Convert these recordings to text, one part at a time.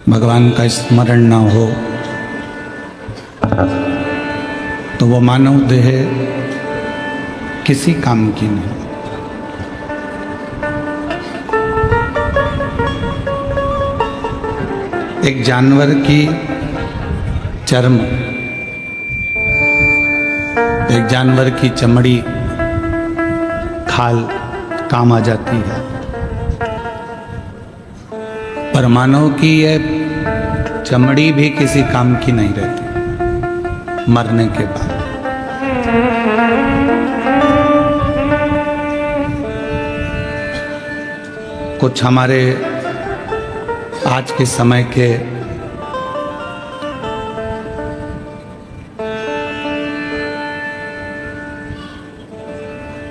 भगवान का स्मरण ना हो तो वो मानव देह किसी काम की नहीं। एक जानवर की चर्म, एक जानवर की चमड़ी, खाल काम आ जाती है, पर मानव की यह चमड़ी भी किसी काम की नहीं रहती मरने के बाद। कुछ हमारे आज के समय के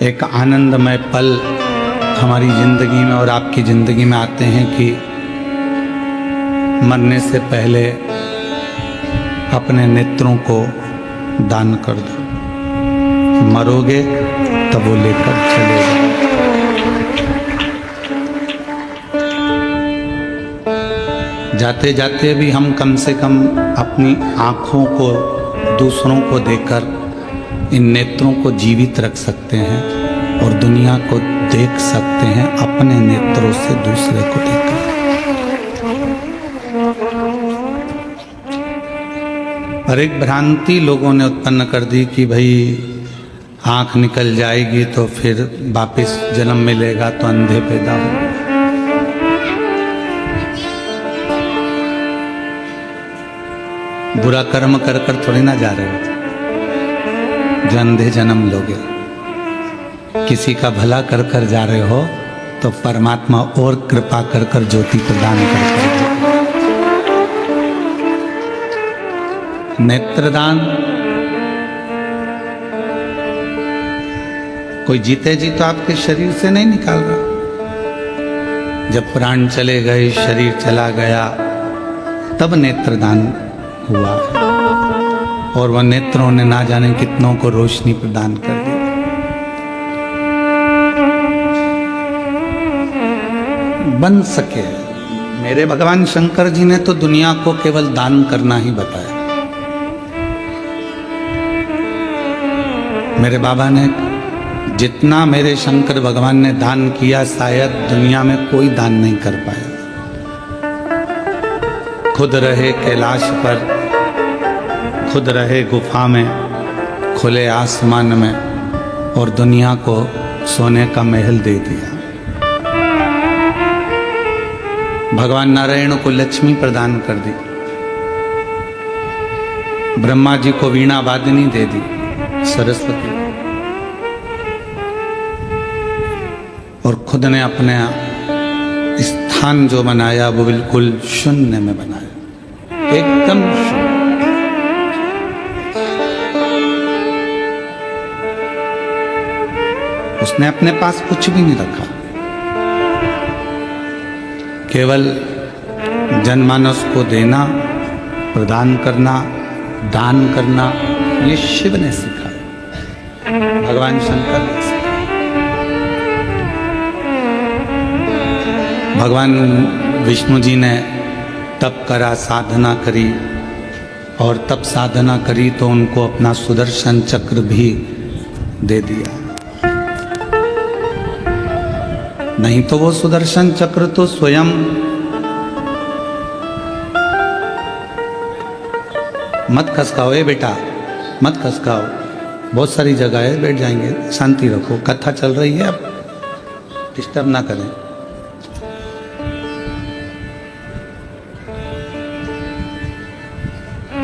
एक आनंदमय पल हमारी जिंदगी में और आपकी जिंदगी में आते हैं कि मरने से पहले अपने नेत्रों को दान कर दो, मरोगे तब वो लेकर चलेगा। जाते जाते भी हम कम से कम अपनी आँखों को दूसरों को देकर इन नेत्रों को जीवित रख सकते हैं और दुनिया को देख सकते हैं अपने नेत्रों से दूसरे को देखकर। पर एक भ्रांति लोगों ने उत्पन्न कर दी कि भाई आँख निकल जाएगी तो फिर वापस जन्म मिलेगा तो अंधे पैदा होंगे। बुरा कर्म कर कर थोड़ी ना जा रहे हो जो अंधे जन्म लोगे। किसी का भला कर कर जा रहे हो तो परमात्मा और कृपा कर कर ज्योति प्रदान करते हैं। नेत्रदान कोई जीते जी तो आपके शरीर से नहीं निकाल रहा। जब प्राण चले गए, शरीर चला गया, तब नेत्रदान हुआ और वह नेत्रों ने ना जाने कितनों को रोशनी प्रदान कर दी। बन सके, मेरे भगवान शंकर जी ने तो दुनिया को केवल दान करना ही बताया। मेरे बाबा ने जितना मेरे शंकर भगवान ने दान किया शायद दुनिया में कोई दान नहीं कर पाया। खुद रहे कैलाश पर, खुद रहे गुफा में, खुले आसमान में और दुनिया को सोने का महल दे दिया। भगवान नारायण को लक्ष्मी प्रदान कर दी, ब्रह्मा जी को वीणा वादनी दे दी, सरस्वती, और खुद ने अपने स्थान जो बनाया वो बिल्कुल शून्य में बनाया, एकदम शून्य। उसने अपने पास कुछ भी नहीं रखा, केवल जनमानस को देना, प्रदान करना, दान करना, ये शिव ने सिखाया, भगवान शंकर ने सिखाया। भगवान विष्णु जी ने तप करा, साधना करी, और तप साधना करी तो उनको अपना सुदर्शन चक्र भी दे दिया। नहीं तो वो सुदर्शन चक्र तो स्वयं मत खसकाओ, ए बेटा मत खसकाओ, बहुत सारी जगह है, बैठ जाएंगे, शांति रखो, कथा चल रही है, अब डिस्टर्ब ना करें।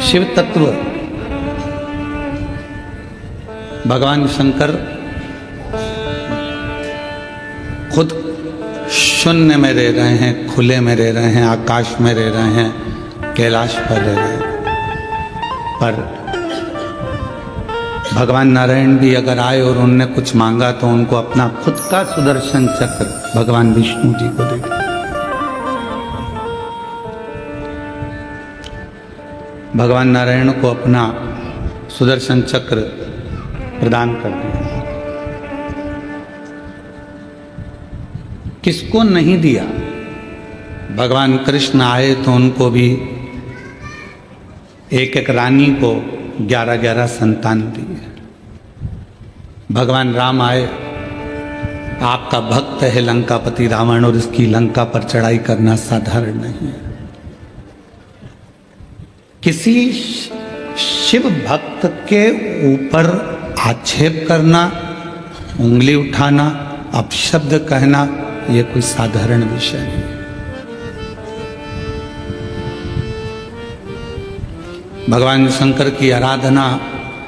शिव तत्व भगवान शंकर खुद शून्य में रह रहे हैं, खुले में रह रहे हैं, आकाश में रह रहे हैं, कैलाश पर रह रहे हैं। पर भगवान नारायण भी अगर आए और उनने कुछ मांगा तो उनको अपना खुद का सुदर्शन चक्र भगवान विष्णु जी को दे दिया। भगवान नारायण को अपना सुदर्शन चक्र प्रदान कर दिया। किसको नहीं दिया? भगवान कृष्ण आए तो उनको भी एक एक रानी को 11-11 संतान दिए। भगवान राम आए, आपका भक्त है लंकापति रावण और इसकी लंका पर चढ़ाई करना साधारण नहीं है। किसी शिव भक्त के ऊपर आक्षेप करना, उंगली उठाना, अपशब्द कहना, यह कोई साधारण विषय नहीं है। भगवान शंकर की आराधना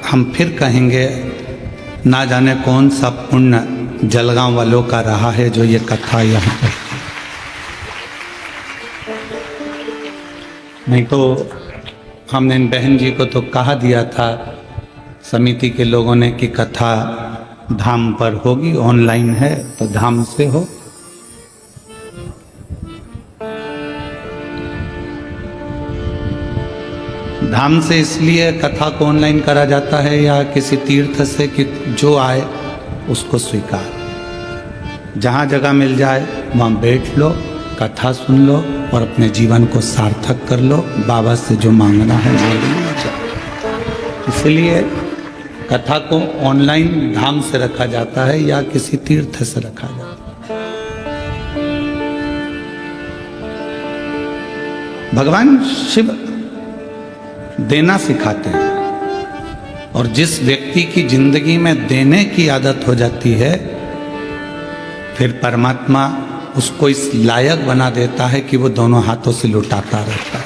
हम फिर कहेंगे, ना जाने कौन सा पुण्य जलगांव वालों का रहा है जो ये कथा यहाँ पर, नहीं तो हमने इन बहन जी को तो कहा दिया था समिति के लोगों ने कि कथा धाम पर होगी, ऑनलाइन है तो धाम से हो। धाम से इसलिए कथा को ऑनलाइन करा जाता है या किसी तीर्थ से कि जो आए उसको स्वीकार, जहाँ जगह मिल जाए वहाँ बैठ लो, कथा सुन लो और अपने जीवन को सार्थक कर लो। बाबा से जो मांगना है मांग लो। इसलिए कथा को ऑनलाइन धाम से रखा जाता है या किसी तीर्थ से रखा जाता है। भगवान शिव देना सिखाते हैं और जिस व्यक्ति की जिंदगी में देने की आदत हो जाती है फिर परमात्मा उसको इस लायक बना देता है कि वो दोनों हाथों से लुटाता रहता है।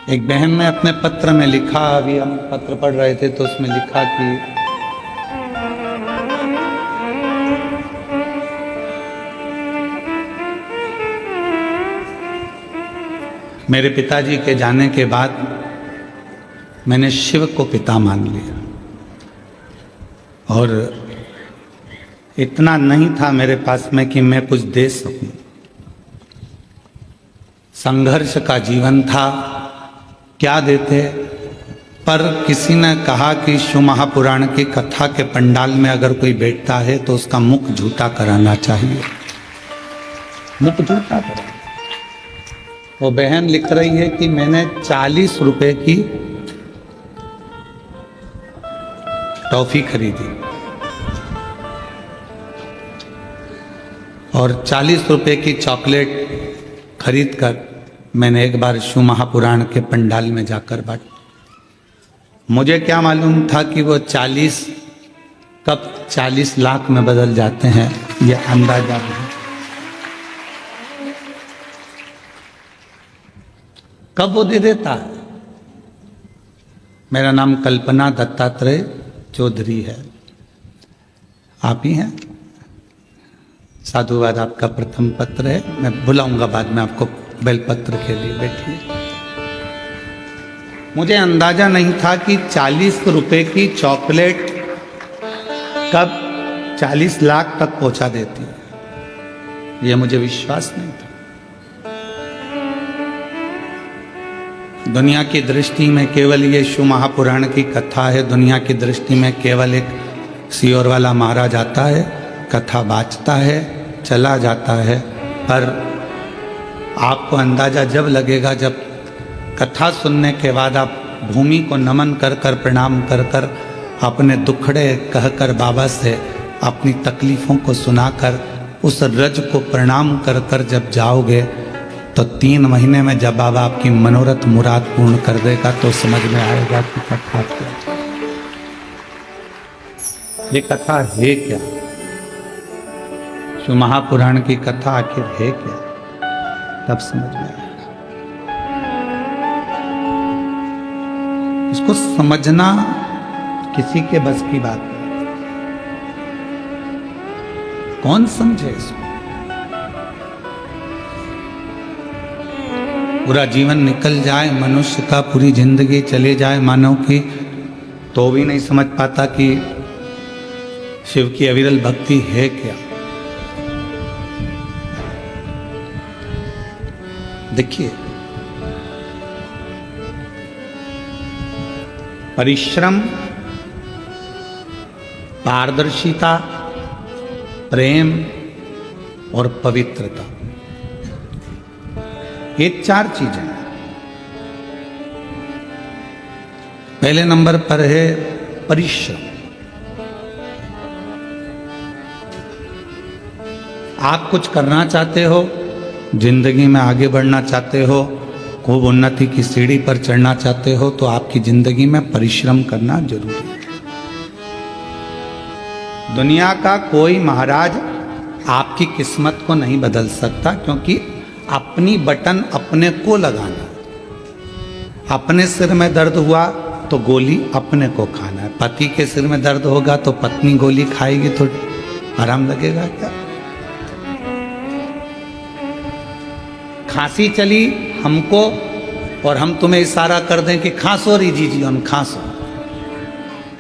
एक बहन ने अपने पत्र में लिखा, अभी हम पत्र पढ़ रहे थे तो उसमें लिखा कि मेरे पिताजी के जाने के बाद मैंने शिव को पिता मान लिया और इतना नहीं था मेरे पास में कि मैं कुछ दे सकूं। संघर्ष का जीवन था, क्या देते, पर किसी ने कहा कि शिव महापुराण की कथा के पंडाल में अगर कोई बैठता है तो उसका मुख झूठा कराना चाहिए, मुख झूठा कराना। वो बहन लिख रही है कि मैंने 40 रुपए की टॉफी खरीदी और 40 रुपए की चॉकलेट खरीद कर मैंने एक बार शिव महापुराण के पंडाल में जाकर बांटी। मुझे क्या मालूम था कि वो 40 कब 40 लाख में बदल जाते हैं, यह अंदाजा है। कब वो दे देता है। मेरा नाम कल्पना दत्तात्रेय चौधरी है, आप ही हैं। साधुवाद आपका प्रथम पत्र है, मैं बुलाऊंगा बाद में आपको बेलपत्र के लिए, बैठिए। मुझे अंदाजा नहीं था कि 40 रुपए की चॉकलेट कब 40 लाख तक पहुंचा देती है, यह मुझे विश्वास नहीं था। दुनिया की दृष्टि में केवल ये शिव महापुराण की कथा है, दुनिया की दृष्टि में केवल एक सियोर वाला महाराज आता है, कथा बाँचता है, चला जाता है। पर आपको अंदाजा जब लगेगा जब कथा सुनने के बाद आप भूमि को नमन कर कर प्रणाम कर कर अपने दुखड़े कहकर बाबा से अपनी तकलीफ़ों को सुनाकर उस रज को प्रणाम कर कर जब जाओगे तो 3 महीने में जब बाबा आपकी मनोरथ मुराद पूर्ण कर देगा तो समझ में आएगा कि कथा क्या, ये कथा है क्या, शिव महापुराण की कथा आखिर है क्या, तब समझ में आएगा। इसको समझना किसी के बस की बात नहीं, कौन समझे इसको। पूरा जीवन निकल जाए मनुष्य का, पूरी जिंदगी चले जाए मानव की, तो भी नहीं समझ पाता कि शिव की अविरल भक्ति है क्या। देखिए, परिश्रम, पारदर्शिता, प्रेम और पवित्रता, ये 4 चीजें हैं। पहले नंबर पर है परिश्रम। आप कुछ करना चाहते हो, जिंदगी में आगे बढ़ना चाहते हो, खूब उन्नति की सीढ़ी पर चढ़ना चाहते हो, तो आपकी जिंदगी में परिश्रम करना जरूरी है। दुनिया का कोई महाराज आपकी किस्मत को नहीं बदल सकता, क्योंकि अपनी बटन अपने को लगाना। अपने सिर में दर्द हुआ तो गोली अपने को खाना है। पति के सिर में दर्द होगा तो पत्नी गोली खाएगी तो आराम लगेगा क्या? खांसी चली हमको और हम तुम्हें इशारा कर दें कि खांसो री जीवन खांसो,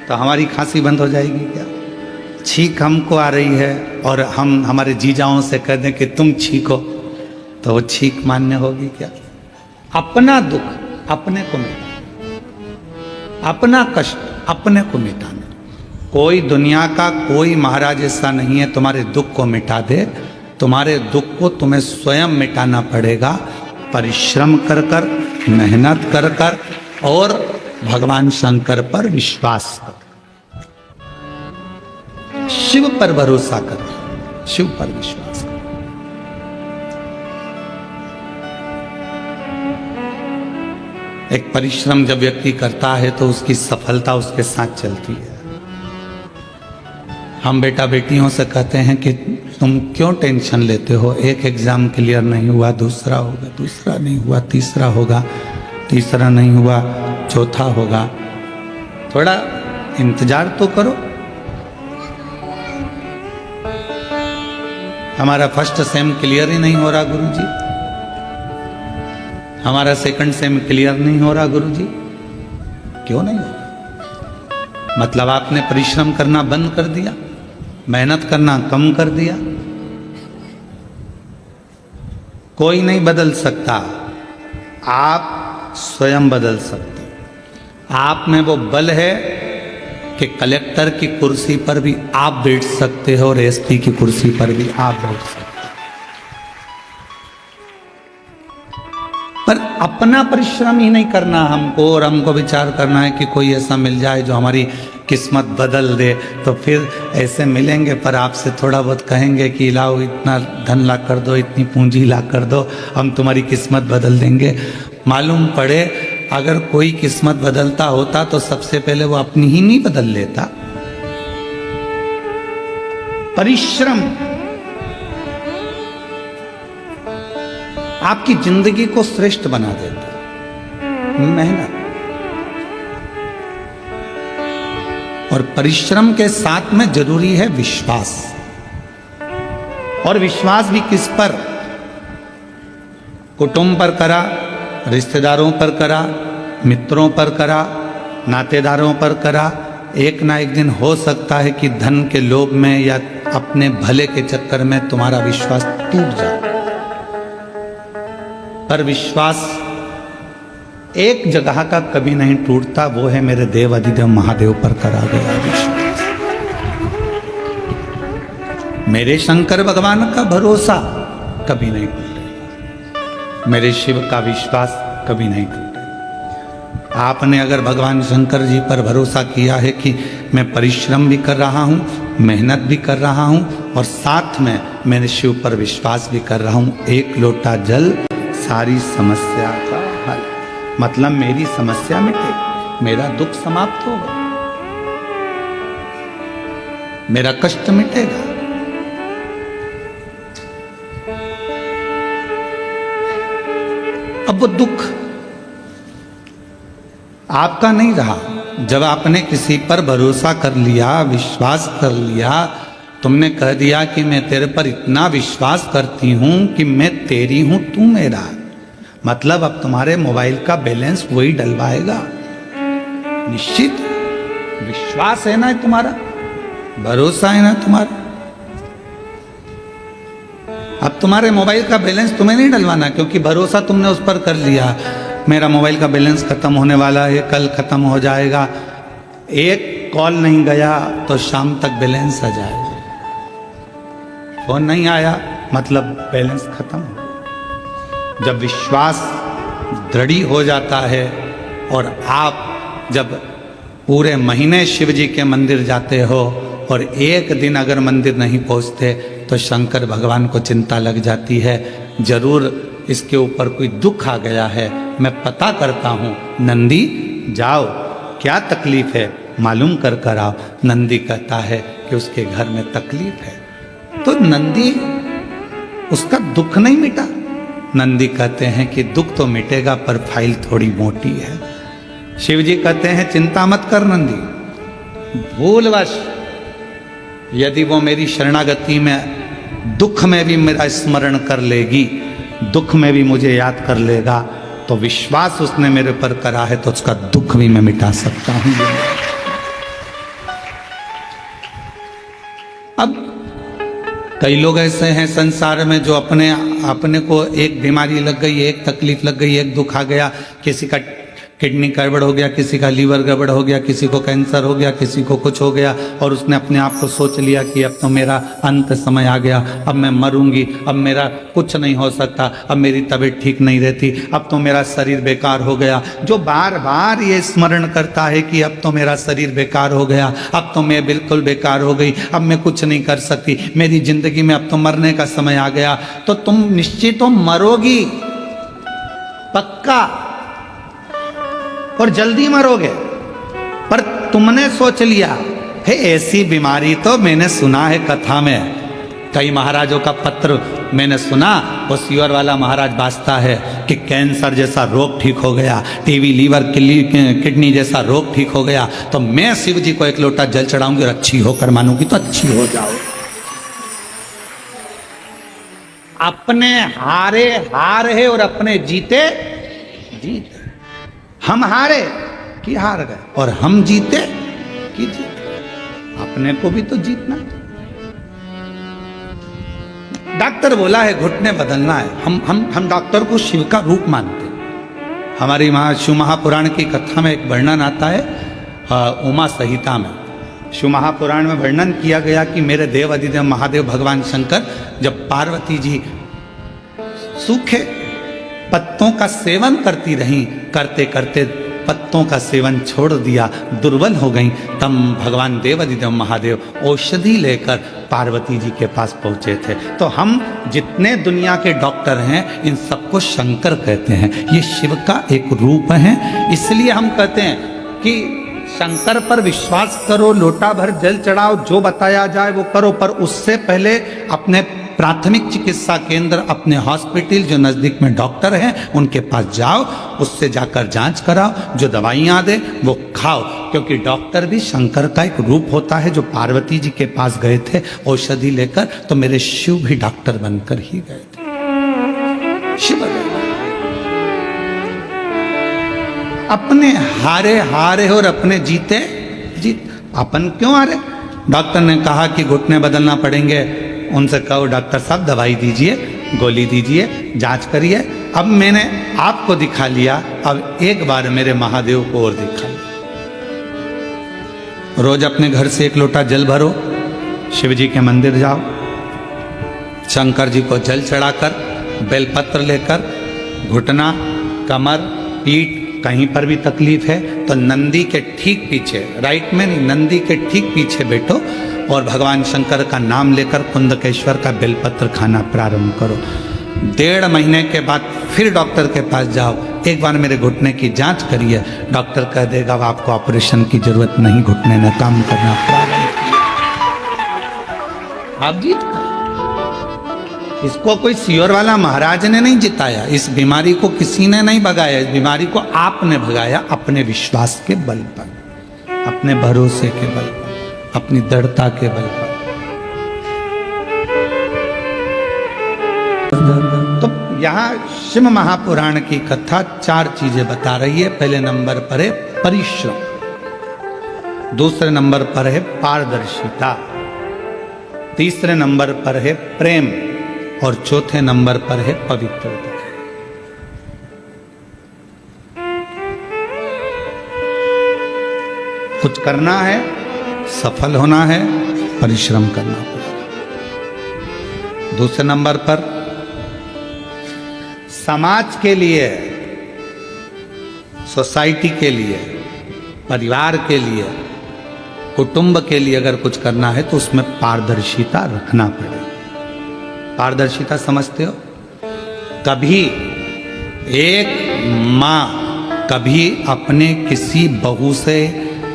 तो हमारी खांसी बंद हो जाएगी क्या? छींक हमको आ रही है और हम हमारे जीजाओं से कह दें कि तुम छींको, तो वो छींक मान्य होगी क्या? अपना दुख अपने को मिटाना, अपना कष्ट अपने को मिटाना। कोई दुनिया का कोई महाराज ऐसा नहीं है तुम्हारे दुख को मिटा दे। तुम्हारे दुख को तुम्हें स्वयं मिटाना पड़ेगा, परिश्रम कर कर, मेहनत कर कर और भगवान शंकर पर विश्वास कर, शिव पर भरोसा कर, शिव पर विश्वास कर। एक परिश्रम जब व्यक्ति करता है तो उसकी सफलता उसके साथ चलती है। हम बेटा बेटियों से कहते हैं कि तुम क्यों टेंशन लेते हो, एक एग्जाम क्लियर नहीं हुआ, दूसरा होगा, दूसरा नहीं हुआ, तीसरा होगा, तीसरा नहीं हुआ, चौथा होगा। थोड़ा इंतजार तो करो। हमारा फर्स्ट सेम क्लियर ही नहीं हो रहा गुरुजी, हमारा सेकंड सेम क्लियर नहीं हो रहा गुरुजी। क्यों नहीं हो रहा? मतलब आपने परिश्रम करना बंद कर दिया, मेहनत करना कम कर दिया। कोई नहीं बदल सकता, आप स्वयं बदल सकते। आप में वो बल है कि कलेक्टर की कुर्सी पर भी आप बैठ सकते हो और एसपी की कुर्सी पर भी आप बैठ सकते हो। पर अपना परिश्रम ही नहीं करना हमको, और हमको विचार करना है कि कोई ऐसा मिल जाए जो हमारी किस्मत बदल दे, तो फिर ऐसे मिलेंगे पर आपसे थोड़ा बहुत कहेंगे कि लाओ इतना धन ला कर दो, इतनी पूंजी ला कर दो, हम तुम्हारी किस्मत बदल देंगे। मालूम पड़े अगर कोई किस्मत बदलता होता तो सबसे पहले वो अपनी ही नहीं बदल लेता। परिश्रम आपकी जिंदगी को श्रेष्ठ बना देता। मेहनत और परिश्रम के साथ में जरूरी है विश्वास। और विश्वास भी किस पर? कुटुंब पर करा, रिश्तेदारों पर करा, मित्रों पर करा, नातेदारों पर करा। एक ना एक दिन हो सकता है कि धन के लोभ में या अपने भले के चक्कर में तुम्हारा विश्वास टूट जाए। पर विश्वास एक जगह का कभी नहीं टूटता, वो है मेरे देव अधिदेव महादेव पर करा गया विश्वास। मेरे शंकर भगवान का भरोसा कभी नहीं टूटेगा, मेरे शिव का विश्वास कभी नहीं टूटेगा। आपने अगर भगवान शंकर जी पर भरोसा किया है कि मैं परिश्रम भी कर रहा हूं, मेहनत भी कर रहा हूं और साथ में मेरे शिव पर विश्वास भी कर रहा हूं, एक लोटा जल सारी समस्या का हल। मतलब मेरी समस्या मिटेगी, मेरा दुख समाप्त होगा, मेरा कष्ट मिटेगा। अब वो दुख आपका नहीं रहा। जब आपने किसी पर भरोसा कर लिया, विश्वास कर लिया, तुमने कह दिया कि मैं तेरे पर इतना विश्वास करती हूं कि मैं तेरी हूं, तू मेरा। मतलब अब तुम्हारे मोबाइल का बैलेंस वही डलवाएगा, निश्चित। विश्वास है ना तुम्हारा, भरोसा है ना तुम्हारा। अब तुम्हारे मोबाइल का बैलेंस तुम्हें नहीं डलवाना, क्योंकि भरोसा तुमने उस पर कर लिया। मेरा मोबाइल का बैलेंस खत्म होने वाला है, कल खत्म हो जाएगा। एक कॉल नहीं गया तो शाम तक बैलेंस आ जाएगा। फोन नहीं आया मतलब बैलेंस खत्म हो। जब विश्वास दृढ़ हो जाता है और आप जब पूरे महीने शिव जी के मंदिर जाते हो और एक दिन अगर मंदिर नहीं पहुंचते तो शंकर भगवान को चिंता लग जाती है, जरूर इसके ऊपर कोई दुख आ गया है, मैं पता करता हूँ। नंदी जाओ, क्या तकलीफ है मालूम कर कर आओ। नंदी कहता है कि उसके घर में तकलीफ है। तो नंदी, उसका दुख नहीं मिटा। नंदी कहते हैं कि दुख तो मिटेगा पर फाइल थोड़ी मोटी है। शिव जी कहते हैं चिंता मत कर नंदी, भूलवश यदि वो मेरी शरणागति में दुख में भी मेरा स्मरण कर लेगी, दुख में भी मुझे याद कर लेगा, तो विश्वास उसने मेरे पर करा है तो उसका दुख भी मैं मिटा सकता हूं। अब कई लोग ऐसे हैं संसार में जो अपने को एक बीमारी लग गई, एक तकलीफ लग गई, एक दुख आ गया, किसी का किडनी गड़बड़ हो गया, किसी का लीवर गड़बड़ हो गया, किसी को कैंसर हो गया, किसी को कुछ हो गया, और उसने अपने आप को सोच लिया कि अब तो मेरा अंत समय आ गया, अब मैं मरूंगी, अब मेरा कुछ नहीं हो सकता, अब मेरी तबीयत ठीक नहीं रहती, अब तो मेरा शरीर बेकार हो गया। जो बार बार ये स्मरण करता है कि अब तो मेरा शरीर बेकार हो गया, अब तो मैं बिल्कुल बेकार हो गई, अब मैं कुछ नहीं कर सकती, मेरी जिंदगी में अब तो मरने का समय आ गया, तो तुम निश्चित तो मरोगी, पक्का, और जल्दी मरोगे। पर तुमने सोच लिया है ऐसी बीमारी तो मैंने सुना है कथा में, कई महाराजों का पत्र मैंने सुना, वो सीवर वाला महाराज बाजता है कि कैंसर जैसा रोग ठीक हो गया, टीबी लीवर किडनी जैसा रोग ठीक हो गया, तो मैं शिव जी को एक लोटा जल चढ़ाऊंगी और अच्छी होकर मानूंगी तो अच्छी हो जाओ। अपने हारे हार है और अपने जीते जीत। हम हारे कि हार गए और हम जीते कि जीत। अपने को भी तो जीतना। डॉक्टर बोला है घुटने बदलना है, हम डॉक्टर को शिव का रूप मानते हैं। हमारी शिव महापुराण की कथा में एक वर्णन आता है उमा संहिता में। शिव महापुराण में वर्णन किया गया कि मेरे देव अधिदेव महादेव भगवान शंकर जब पार्वती जी सूखे पत्तों का सेवन करती रहीं, करते करते पत्तों का सेवन छोड़ दिया, दुर्बल हो गईं, तब भगवान देवाधिदेव महादेव औषधि लेकर पार्वती जी के पास पहुंचे थे। तो हम जितने दुनिया के डॉक्टर हैं इन सबको शंकर कहते हैं, ये शिव का एक रूप है। इसलिए हम कहते हैं कि शंकर पर विश्वास करो, लोटा भर जल चढ़ाओ, जो बताया जाए वो करो, पर उससे पहले अपने प्राथमिक चिकित्सा केंद्र, अपने हॉस्पिटल जो नज़दीक में डॉक्टर हैं उनके पास जाओ, उससे जाकर जांच कराओ, जो दवाइयाँ दे वो खाओ, क्योंकि डॉक्टर भी शंकर का एक रूप होता है। जो पार्वती जी के पास गए थे औषधि लेकर, तो मेरे शिव भी डॉक्टर बनकर ही गए थे। शिव अपने हारे हारे और अपने जीते जीत। अपन क्यों हारे? डॉक्टर ने कहा कि घुटने बदलना पड़ेंगे, उनसे कहो डॉक्टर साहब दवाई दीजिए, गोली दीजिए, जांच करिए। अब मैंने आपको दिखा लिया, अब एक बार मेरे महादेव को और दिखा लिया। रोज अपने घर से एक लोटा जल भरो, शिव जी के मंदिर जाओ, शंकर जी को जल चढ़ाकर, बेलपत्र लेकर, घुटना, कमर, पीठ कहीं पर भी तकलीफ है तो नंदी के ठीक पीछे, राइट में नहीं, नंदी के ठीक पीछे बैठो और भगवान शंकर का नाम लेकर कुंदकेश्वर का बेलपत्र खाना प्रारंभ करो। 1.5 महीने के बाद फिर डॉक्टर के पास जाओ, एक बार मेरे घुटने की जांच करिए, डॉक्टर कह देगा आपको ऑपरेशन की जरूरत नहीं, घुटने ने काम करना प्रारंभ किया। आप जीत गए। इसको कोई सियोर वाला महाराज ने नहीं जिताया, इस बीमारी को किसी ने नहीं भगाया, इस बीमारी को आपने भगाया अपने विश्वास के बल पर, अपने भरोसे के बल पर, अपनी दृढ़ता के बल पर। तो यहां शिव महापुराण की कथा 4 चीजें बता रही है। पहले नंबर पर है परिश्रम, दूसरे नंबर पर है पारदर्शिता, तीसरे नंबर पर है प्रेम और चौथे नंबर पर है पवित्रता। कुछ करना है, सफल होना है, परिश्रम करना पड़ेगा। दूसरे नंबर पर समाज के लिए, सोसाइटी के लिए, परिवार के लिए, कुटुंब के लिए अगर कुछ करना है तो उसमें पारदर्शिता रखना पड़ेगा। पारदर्शिता समझते हो? कभी एक माँ कभी अपने किसी बहू से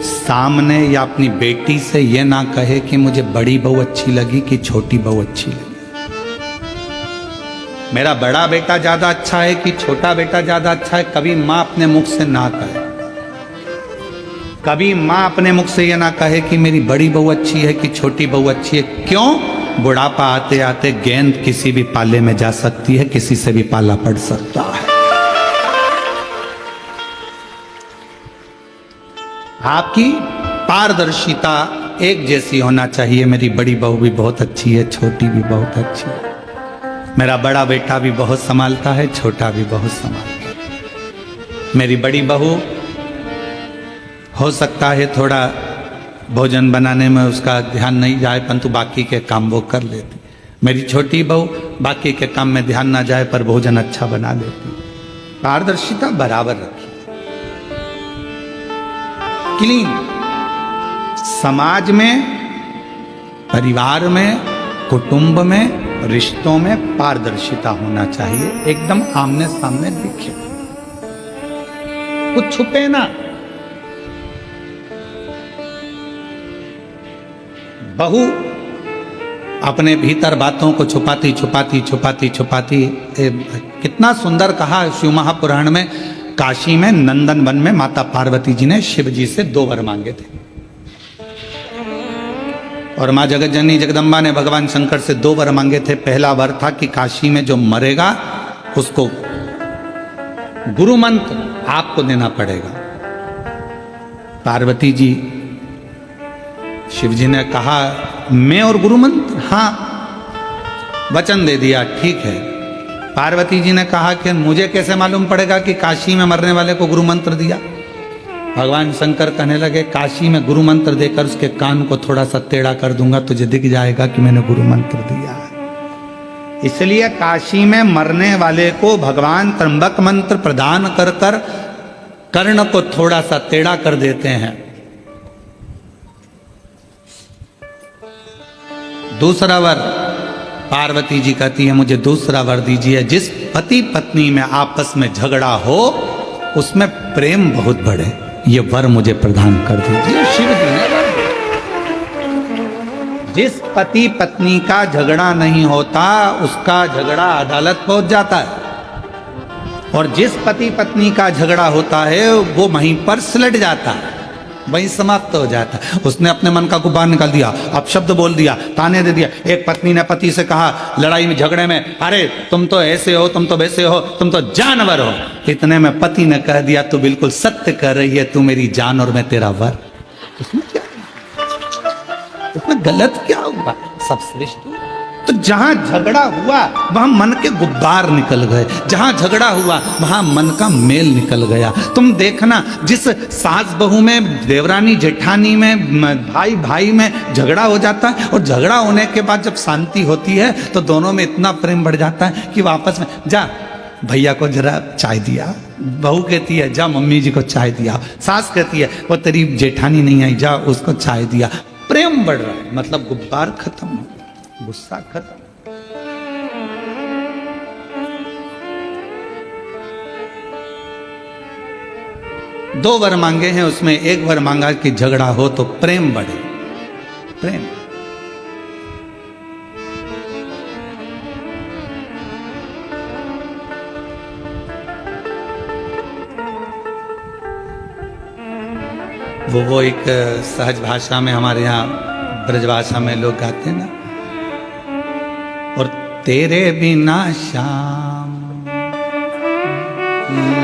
सामने या अपनी बेटी से ये ना कहे कि मुझे बड़ी बहू अच्छी लगी कि छोटी बहू अच्छी लगी, मेरा बड़ा बेटा ज्यादा अच्छा है कि छोटा बेटा ज्यादा अच्छा है। कभी माँ अपने मुख से ना कहे, कभी माँ अपने मुख से ये ना कहे कि मेरी बड़ी बहू अच्छी है कि छोटी बहू अच्छी है। क्यों? बुढ़ापा आते आते गेंद किसी भी पाले में जा सकती है, किसी से भी पाला पड़ सकता है। आपकी पारदर्शिता एक जैसी होना चाहिए। मेरी बड़ी बहू भी बहुत अच्छी है, छोटी भी बहुत अच्छी है, मेरा बड़ा बेटा भी बहुत संभालता है, छोटा भी बहुत संभालता है। मेरी बड़ी बहू हो सकता है थोड़ा भोजन बनाने में उसका ध्यान नहीं जाए, परंतु बाकी के काम वो कर लेती। मेरी छोटी बहू बाकी के काम में ध्यान ना जाए पर भोजन अच्छा बना लेती। पारदर्शिता बराबर रखी, क्लीन। समाज में, परिवार में, कुटुंब में, रिश्तों में पारदर्शिता होना चाहिए। एकदम आमने सामने दिखे, कुछ छुपे ना। बहू अपने भीतर बातों को छुपाती छुपाती छुपाती छुपाती, कितना सुंदर कहा शिव महापुराण में, काशी में नंदन वन में माता पार्वती जी ने शिव जी से 2 वर मांगे थे, और माँ जगत जननी जगदम्बा ने भगवान शंकर से 2 वर मांगे थे। पहला वर था कि काशी में जो मरेगा उसको गुरु मंत्र आपको देना पड़ेगा। पार्वती जी, शिव जी ने कहा मैं और गुरु मंत्र, हाँ, वचन दे दिया, ठीक है। पार्वती जी ने कहा कि मुझे कैसे मालूम पड़ेगा कि काशी में मरने वाले को गुरु मंत्र दिया? भगवान शंकर कहने लगे काशी में गुरु मंत्र देकर उसके कान को थोड़ा सा टेढ़ा कर दूंगा, तुझे दिख जाएगा कि मैंने गुरु मंत्र दिया है। इसलिए काशी में मरने वाले को भगवान त्र्यंबक मंत्र प्रदान कर कर कर्ण को थोड़ा सा टेढ़ा कर देते हैं। दूसरा वर पार्वती जी कहती है मुझे दूसरा वर दीजिए, जिस पति पत्नी में आपस में झगड़ा हो उसमें प्रेम बहुत बढ़े, ये वर मुझे प्रदान कर दीजिए। शिव जी ने वर, जिस पति पत्नी का झगड़ा नहीं होता उसका झगड़ा अदालत पहुंच जाता है, और जिस पति पत्नी का झगड़ा होता है वो वहीं पर सिलट जाता है, वहीं समाप्त हो जाता है। उसने अपने मन का गुबार निकाल दिया, अपशब्द बोल दिया, ताने दे दिया। एक पत्नी ने पति से कहा लड़ाई में झगड़े में, अरे तुम तो ऐसे हो, तुम तो वैसे हो, तुम तो जानवर हो। इतने में पति ने कह दिया तू बिल्कुल सत्य कर रही है, तू मेरी जान और मैं तेरा वर। उसमें क्या, उसमें गलत क्या हुआ? सब श्रेष्ठ हुआ। तो जहां झगड़ा हुआ वहां मन के गुब्बार निकल गए, जहां झगड़ा हुआ वहां मन का मेल निकल गया। तुम देखना जिस सास बहू में, देवरानी जेठानी में, भाई भाई में झगड़ा हो जाता है, और झगड़ा होने के बाद जब शांति होती है तो दोनों में इतना प्रेम बढ़ जाता है कि वापस में जा भैया को जरा चाय दिया, बहू कहती है जा मम्मी जी को चाय दिया, सास कहती है वो तेरी जेठानी नहीं आई जा उसको चाय दिया। प्रेम बढ़ रहा है, मतलब गुब्बार खत्म हो, गुस्सा खत्म। दो वर मांगे हैं, उसमें एक वर मांगा कि झगड़ा हो तो प्रेम बढ़े। प्रेम, वो एक सहज भाषा में, हमारे यहाँ ब्रजभाषा में लोग गाते हैं ना, और तेरे बिना शाम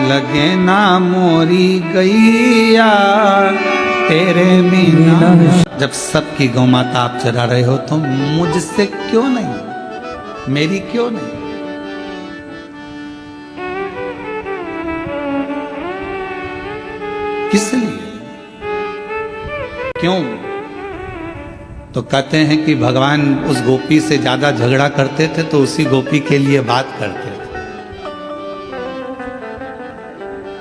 लगे ना मोरी गैया, तेरे बिना। जब सबकी गौ माता आप चरा रहे हो तो मुझसे क्यों नहीं, मेरी क्यों नहीं? किस लिए, क्यों? तो कहते हैं कि भगवान उस गोपी से ज्यादा झगड़ा करते थे तो उसी गोपी के लिए बात करते थे,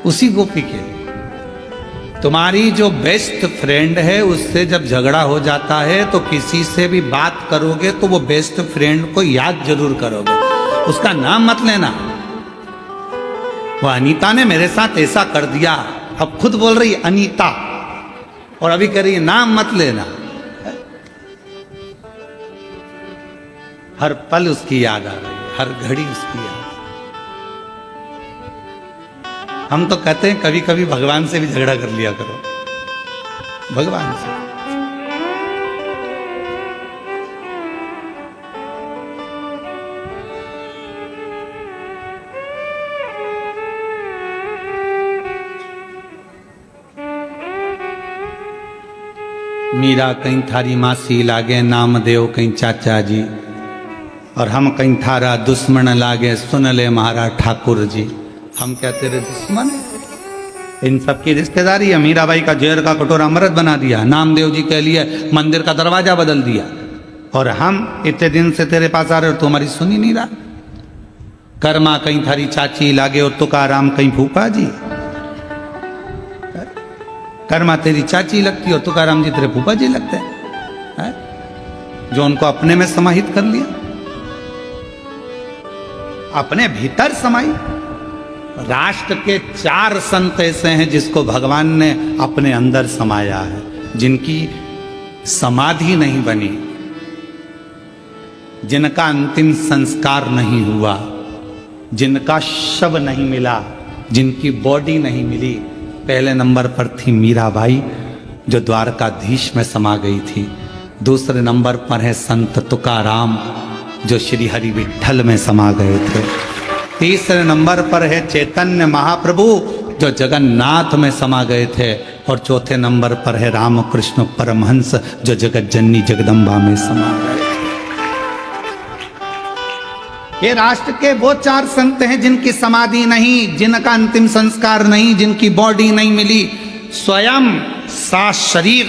उसी गोपी के लिए। तुम्हारी जो बेस्ट फ्रेंड है उससे जब झगड़ा हो जाता है तो किसी से भी बात करोगे तो वो बेस्ट फ्रेंड को याद जरूर करोगे, उसका नाम मत लेना। वो अनीता ने मेरे साथ ऐसा कर दिया, अब खुद बोल रही अनीता और अभी कह रही नाम मत लेना। हर पल उसकी याद आ रही है, हर घड़ी उसकी याद। हम तो कहते हैं कभी कभी भगवान से भी झगड़ा कर लिया करो, भगवान से। मीरा कहीं थारी मासी लागे नामदेव कहीं चाचा जी, और हम कहीं थारा दुश्मन लागे सुन ले महाराज ठाकुर जी। हम क्या तेरे दुश्मन? इन सबकी रिश्तेदारी है। मीराबाई का जहर का कटोरा अमृत बना दिया, नामदेव जी के लिए मंदिर का दरवाजा बदल दिया, और हम इतने दिन से तेरे पास आ रहे हो तो हमारी सुनी नहीं रहा। कर्मा कहीं थारी चाची लागे और तुकाराम कहीं फूफा जी। कर्मा तेरी चाची लगती है और तुकाराम जी तेरे फूफा जी लगते हैं, जो उनको अपने में समाहित कर लिया, अपने भीतर समाई। राष्ट्र के 4 संत ऐसे हैं जिसको भगवान ने अपने अंदर समाया है, जिनकी समाधि नहीं बनी, जिनका अंतिम संस्कार नहीं हुआ, जिनका शव नहीं मिला, जिनकी बॉडी नहीं मिली। पहले नंबर पर थी मीराबाई जो द्वारकाधीश में समा गई थी। दूसरे नंबर पर है संत तुकाराम जो श्री हरि विठल में समा गए थे। तीसरे नंबर पर है चैतन्य महाप्रभु जो जगन्नाथ में समा गए थे। और चौथे नंबर पर है रामकृष्ण परमहंस जो जगत जननी जगदम्बा में समा गए थे। ये राष्ट्र के वो 4 संत हैं जिनकी समाधि नहीं, जिनका अंतिम संस्कार नहीं, जिनकी बॉडी नहीं मिली। स्वयं सा शरीर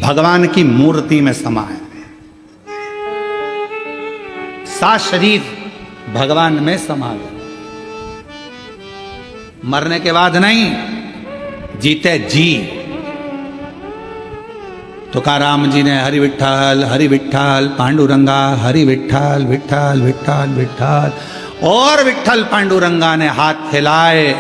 भगवान की मूर्ति में समा है, सा शरीर भगवान में समा गया। मरने के बाद नहीं, जीते जी। तुकाराम जी ने हरि विठ्ठल पांडुरंगा, हरि विठ्ठल विठ्ठल विठ्ठल विठ्ठल, और विठ्ठल पांडुरंगा ने हाथ फैलाए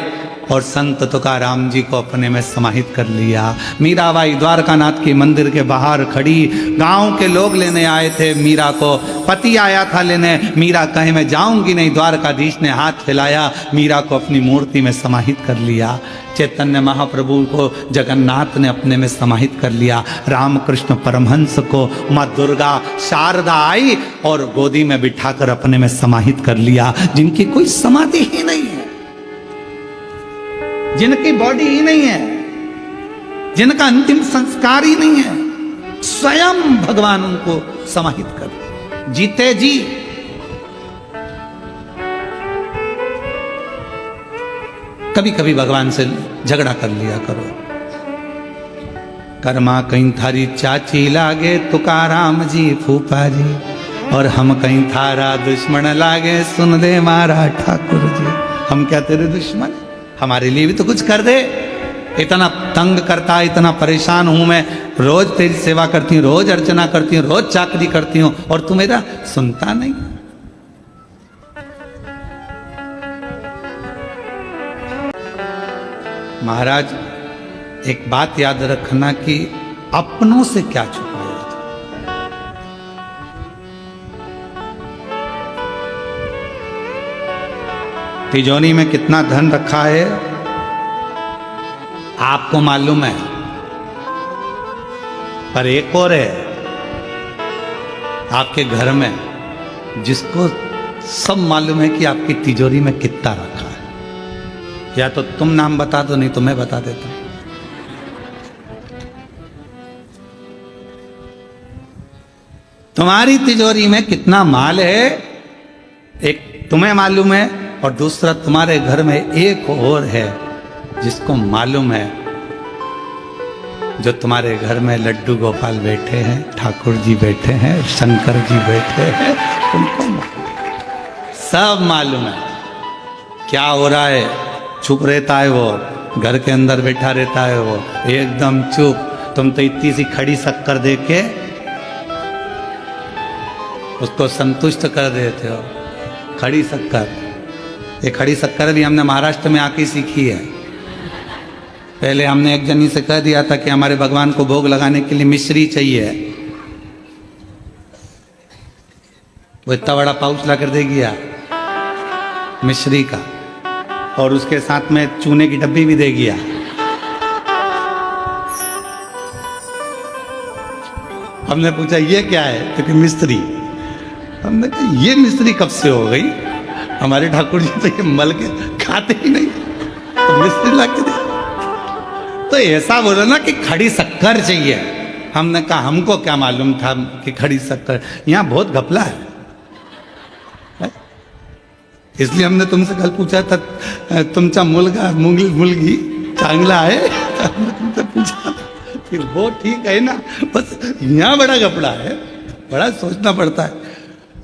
और संत तुकाराम जी को अपने में समाहित कर लिया। मीराबाई द्वारकानाथ के मंदिर के बाहर खड़ी, गांव के लोग लेने आए थे मीरा को, पति आया था लेने। मीरा कहे मैं जाऊंगी नहीं, द्वारकाधीश ने हाथ फैलाया, मीरा को अपनी मूर्ति में समाहित कर लिया। चैतन्य महाप्रभु को जगन्नाथ ने अपने में समाहित कर लिया। रामकृष्ण परमहंस को माँ दुर्गा शारदा आई और गोदी में बिठाकर अपने में समाहित कर लिया, जिनकी कोई समाधि ही नहीं है, जिनकी बॉडी ही नहीं है, जिनका अंतिम संस्कार ही नहीं है। स्वयं भगवान उनको समाहित कर जीते जी। कभी कभी भगवान से झगड़ा कर लिया करो। कर्मा कहीं थारी चाची लागे तुकाराम जी फूफा जी, और हम कहीं थारा दुश्मन लागे सुन दे मारा ठाकुर जी। हम क्या तेरे दुश्मन? हमारे लिए भी तो कुछ कर दे। इतना तंग करता है, इतना परेशान हूं मैं, रोज तेरी सेवा करती हूँ, रोज अर्चना करती हूँ, रोज चाकरी करती हूँ, और तू मेरा सुनता नहीं। महाराज एक बात याद रखना कि अपनों से क्या छुपाया। तिजोरी में कितना धन रखा है आपको मालूम है, पर एक और है आपके घर में जिसको सब मालूम है कि आपकी तिजोरी में कितना रखा है। या तो तुम नाम बता दो, नहीं तो मैं बता देता हूं। तुम्हारी तिजोरी में कितना माल है, एक तुम्हें मालूम है, और दूसरा तुम्हारे घर में एक और है जिसको मालूम है, जो तुम्हारे घर में लड्डू गोपाल बैठे हैं, ठाकुर जी बैठे हैं, शंकर जी बैठे हैं, उनको सब मालूम है क्या हो रहा है। चुप रहता है वो, घर के अंदर बैठा रहता है वो एकदम चुप। तुम तो इतनी सी खड़ी शक्कर दे के उसको संतुष्ट कर देते हो। खड़ी शक्कर, ये खड़ी शक्कर भी हमने महाराष्ट्र में आके सीखी है। पहले हमने एक जनी से कह दिया था कि हमारे भगवान को भोग लगाने के लिए मिश्री चाहिए, वो इतना बड़ा पाउच ला कर दे गया मिश्री का, और उसके साथ में चूने की डब्बी भी दे गया। हमने पूछा ये क्या है, क्योंकि मिस्त्री। हमने कहा ये मिस्त्री कब से हो गई, हमारे ठाकुर जी तो ये मल के खाते ही नहीं, तो मिस्त्री ला के दे। तो ऐसा बोला ना कि खड़ी शक्कर चाहिए। हमने कहा हमको क्या मालूम था कि खड़ी शक्कर, यहाँ बहुत घपला है, इसलिए हमने तुमसे कल पूछा था तुमचा मुलगा मुलगी चांगला है, हमने तुमसे पूछा था कि वो ठीक है ना। बस यहाँ बड़ा घपला है, बड़ा सोचना पड़ता है।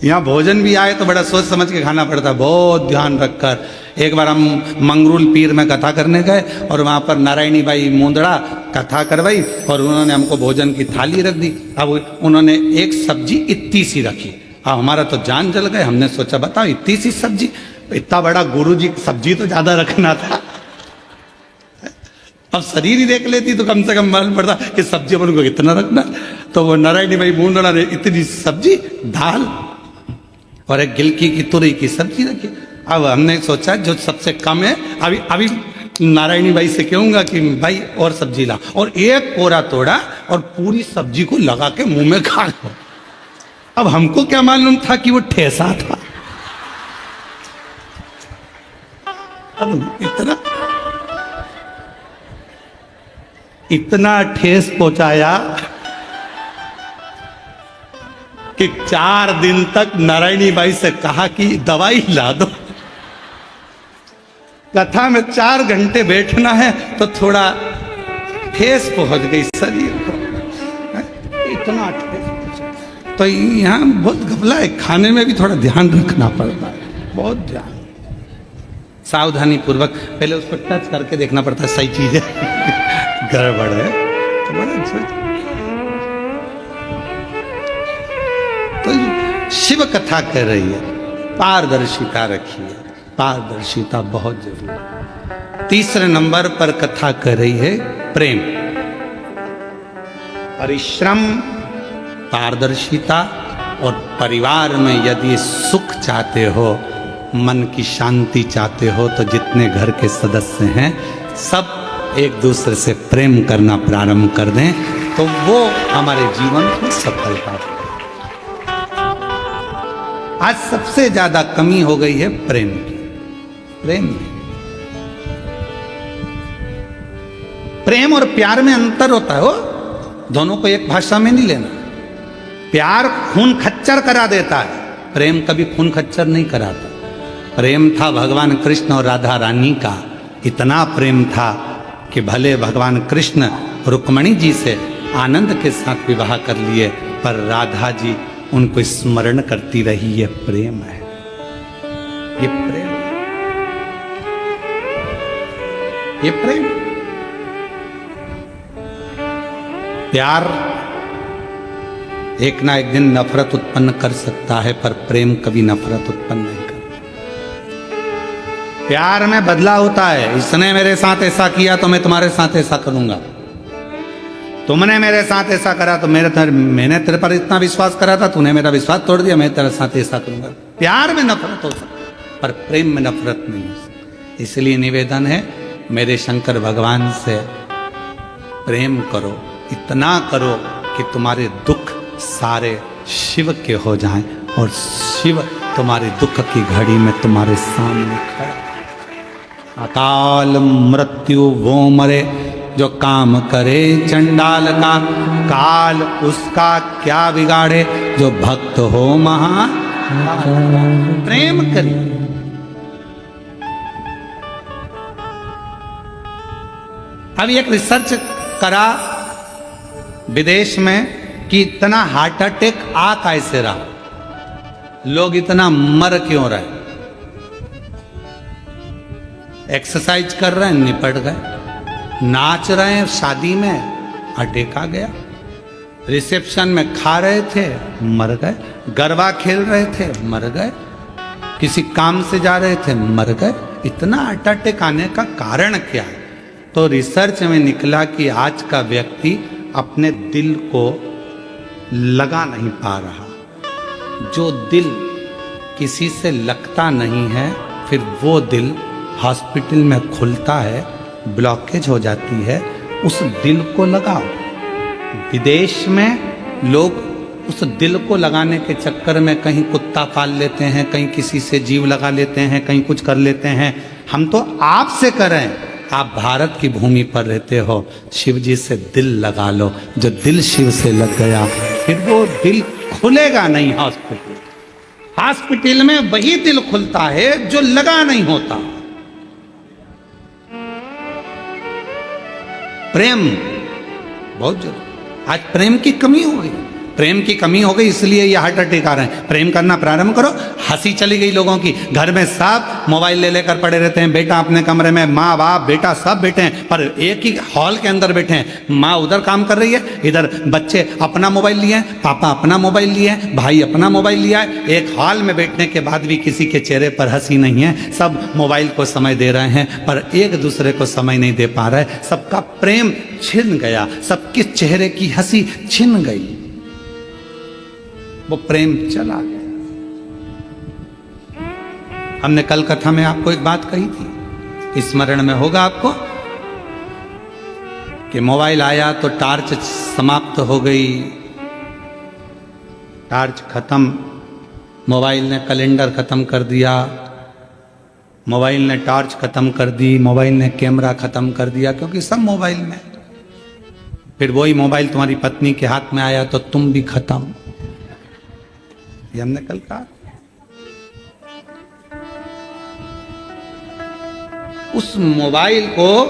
यहाँ भोजन भी आए तो बड़ा सोच समझ के खाना पड़ता है, बहुत ध्यान रखकर। एक बार हम मंगरूल पीर में कथा करने गए और वहाँ पर नारायणी बाई मुंदड़ा कथा करवाई और उन्होंने हमको भोजन की थाली रख दी। अब उन्होंने एक सब्जी इतनी सी रखी, अब हमारा तो जान जल गए। हमने सोचा बताओ इतनी सी सब्जी, इतना बड़ा गुरु जी सब्जी तो ज्यादा रखना था। अब शरीर ही देख लेती तो कम से कम मालूम पड़ता कि सब्जी अपन को कितना रखना। तो वो नारायणी भाई मुंदड़ा ने इतनी सब्जी, दाल और एक गिलकी की तुरई की सब्जी रखी। अब हमने सोचा जो सबसे कम है, अभी नारायणी भाई से कहूंगा कि भाई और सब्जी ला, और एक कोरा तोड़ा और पूरी सब्जी को लगा के मुंह में खा लो। अब हमको क्या मालूम था कि वो ठेसा था। अब इतना ठेस पहुंचाया कि 4 दिन तक नारायणी बाई से कहा कि दवाई ला दो। कथा में 4 घंटे बैठना है तो थोड़ा ठेस पहुंच गई शरीर को, इतना ठेस। तो यहाँ बहुत घपला है, खाने में भी थोड़ा ध्यान रखना पड़ता है, बहुत ध्यान, सावधानी पूर्वक। पहले उसको टच करके देखना पड़ता है सही चीज है गड़बड़ है तो बड़ा अच्छा। तो शिव कथा कर रही है, पारदर्शिता रखिए, पारदर्शिता बहुत जरूरी है। तीसरे नंबर पर कथा कर रही है प्रेम, परिश्रम, पारदर्शिता। और परिवार में यदि सुख चाहते हो, मन की शांति चाहते हो, तो जितने घर के सदस्य हैं सब एक दूसरे से प्रेम करना प्रारंभ कर दें तो वो हमारे जीवन में सफलता है। आज सबसे ज्यादा कमी हो गई है प्रेम की। प्रेम और प्यार में अंतर होता है, वो दोनों को एक भाषा में नहीं लेना। प्यार खून खच्चर करा देता है, प्रेम कभी खून खच्चर नहीं कराता। प्रेम था भगवान कृष्ण और राधा रानी का, इतना प्रेम था कि भले भगवान कृष्ण रुक्मणी जी से आनंद के साथ विवाह कर लिए, पर राधा जी उनको स्मरण करती रही। ये प्रेम है, ये प्रेम, ये प्रेम। प्यार एक ना एक दिन नफरत उत्पन्न कर सकता है, पर प्रेम कभी नफरत उत्पन्न नहीं करता। प्यार में बदलाव होता है, इसने मेरे साथ ऐसा किया तो मैं तुम्हारे साथ ऐसा करूंगा, तुमने मेरे साथ ऐसा करा तो मैंने तेरे पर इतना विश्वास करा था, तूने मेरा विश्वास तोड़ दिया, मैं तेरे साथ ऐसा करूंगा। प्यार में नफरत हो सकती है पर प्रेम में नफरत नहीं हो सकती। इसलिए निवेदन है मेरे शंकर भगवान से प्रेम करो, इतना करो कि तुम्हारे दुख सारे शिव के हो जाएं और शिव तुम्हारे दुख की घड़ी में तुम्हारे सामने खड़ा। अकाल मृत्यु वो मरे जो काम करे चंडाल का, काल उसका क्या बिगाड़े जो भक्त हो महा। प्रेम करिए, अभी एक रिसर्च करा विदेश में कि इतना हार्ट अटैक आ कैसे रहा, लोग इतना मर क्यों रहे। एक्सरसाइज कर रहे हैं, निपट गए। नाच रहे हैं शादी में, अटैक आ गया। रिसेप्शन में खा रहे थे, मर गए। गरबा खेल रहे थे, मर गए। किसी काम से जा रहे थे, मर गए। इतना हार्ट अटैक आने का कारण क्या है? तो रिसर्च में निकला कि आज का व्यक्ति अपने दिल को लगा नहीं पा रहा। जो दिल किसी से लगता नहीं है, फिर वो दिल हॉस्पिटल में खुलता है, ब्लॉकेज हो जाती है। उस दिल को लगाओ। विदेश में लोग उस दिल को लगाने के चक्कर में कहीं कुत्ता पाल लेते हैं, कहीं किसी से जीव लगा लेते हैं, कहीं कुछ कर लेते हैं। हम तो आपसे करें, आप भारत की भूमि पर रहते हो, शिव जी से दिल लगा लो। जो दिल शिव से लग गया, फिर वो दिल खुलेगा नहीं। हॉस्पिटल में वही दिल खुलता है जो लगा नहीं होता। प्रेम बहुत जरूरी। आज प्रेम की कमी हो गई, प्रेम की कमी हो गई, इसलिए ये हार्ट अटैक आ रहे हैं। प्रेम करना प्रारंभ करो। हंसी चली गई लोगों की। घर में सब मोबाइल ले लेकर पड़े रहते हैं। बेटा अपने कमरे में, माँ बाप बेटा सब बैठे हैं, पर एक ही हॉल के अंदर बैठे हैं। माँ उधर काम कर रही है, इधर बच्चे अपना मोबाइल लिए हैं, पापा अपना मोबाइल लिए हैं, भाई अपना मोबाइल लिया है। एक हॉल में बैठने के बाद भी किसी के चेहरे पर हंसी नहीं है। सब मोबाइल को समय दे रहे हैं, पर एक दूसरे को समय नहीं दे पा रहे। सबका प्रेम छिन गया, सबके चेहरे की हंसी छिन गई, वो प्रेम चला गया। हमने कल कथा में आपको एक बात कही थी, स्मरण में होगा आपको, कि मोबाइल आया तो टार्च समाप्त हो गई, टार्च खत्म। मोबाइल ने कैलेंडर खत्म कर दिया, मोबाइल ने टॉर्च खत्म कर दी, मोबाइल ने कैमरा खत्म कर दिया, क्योंकि सब मोबाइल में। फिर वही मोबाइल तुम्हारी पत्नी के हाथ में आया तो तुम भी खत्म। ये हमने कल कहा। उस मोबाइल को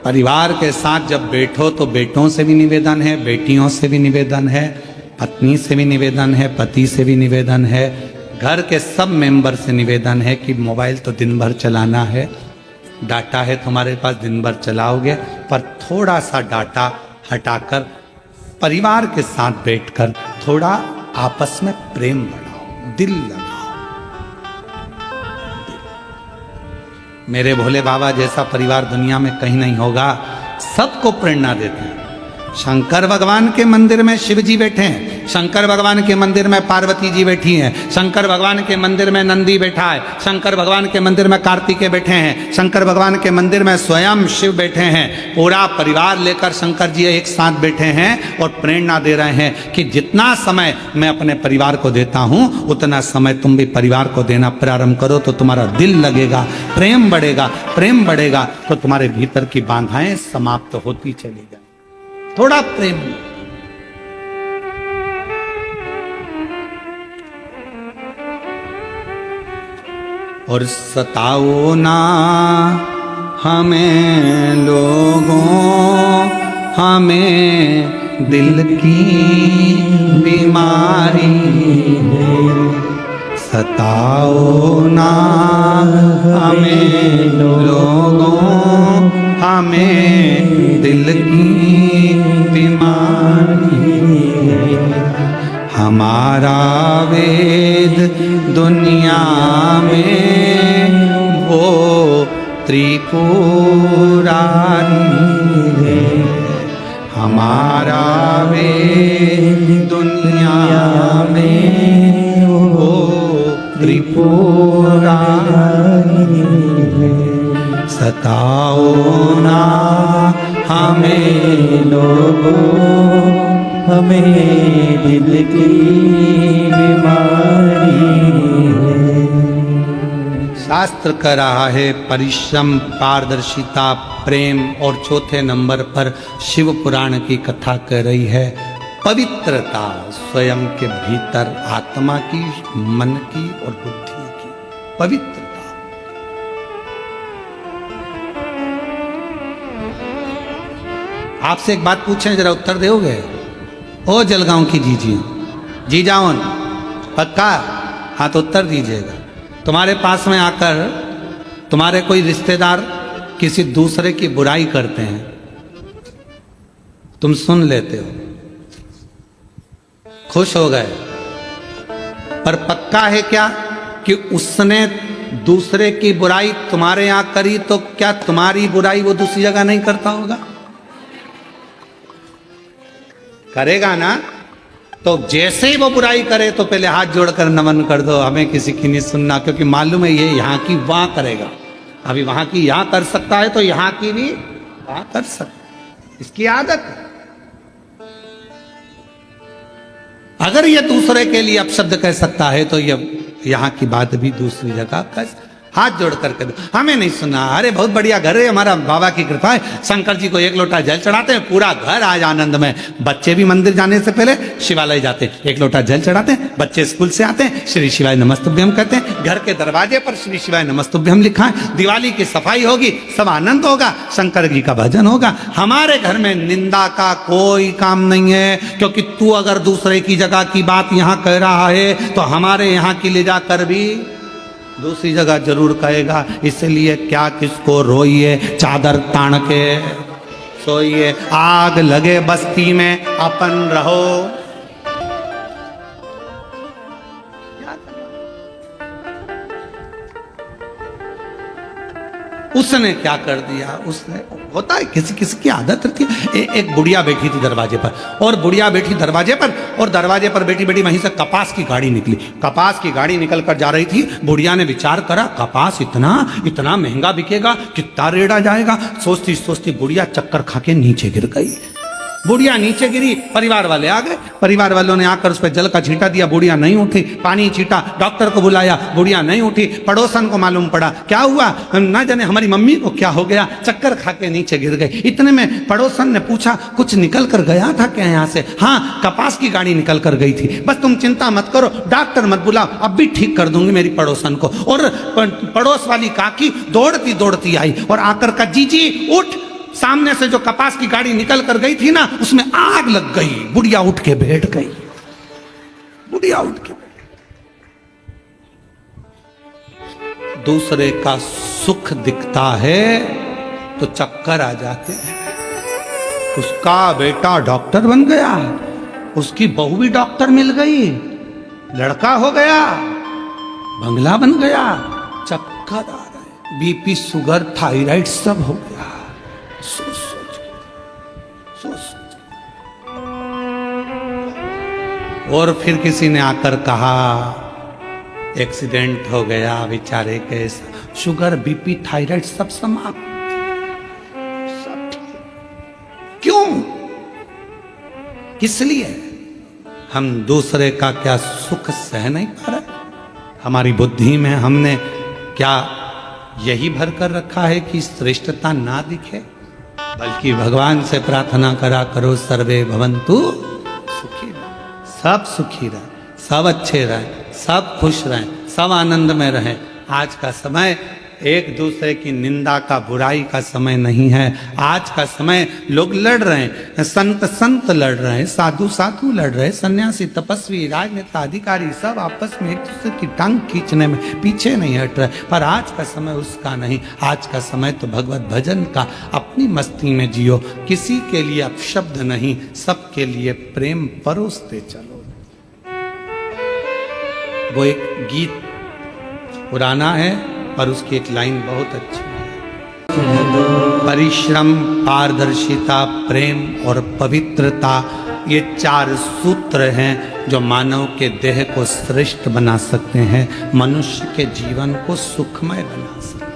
परिवार के साथ जब बैठो तो बेटों से भी निवेदन है, बेटियों से भी निवेदन है, पत्नी से भी निवेदन है, पति से भी निवेदन है, घर के सब मेंबर से निवेदन है कि मोबाइल तो दिन भर चलाना है, डाटा है तुम्हारे पास, दिन भर चलाओगे, पर थोड़ा सा डाटा हटाकर परिवार के साथ बैठकर थोड़ा आपस में प्रेम बढ़ाओ, दिल लगाओ। मेरे भोले बाबा जैसा परिवार दुनिया में कहीं नहीं होगा। सबको प्रेरणा देते हैं। शंकर भगवान के मंदिर में शिव जी बैठे हैं, शंकर भगवान के मंदिर में पार्वती जी बैठी हैं, शंकर भगवान के मंदिर में नंदी बैठा है, शंकर भगवान के मंदिर में कार्तिकेय बैठे हैं, शंकर भगवान के मंदिर में स्वयं शिव बैठे हैं। पूरा परिवार लेकर शंकर जी एक साथ बैठे हैं और प्रेरणा दे रहे हैं कि जितना समय मैं अपने परिवार को देता हूं, उतना समय तुम भी परिवार को देना प्रारंभ करो, तो तुम्हारा दिल लगेगा, प्रेम बढ़ेगा, प्रेम बढ़ेगा तो तुम्हारे भीतर की बाधाएं समाप्त होती चली जाएंगी। थोड़ा प्रेम। और सताओ ना हमें लोगों, हमें दिल की बीमारी है। सताओ ना हमें लोगों, हमें दिल की बीमारी है। हमारा वेद दुनिया में वो त्रिपुरारी है। हमारा वेद दुनिया में वो त्रिपुरारी है। सताओ ना हमें लोगों, हमें दिल की बीमारी है। शास्त्र कर रहा है परिश्रम, पारदर्शिता, प्रेम, और चौथे नंबर पर शिव पुराण की कथा कह रही है पवित्रता, स्वयं के भीतर आत्मा की, मन की और बुद्धि की पवित्रता। आपसे एक बात पूछें, जरा उत्तर दोगे? ओ जलगांव की जी जाओन, पक्का? हाँ तो उत्तर दीजिएगा। तुम्हारे पास में आकर तुम्हारे कोई रिश्तेदार किसी दूसरे की बुराई करते हैं, तुम सुन लेते हो, खुश हो गए, पर पक्का है क्या कि उसने दूसरे की बुराई तुम्हारे यहां करी तो क्या तुम्हारी बुराई वो दूसरी जगह नहीं करता होगा? करेगा ना? तो जैसे ही वो बुराई करे तो पहले हाथ जोड़कर नमन कर दो, हमें किसी की नहीं सुनना, क्योंकि मालूम है ये यहां की वहां करेगा। अभी वहां की यहां कर सकता है तो यहां की भी वहां कर सकता, इसकी आदत है। अगर ये दूसरे के लिए अपशब्द कह सकता है तो ये यहां की बात भी दूसरी जगह कह, हाथ जोड़ करके दो, हमें नहीं सुना। अरे बहुत बढ़िया घर है हमारा, बाबा की कृपा है, शंकर जी को एक लोटा जल चढ़ाते हैं, पूरा घर आज आनंद में। बच्चे भी मंदिर जाने से पहले शिवालय जाते हैं, एक लोटा जल चढ़ाते हैं, बच्चे स्कूल से आते हैं, श्री शिवाय नमस्तुभ्यम कहते हैं, घर के दरवाजे पर श्री शिवाय नमस्तुभ्यम लिखा है, दिवाली की सफाई होगी, सब आनंद होगा, शंकर जी का भजन होगा। हमारे घर में निंदा का कोई काम नहीं है, क्योंकि तू अगर दूसरे की जगह की बात यहाँ कह रहा है तो हमारे यहाँ की ले जाकर भी दूसरी जगह जरूर कहेगा। इसलिए क्या किसको रोइए, चादर तान के सोइए, आग लगे बस्ती में अपन रहो। उसने क्या कर दिया? उसने, होता है किसी किसी की आदत रहती है। एक बुढ़िया बैठी थी दरवाजे पर, और बुढ़िया बैठी दरवाजे पर, और दरवाजे पर बैठी बैठी वहीं से कपास की गाड़ी निकली। कपास की गाड़ी निकल कर जा रही थी। बुढ़िया ने विचार करा, कपास इतना इतना महंगा बिकेगा, कितना रेड़ा जाएगा। सोचती सोचती बुढ़िया चक्कर खा के नीचे गिर गई। बुढ़िया नीचे गिरी, परिवार वाले आ गए, परिवार वालों ने आकर उस पर जल का छींटा दिया, बुढ़िया नहीं उठी, पानी छींटा, डॉक्टर को बुलाया, बुढ़िया नहीं उठी। पड़ोसन को मालूम पड़ा, क्या हुआ? ना जाने हमारी मम्मी को क्या हो गया, चक्कर खा के नीचे गिर गई। इतने में पड़ोसन ने पूछा, कुछ निकल कर गया था क्या यहाँ से? हाँ, कपास की गाड़ी निकल कर गई थी, बस तुम चिंता मत करो, डॉक्टर मत बुलाओ, अब भी ठीक कर दूंगी मेरी पड़ोसन को। और पड़ोस वाली काकी दौड़ती दौड़ती आई और आकर का, जी उठ, सामने से जो कपास की गाड़ी निकल कर गई थी ना, उसमें आग लग गई। बुढ़िया उठ के बैठ गई, बुढ़िया उठ के बैठ गई। दूसरे का सुख दिखता है तो चक्कर आ जाते हैं। उसका बेटा डॉक्टर बन गया, उसकी बहू भी डॉक्टर मिल गई, लड़का हो गया, बंगला बन गया, चक्कर आ रहे, बीपी शुगर थायराइड सब हो गया। सोच और फिर किसी ने आकर कहा एक्सीडेंट हो गया बेचारे के, शुगर बीपी थायराइड सब समाप्त। क्यों? किस लिए? हम दूसरे का क्या सुख सह नहीं पा रहे? हमारी बुद्धि में हमने क्या यही भर कर रखा है कि श्रेष्ठता ना दिखे? बल्कि भगवान से प्रार्थना करा करो, सर्वे भवन्तु सुखी, सब सुखी रहे, सब अच्छे रहे, सब खुश रहें, सब आनंद में रहें। आज का समय एक दूसरे की निंदा का, बुराई का समय नहीं है। आज का समय लोग लड़ रहे हैं, संत संत लड़ रहे हैं, साधु साधु लड़ रहे हैं, सन्यासी तपस्वी राजनेता अधिकारी सब आपस में एक दूसरे की टांग खींचने में पीछे नहीं हट रहे। पर आज का समय उसका नहीं। आज का समय तो भगवत भजन का। अपनी मस्ती में जियो, किसी के लिए अपशब्द नहीं, सबके लिए प्रेम परोसते चलो। वो एक गीत पुराना है पर उसकी एक लाइन बहुत अच्छी है। परिश्रम, पारदर्शिता, प्रेम और पवित्रता, ये 4 सूत्र हैं जो मानव के देह को श्रेष्ठ बना सकते हैं, मनुष्य के जीवन को सुखमय बना सकते हैं।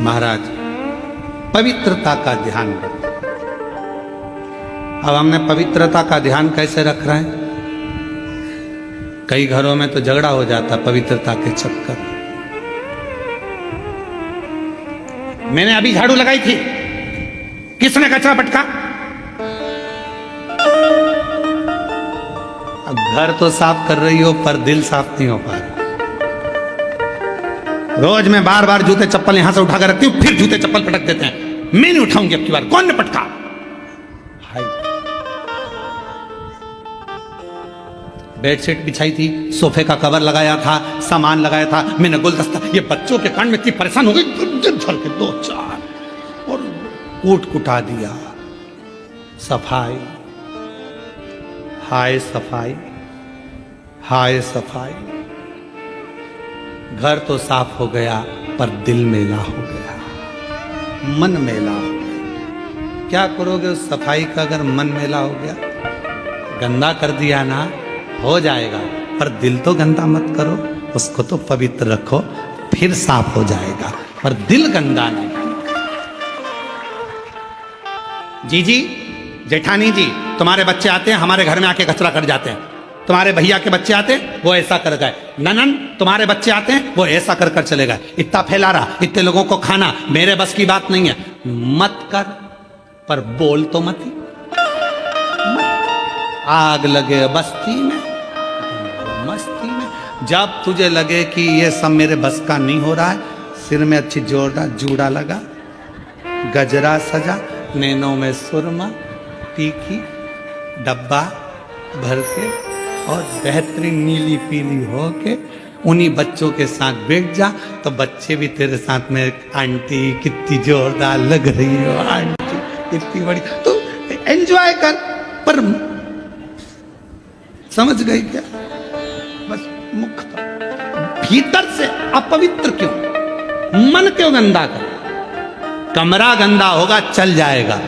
महाराज पवित्रता का ध्यान रखें। अब हमने पवित्रता का ध्यान कैसे रख रहे हैं? कई घरों में तो झगड़ा हो जाता पवित्रता के चक्कर। मैंने अभी झाड़ू लगाई थी, किसने कचरा पटका? अब घर तो साफ कर रही हो पर दिल साफ नहीं हो पा रहा। रोज मैं बार बार जूते चप्पल यहां से उठाकर रखती हूं, फिर जूते चप्पल पटक देते हैं। मैं नहीं उठाऊंगी अब की बार। कौन ने पटका? भाई बेडशीट बिछाई थी, सोफे का कवर लगाया था, सामान लगाया था, मैंने गुलदस्ता, ये बच्चों के कान में इतनी परेशान हो गई, झल के 2-4 और कूट कुटा दिया। सफाई, हाय सफाई, हाय सफाई। घर तो साफ हो गया पर दिल मेला हो गया, मन मेला हो गया। क्या करोगे उस सफाई का अगर मन मेला हो गया? गंदा कर दिया ना, हो जाएगा, पर दिल तो गंदा मत करो, उसको तो पवित्र रखो, फिर साफ हो जाएगा, पर दिल गंदा नहीं। जी जेठानी जी, तुम्हारे बच्चे आते हैं हमारे घर में आके कचरा कर जाते हैं। तुम्हारे भैया के बच्चे आते हैं वो ऐसा कर गए। ननन तुम्हारे बच्चे आते हैं वो ऐसा कर कर चले गए। इतना फैला रहा, इतने लोगों को खाना मेरे बस की बात नहीं है। मत कर, पर बोल तो मत ही। आग लगे बस्ती में, मस्ती में, जब तुझे लगे कि ये सब मेरे बस का नहीं हो रहा है, सिर में अच्छी जोरदार जूड़ा लगा, गजरा सजा, नैनों में सुरमा, टीकी, डब्बा भर के और बेहतरीन नीली पीली हो के उन्हीं बच्चों के साथ बैठ जा, तो बच्चे भी तेरे साथ में, आंटी कितनी जोरदार लग रही हो, आंटी कितनी बड़ी, तो एंजॉय कर। पर समझ गई क्या? बस मुख पर, भीतर से अपवित्र क्यों? मन क्यों गंदा कर? कमरा गंदा होगा चल जाएगा,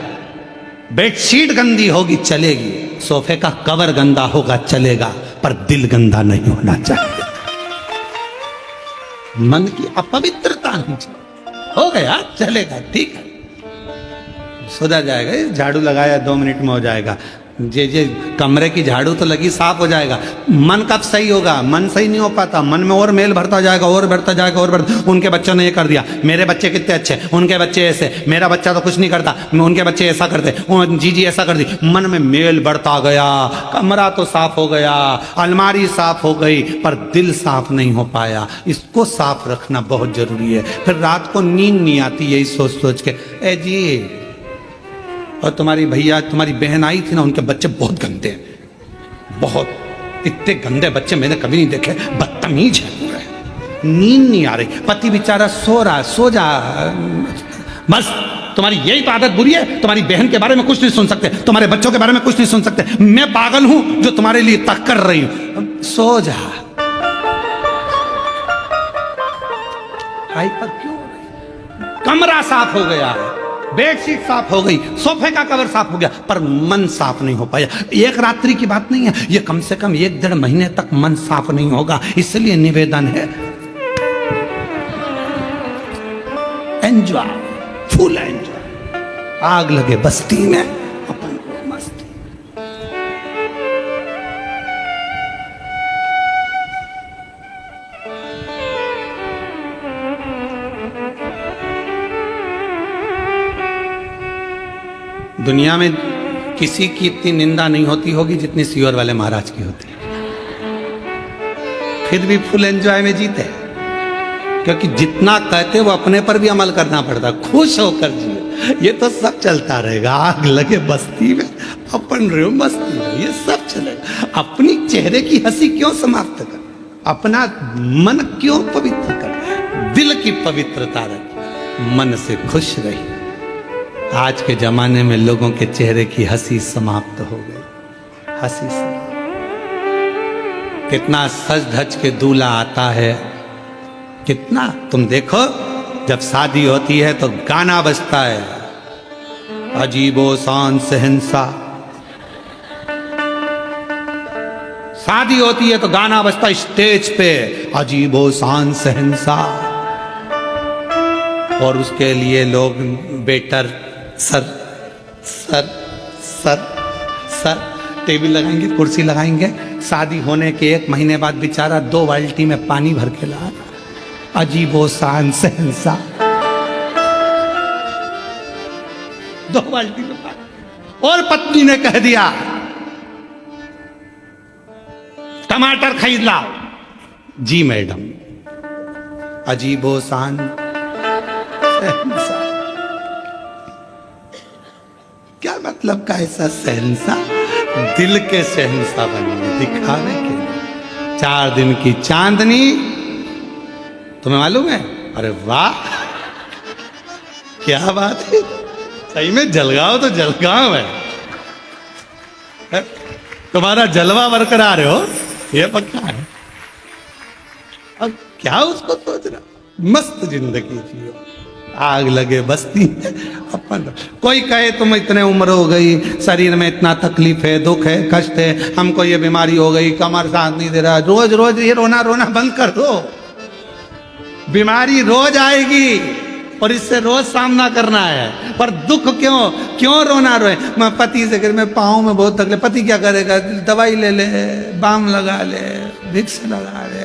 बेडशीट गंदी होगी चलेगी, सोफे का कवर गंदा होगा चलेगा, पर दिल गंदा नहीं होना चाहिए। मन की अपवित्रता नहीं चाहिए। हो गया चलेगा, ठीक है, सुधर जाएगा। झाड़ू लगाया 2 मिनट में हो जाएगा। जे कमरे की झाड़ू तो लगी, साफ हो जाएगा। मन कब सही होगा? मन सही नहीं हो पाता, मन में और मेल भरता जाएगा, और बढ़ता जाएगा, और बढ़ता। उनके बच्चों ने ये कर दिया, मेरे बच्चे कितने अच्छे, उनके बच्चे ऐसे, मेरा बच्चा तो कुछ नहीं करता, उनके बच्चे ऐसा करते, जी ऐसा कर दी। मन में मेल बढ़ता गया, कमरा तो साफ हो गया, अलमारी साफ हो गई, पर दिल साफ नहीं हो पाया। इसको साफ रखना बहुत जरूरी है। फिर रात को नींद नहीं आती यही सोच सोच के, ए जी। और तुम्हारी भैया तुम्हारी बहन आई थी ना, उनके बच्चे बहुत गंदे हैं, बहुत, इतने गंदे बच्चे मैंने कभी नहीं देखे, बदतमीज है पूरे। नींद नहीं आ रही, पति बेचारा सो रहा, सो जा, बस तुम्हारी यही आदत बुरी है। तुम्हारी बहन के बारे में कुछ नहीं सुन सकते, तुम्हारे बच्चों के बारे में कुछ नहीं सुन सकते। मैं पागल हूं जो तुम्हारे लिए तक कर रही हूं, सो जा। हाइपर क्यों हो रही? कमरा साफ हो गया है, बेडशीट साफ हो गई, सोफे का कवर साफ हो गया, पर मन साफ नहीं हो पाया। एक रात्रि की बात नहीं है, ये कम से कम 1-1.5 महीने तक मन साफ नहीं होगा। इसलिए निवेदन है, एंजॉय, फुल एंजॉय। आग लगे बस्ती में, अपन को मस्ती। दुनिया में किसी की इतनी निंदा नहीं होती होगी जितनी सीहोर वाले महाराज की होती है। फिर भी फुल एंजॉय में जीते, क्योंकि जितना कहते वो अपने पर भी अमल करना पड़ता। खुश होकर जिए, ये तो सब चलता रहेगा। आग लगे बस्ती में, अपन रहो मस्ती में, ये सब चलेगा। अपनी चेहरे की हंसी क्यों समाप्त कर? अपना मन क्यों पवित्र कर? दिल की पवित्रता रख, मन से खुश रही। आज के जमाने में लोगों के चेहरे की हंसी समाप्त हो गई, हंसी समाप्त। कितना सज धज के दूल्हा आता है, कितना, तुम देखो जब शादी होती है तो गाना बजता है, अजीबो शान सहनसा। शादी होती है तो गाना बजता स्टेज पे, अजीबो शान सहनसा। और उसके लिए लोग waiter sir sir sir sir table लगाएंगे, कुर्सी लगाएंगे। शादी होने के 1 महीने बाद बेचारा 2 बाल्टी में पानी भर के ला, अजीबो शान सहनसा, 2 बाल्टी में पानी। और पत्नी ने कह दिया टमाटर खरीद लाओ, जी मैडम। अजीबो शान शहंशाह। क्या मतलब का ऐसा शहंशाह? दिल के शहंशाह बनेंगे, दिखावे के लिए। 4 दिन की चांदनी, तुम्हें मालूम है? अरे वाह, क्या बात है, सही में जलगांव तो जलगांव है। तुम्हारा जलवा बरकरार हो, ये पक्का है। अब क्या उसको सोचना, मस्त जिंदगी जियो, आग लगे बस्ती अपन। कोई कहे तुम इतने उम्र हो गई, शरीर में इतना तकलीफ है, दुख है, कष्ट है, हमको ये बीमारी हो गई, कमर साथ नहीं दे रहा, रोज रोज ये रोना रोना बंद कर दो। बीमारी रोज आएगी और इससे रोज सामना करना है, पर दुख क्यों रोना रोए? मैं पति से मैं पाँव में बहुत तकलीफ, पति क्या करेगा? दवाई ले ले, बाम लगा ले, विक्स लगा ले।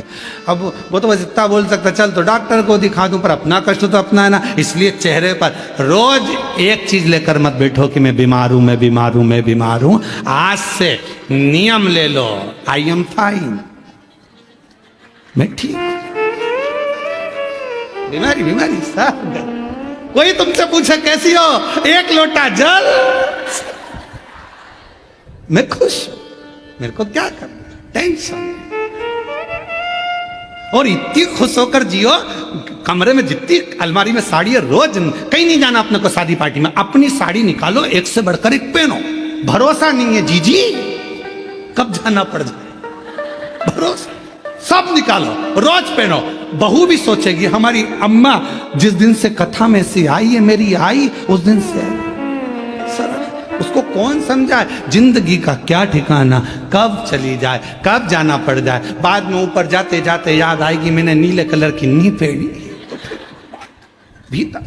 अब वो तो बस इतना बोल सकता, चल तो डॉक्टर को दिखा दूं, पर अपना कष्ट तो अपना है ना। इसलिए चेहरे पर रोज एक चीज लेकर मत बैठो कि मैं बीमार हूं, मैं बीमार हूं, मैं बीमार हूं। आज से नियम ले लो, आई एम फाइन, मैं ठीक हूं। बीमारी सब। कोई तुमसे पूछे कैसी हो, 1 लोटा जल, मैं खुश हूं, मेरे को क्या करना, टेंशन। और इतनी खुश होकर जियो, कमरे में जितनी अलमारी में साड़ी है, रोज कहीं नहीं जाना अपने को शादी पार्टी में, अपनी साड़ी निकालो, एक से बढ़कर एक पहनो। भरोसा नहीं है जीजी, कब जाना पड़ जाए, भरोसा सब निकालो, रोज पहनो। बहू भी सोचेगी हमारी अम्मा जिस दिन से कथा में से आई है, मेरी आई उस दिन से सर, उसको कौन समझाए? जिंदगी का क्या ठिकाना, कब चली जाए, कब जाना पड़ जाए। बाद में ऊपर जाते जाते याद आएगी मैंने नीले कलर की नी पहनी। तो भीतर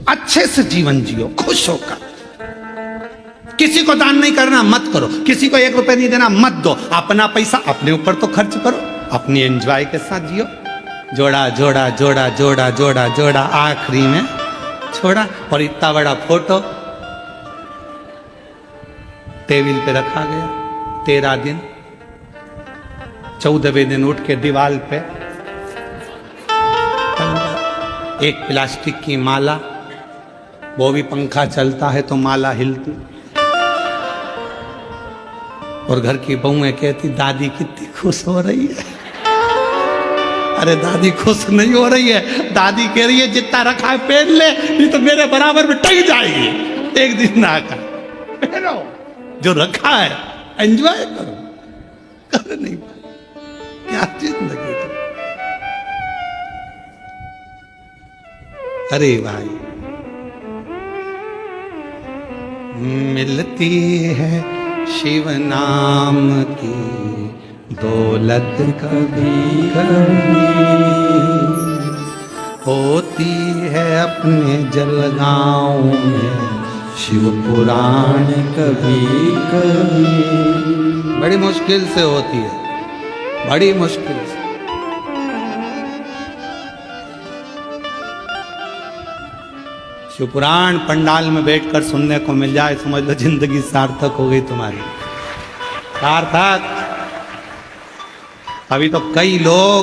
अच्छे से जीवन जियो, खुश होकर। किसी को दान नहीं करना, मत करो। किसी को 1 रुपए नहीं देना, मत दो। अपना पैसा अपने ऊपर तो खर्च करो, अपनी एंजॉय के साथ जियो। जोड़ा जोड़ा जोड़ा जोड़ा जोड़ा जोड़ा, आखिरी में छोड़ा। और इतना बड़ा फोटो टेबल पे रखा गया। 13 दिन, 14वें दिन उठ के दीवार पे एक प्लास्टिक की माला, वो भी पंखा चलता है तो माला हिलती। और घर की बहुएं कहती दादी कितनी खुश हो रही है। अरे दादी खुश नहीं हो रही है, दादी कह रही है जितना रखा है पहन ले, नहीं तो मेरे बराबर में टंग जाएगी। एक दिन ना कर, पहनो जो रखा है, एंजॉय करो। कर नहीं क्या जिंदगी तो। अरे भाई, मिलती है शिव नाम की दौलत कभी कभी, होती है अपने जलगांव में शिव पुराण कभी कभी। बड़ी मुश्किल से होती है, बड़ी मुश्किल से। शिव पुराण पंडाल में बैठकर सुनने को मिल जाए, समझ लो जिंदगी सार्थक हो गई तुम्हारी, सार्थक। अभी तो कई लोग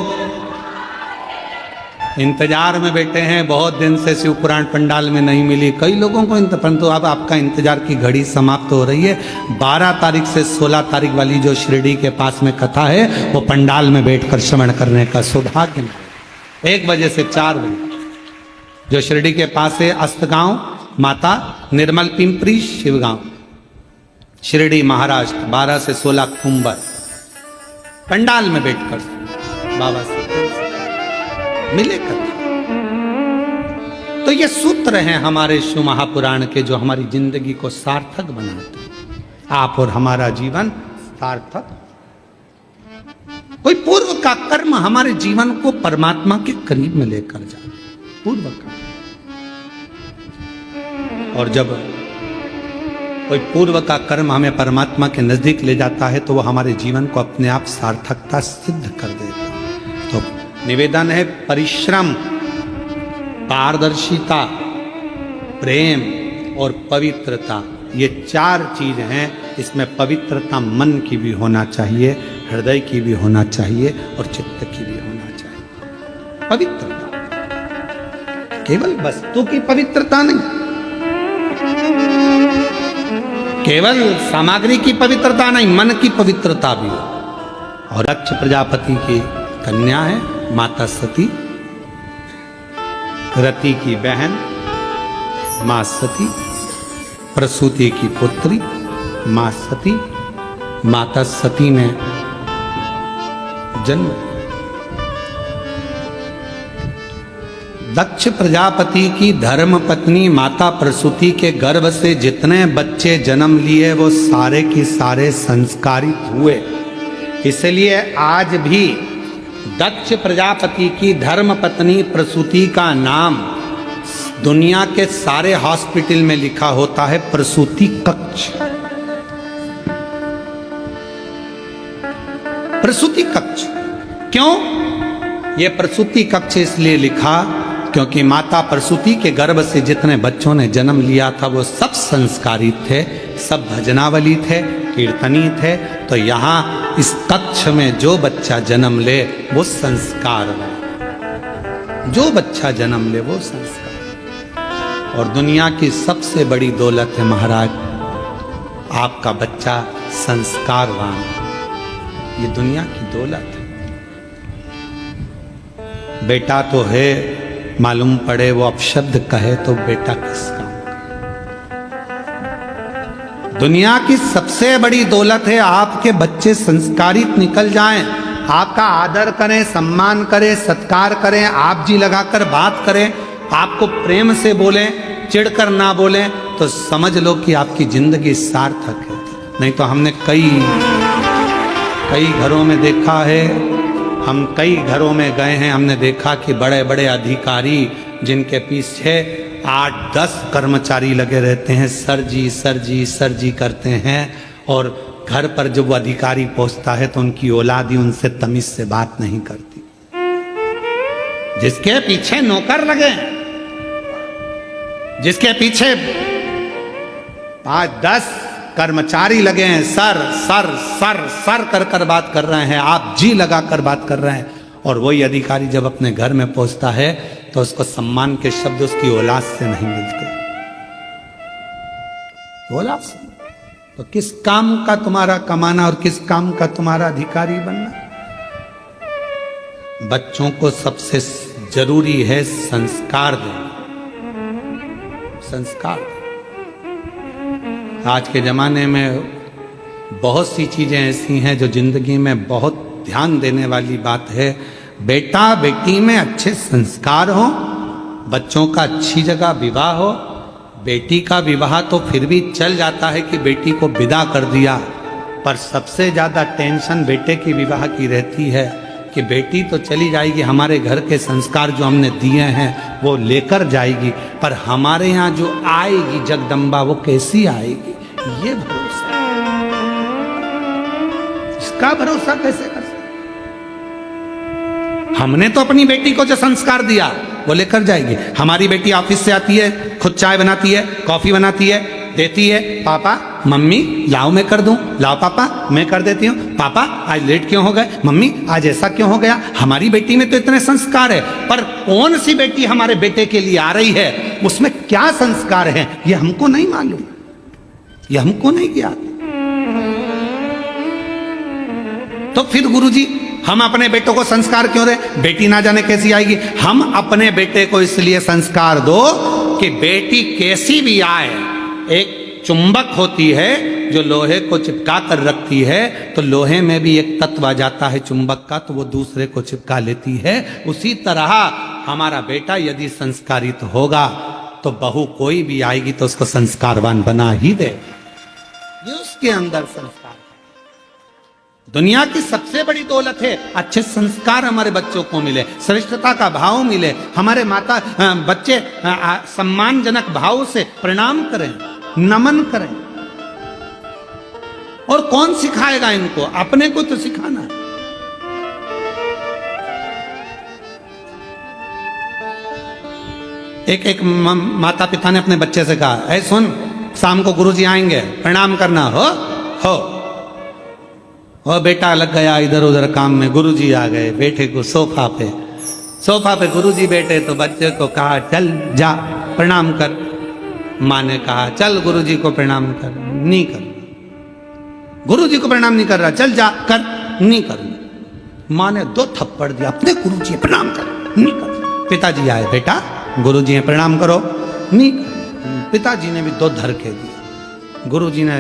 इंतजार में बैठे हैं, बहुत दिन से शिव पुराण पंडाल में नहीं मिली कई लोगों को, परंतु अब आपका इंतजार की घड़ी समाप्त हो रही है। 12 तारीख से 16 तारीख वाली जो शिरडी के पास में कथा है, वो पंडाल में बैठकर श्रवण करने का सौभाग्य मिले। 1 बजे से 4 बजे जो शिरडी के पास है, अस्तगांव माता निर्मल पिंपरी शिवगांव, शिरडी महाराष्ट्र, 12 से 16 अक्टूबर, पंडाल में बैठकर बाबा से मिलेकर। तो ये सूत्र हैं हमारे शिव महापुराण के, जो हमारी जिंदगी को सार्थक बनाते हैं। आप और हमारा जीवन सार्थक। कोई पूर्व का कर्म हमारे जीवन को परमात्मा के करीब में लेकर जाए, पूर्व का। और जब कोई पूर्व का कर्म हमें परमात्मा के नजदीक ले जाता है, तो वह हमारे जीवन को अपने आप सार्थकता सिद्ध कर देता है। तो निवेदन है, परिश्रम, पारदर्शिता, प्रेम और पवित्रता, ये 4 चीज हैं। इसमें पवित्रता मन की भी होना चाहिए, हृदय की भी होना चाहिए और चित्त की भी होना चाहिए। पवित्रता, केवल वस्तु की पवित्रता नहीं, केवल सामग्री की पवित्रता नहीं, मन की पवित्रता भी हो। और दक्ष प्रजापति की कन्या है माता सती, रति की बहन मां सती, प्रसूति की पुत्री मां सती। माता सती ने जन्म, दक्ष प्रजापति की धर्म पत्नी माता प्रसूति के गर्भ से जितने बच्चे जन्म लिए वो सारे के सारे संस्कारित हुए। इसलिए आज भी दक्ष प्रजापति की धर्म पत्नी प्रसूति का नाम दुनिया के सारे हॉस्पिटल में लिखा होता है प्रसूति कक्ष। प्रसूति कक्ष क्यों? यह प्रसूति कक्ष इसलिए लिखा क्योंकि माता प्रसूति के गर्भ से जितने बच्चों ने जन्म लिया था वो सब संस्कारित थे, सब भजनावली थे, कीर्तनी थे। तो यहाँ इस कक्ष में जो बच्चा जन्म ले वो संस्कार, जो बच्चा जन्म ले वो संस्कार। और दुनिया की सबसे बड़ी दौलत है महाराज, आपका बच्चा संस्कारवान, ये दुनिया की दौलत है। बेटा तो है, मालूम पड़े वो अपशब्द कहे तो बेटा किस काम का। दुनिया की सबसे बड़ी दौलत है आपके बच्चे संस्कारित निकल जाएं, आपका आदर करें, सम्मान करें, सत्कार करें, आप जी लगाकर बात करें, आपको प्रेम से बोलें, चिढ़कर ना बोलें, तो समझ लो कि आपकी जिंदगी सार्थक है। नहीं तो हमने कई घरों में देखा है, हम कई घरों में गए हैं, हमने देखा कि बड़े बड़े अधिकारी जिनके पीछे 8-10 कर्मचारी लगे रहते हैं, सर जी सर जी सर जी करते हैं, और घर पर जब वो अधिकारी पहुंचता है तो उनकी औलादी उनसे तमीज से बात नहीं करती। जिसके पीछे नौकर लगे, जिसके पीछे 5-10 कर्मचारी लगे हैं, सर सर सर सर कर कर बात कर रहे हैं, आप जी लगा कर बात कर रहे हैं, और वही अधिकारी जब अपने घर में पहुंचता है तो उसको सम्मान के शब्द उसकी औलाद से नहीं मिलते। औलाद से तो किस काम का तुम्हारा कमाना और किस काम का तुम्हारा अधिकारी बनना? बच्चों को सबसे जरूरी है संस्कार देना, संस्कार। आज के ज़माने में बहुत सी चीज़ें ऐसी हैं जो ज़िंदगी में बहुत ध्यान देने वाली बात है। बेटा बेटी में अच्छे संस्कार हो, बच्चों का अच्छी जगह विवाह हो। बेटी का विवाह तो फिर भी चल जाता है कि बेटी को विदा कर दिया, पर सबसे ज़्यादा टेंशन बेटे की विवाह की रहती है कि बेटी तो चली जाएगी, हमारे घर के संस्कार जो हमने दिए हैं वो लेकर जाएगी, पर हमारे यहाँ जो आएगी जगदम्बा वो कैसी आएगी, ये भरोसा, इसका भरोसा कैसे कर सकते? हमने तो अपनी बेटी को जो संस्कार दिया वो लेकर जाएगी। हमारी बेटी ऑफिस से आती है, खुद चाय बनाती है, कॉफी बनाती है, देती है, पापा मम्मी लाओ मैं कर दूं, लाओ पापा मैं कर देती हूँ, पापा आज लेट क्यों हो गए, मम्मी आज ऐसा क्यों हो गया। हमारी बेटी में तो इतने संस्कार है, पर कौन सी बेटी हमारे बेटे के लिए आ रही है, उसमें क्या संस्कार है ये हमको नहीं मालूम, ये हमको नहीं ज्ञात। तो फिर गुरुजी हम अपने बेटों को संस्कार क्यों दे, बेटी ना जाने कैसी आएगी। हम अपने बेटे को इसलिए संस्कार दो कि बेटी कैसी भी आए, एक चुंबक होती है जो लोहे को चिपका कर रखती है, तो लोहे में भी एक तत्व आ जाता है चुंबक का, तो वो दूसरे को चिपका लेती है। उसी तरह हमारा बेटा यदि संस्कारित होगा तो बहू कोई भी आएगी तो उसको संस्कारवान बना ही दे। ये उसके अंदर संस्कार। दुनिया की सबसे बड़ी दौलत है अच्छे संस्कार हमारे बच्चों को मिले, श्रेष्ठता का भाव मिले, हमारे माता बच्चे सम्मानजनक भाव से प्रणाम करें, नमन करें। और कौन सिखाएगा इनको, अपने को तो सिखाना है। एक माता पिता ने अपने बच्चे से कहा, ऐ सुन शाम को गुरुजी आएंगे प्रणाम करना, हो। और बेटा लग गया इधर उधर काम में, गुरुजी आ गए, बेटे को सोफा पे सोफा पे गुरुजी बैठे तो बच्चे को कहा चल जा प्रणाम कर। माँ ने कहा चल गुरुजी को प्रणाम कर, नहीं कर। गुरुजी को प्रणाम नहीं कर रहा, चल जा कर, नहीं कर। माँ ने 2 थप्पड़ दिया, अपने गुरुजी प्रणाम कर, नहीं कर। पिताजी आए, बेटा गुरुजी हैं प्रणाम करो, नहीं कर। पिताजी ने भी 2 धरके दिए। गुरुजी ने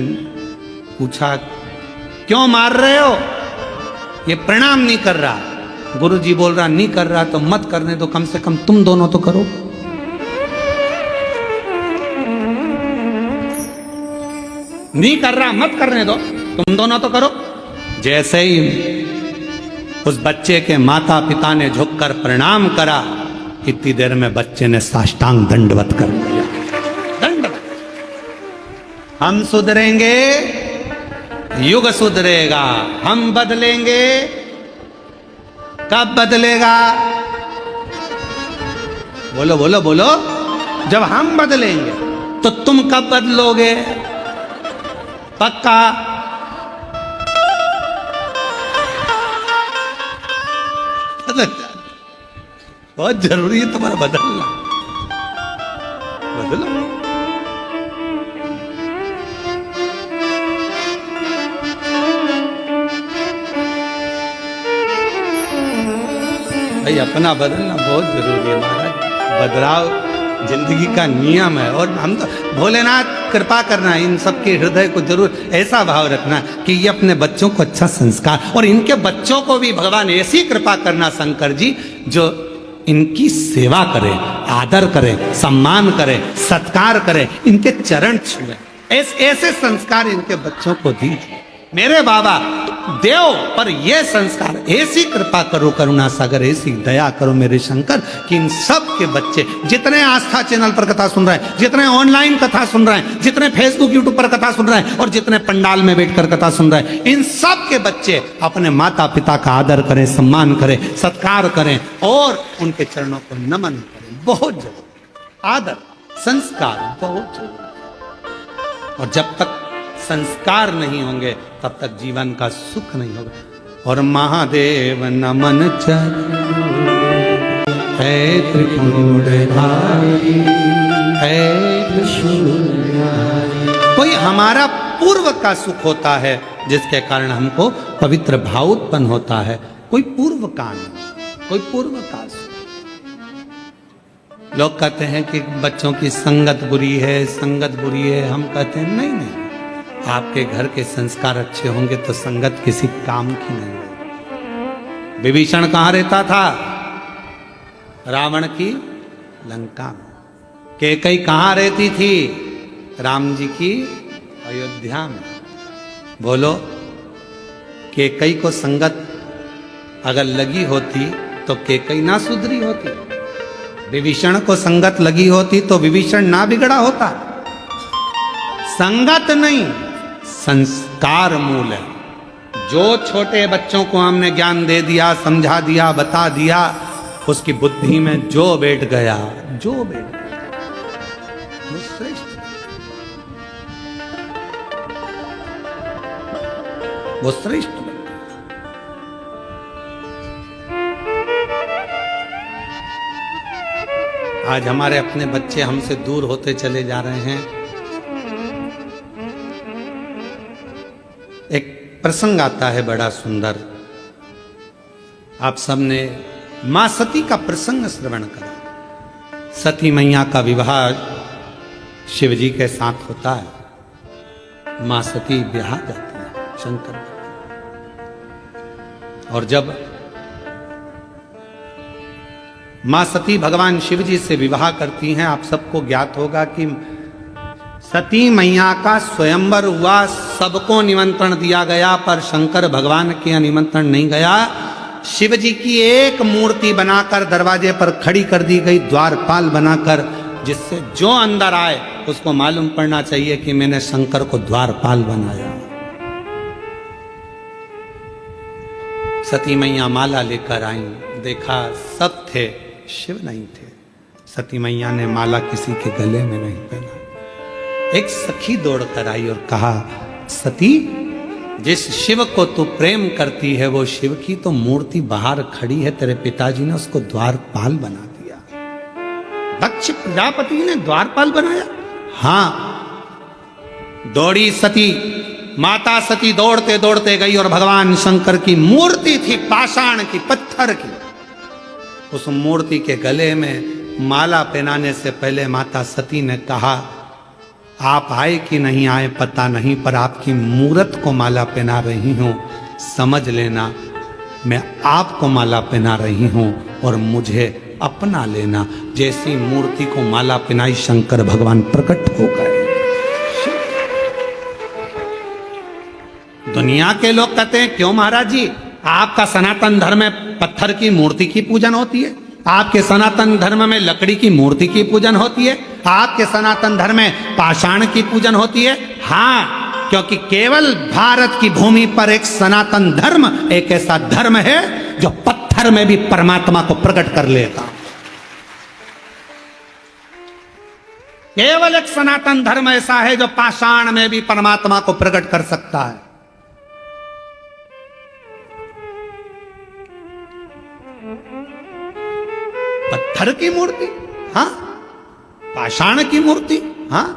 पूछा क्यों मार रहे हो? ये प्रणाम नहीं कर रहा। गुरुजी बोल रहा नहीं कर रहा तो मत करने दो, कम से कम तुम दोनों तो करो। नहीं कर रहा मत करने दो, तुम दोनों तो करो। जैसे ही उस बच्चे के माता पिता ने झुककर प्रणाम करा, इतनी देर में बच्चे ने साष्टांग दंडवत कर दिया। दंडवत। हम सुधरेंगे, युग सुधरेगा। हम बदलेंगे, कब बदलेगा? बोलो बोलो बोलो। जब हम बदलेंगे तो तुम कब बदलोगे? पक्का? बहुत जरूरी है तुम्हारा बदलना। बदलो। भाई अपना बदलना बहुत जरूरी है महाराज। बदलाव जिंदगी का नियम है। और हम तो भोलेनाथ कृपा करना, इन सबके हृदय को जरूर ऐसा भाव रखना कि ये अपने बच्चों को अच्छा संस्कार, और इनके बच्चों को भी भगवान ऐसी कृपा करना शंकर जी जो इनकी सेवा करे, आदर करे, सम्मान करे, सत्कार करे, इनके चरण छुए। ऐसे संस्कार इनके बच्चों को दीजिए मेरे बाबा। देव पर ये संस्कार, ऐसी कृपा करो करुणा सागर, ऐसी दया करो मेरे शंकर कि इन सब के बच्चे, जितने आस्था चैनल पर कथा सुन रहे हैं, जितने ऑनलाइन कथा सुन रहे हैं, जितने फेसबुक यूट्यूब पर कथा सुन रहे हैं, और जितने पंडाल में बैठकर कथा सुन रहे हैं, इन सब के बच्चे अपने माता पिता का आदर करें, सम्मान करें, सत्कार करें और उनके चरणों को नमन करें। बहुत जरूरी। आदर संस्कार बहुत जरूरी। और जब तक संस्कार नहीं होंगे तब तक जीवन का सुख नहीं होगा। और महादेव नमन है त्रिपुरधारी, है कोई हमारा पूर्व का सुख होता है जिसके कारण हमको पवित्र भाव उत्पन्न होता है। कोई पूर्व का नहीं, कोई पूर्व का सुख। लोग कहते हैं कि बच्चों की संगत बुरी है, संगत बुरी है। हम कहते हैं नहीं नहीं, आपके घर के संस्कार अच्छे होंगे तो संगत किसी काम की नहीं है। विभीषण कहाँ रहता था? रावण की लंका में। कैकेयी कहाँ रहती थी? राम जी की अयोध्या में। बोलो, कैकेयी को संगत अगर लगी होती तो कैकेयी ना सुधरी होती। विभीषण को संगत लगी होती तो विभीषण ना बिगड़ा होता। संगत नहीं, संस्कार मूल है। जो छोटे बच्चों को हमने ज्ञान दे दिया, समझा दिया, बता दिया, उसकी बुद्धि में जो बैठ गया, जो बैठ गया वो श्रेष्ठ, वो श्रेष्ठ। आज हमारे अपने बच्चे हमसे दूर होते चले जा रहे हैं। एक प्रसंग आता है बड़ा सुंदर। आप सबने मां सती का प्रसंग श्रवण करा। सती मैया का विवाह शिव जी के साथ होता है। मां सती ब्याह जाती है शंकर। और जब मां सती भगवान शिव जी से विवाह करती हैं, आप सबको ज्ञात होगा कि सती मैया का स्वयंवर हुआ, सबको निमंत्रण दिया गया, पर शंकर भगवान के निमंत्रण नहीं गया। शिव जी की एक मूर्ति बनाकर दरवाजे पर खड़ी कर दी गई, द्वारपाल बनाकर, जिससे जो अंदर आए उसको मालूम पड़ना चाहिए कि मैंने शंकर को द्वारपाल बनाया। सती मैया माला लेकर आई, देखा सब थे, शिव नहीं थे। सती मैया ने माला किसी के गले में नहीं पहना। एक सखी दौड़ कर आई और कहा, सती जिस शिव को तू प्रेम करती है वो शिव की तो मूर्ति बाहर खड़ी है, तेरे पिताजी ने उसको द्वारपाल बना दिया। दक्ष प्रजापति ने द्वारपाल बनाया। हां, दौड़ी सती, माता सती दौड़ते दौड़ते गई और भगवान शंकर की मूर्ति थी पाषाण की, पत्थर की। उस मूर्ति के गले में माला पहनाने से पहले माता सती ने कहा, आप आए कि नहीं आए पता नहीं, पर आपकी मूरत को माला पहना रही हूं, समझ लेना मैं आपको माला पहना रही हूं और मुझे अपना लेना। जैसी मूर्ति को माला पहनाई शंकर भगवान प्रकट हो गए। दुनिया के लोग कहते हैं क्यों महाराज जी, आपका सनातन धर्म में पत्थर की मूर्ति की पूजन होती है, आपके सनातन धर्म में लकड़ी की मूर्ति की पूजन होती है, आपके सनातन धर्म में पाषाण की पूजन होती है। हां, क्योंकि केवल भारत की भूमि पर एक सनातन धर्म, एक ऐसा धर्म है जो पत्थर में भी परमात्मा को प्रकट कर लेगा। केवल एक सनातन धर्म ऐसा है जो पाषाण में भी परमात्मा को प्रकट कर सकता है। पत्थर की मूर्ति, हाँ, पाषाण की मूर्ति, हाँ।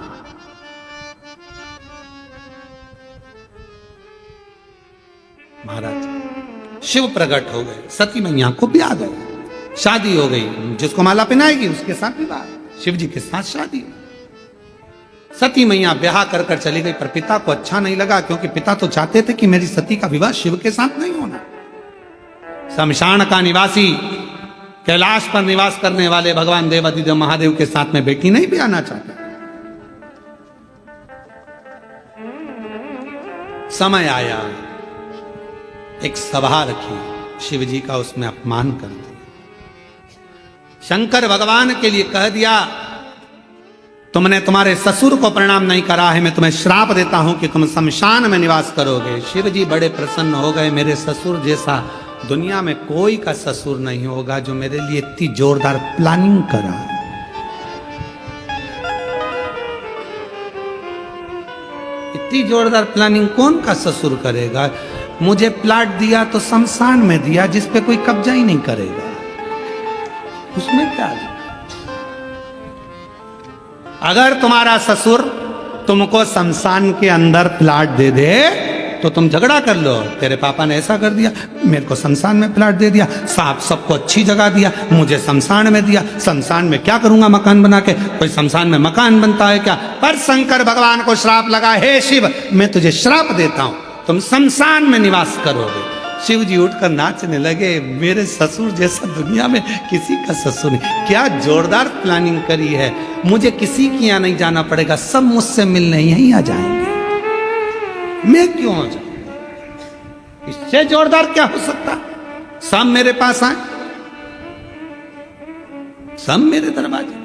महाराज शिव प्रकट हो गए, सती मैया को ब्याह गया, शादी हो गई, जिसको माला पहनाएगी उसके साथ विवाह, शिव जी के साथ शादी। सती मैया ब्याह कर कर चली गई, पर पिता को अच्छा नहीं लगा, क्योंकि पिता तो चाहते थे कि मेरी सती का विवाह शिव के साथ नहीं होना। शमशान का निवासी, कैलाश पर निवास करने वाले भगवान देवादिदेव महादेव के साथ में बेटी नहीं ब्याहना चाहते। समय आया, एक सभा रखी, शिव जी का उसमें अपमान कर दिया। शंकर भगवान के लिए कह दिया, तुमने तुम्हारे ससुर को प्रणाम नहीं करा है, मैं तुम्हें श्राप देता हूं कि तुम शमशान में निवास करोगे। शिव जी बड़े प्रसन्न हो गए, मेरे ससुर जैसा दुनिया में कोई का ससुर नहीं होगा जो मेरे लिए इतनी जोरदार प्लानिंग करा। इतनी जोरदार प्लानिंग कौन का ससुर करेगा? मुझे प्लाट दिया तो शमशान में दिया, जिस पे कोई कब्जा ही नहीं करेगा, उसमें क्या? अगर तुम्हारा ससुर तुमको शमशान के अंदर प्लाट दे दे तो तुम झगड़ा कर लो, तेरे पापा ने ऐसा कर दिया, मेरे को शमशान में प्लाट दे दिया, साहब सबको अच्छी जगह दिया, मुझे शमशान में दिया, शमशान में क्या करूंगा मकान बना के? कोई शमशान में मकान बनता है क्या? पर शंकर भगवान को श्राप लगा, हे शिव मैं तुझे श्राप देता हूं, तुम शमशान में निवास करोगे। शिव जी उठकर नाचने लगे, मेरे ससुर जैसा दुनिया में किसी का ससुर नहीं। क्या जोरदार प्लानिंग करी है, मुझे किसी के यहाँ नहीं जाना पड़ेगा, सब मुझसे मिलने यहीं आ जाएंगे, मैं क्यों आ जाऊं? इससे जोरदार क्या हो सकता? सब मेरे पास आए, सब मेरे दरवाजे।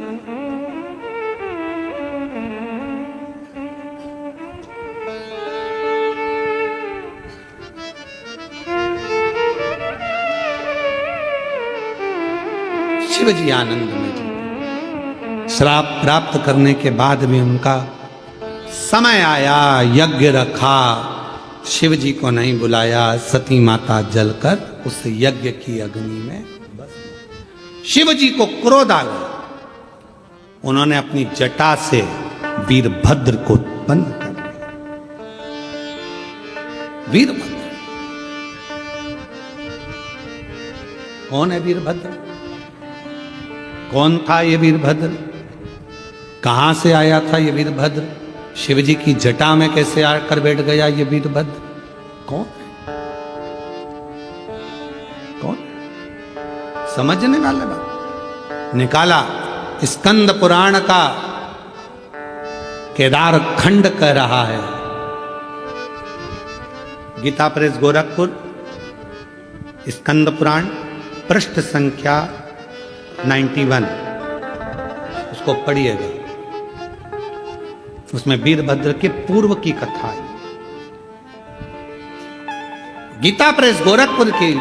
शिव जी आनंद में जी, श्राप प्राप्त करने के बाद भी उनका समय आया, यज्ञ रखा, शिव जी को नहीं बुलाया, सती माता जलकर उस यज्ञ की अग्नि में बस। शिव जी को क्रोध आ गया, उन्होंने अपनी जटा से वीरभद्र को उत्पन्न कर दिया। वीरभद्र कौन है? वीरभद्र कौन था? ये वीरभद्र कहां से आया था? ये वीरभद्र शिव जी की जटा में कैसे आकर बैठ गया? ये वीरभद्र कौन है? कौन? समझने वाले बात निकाला। स्कंद पुराण का केदार खंड कह रहा है, गीता प्रेस गोरखपुर, स्कंद पुराण पृष्ठ संख्या 91, उसको पढ़िएगा। उसमें वीरभद्र के पूर्व की कथा है। गीता प्रेस गोरखपुर के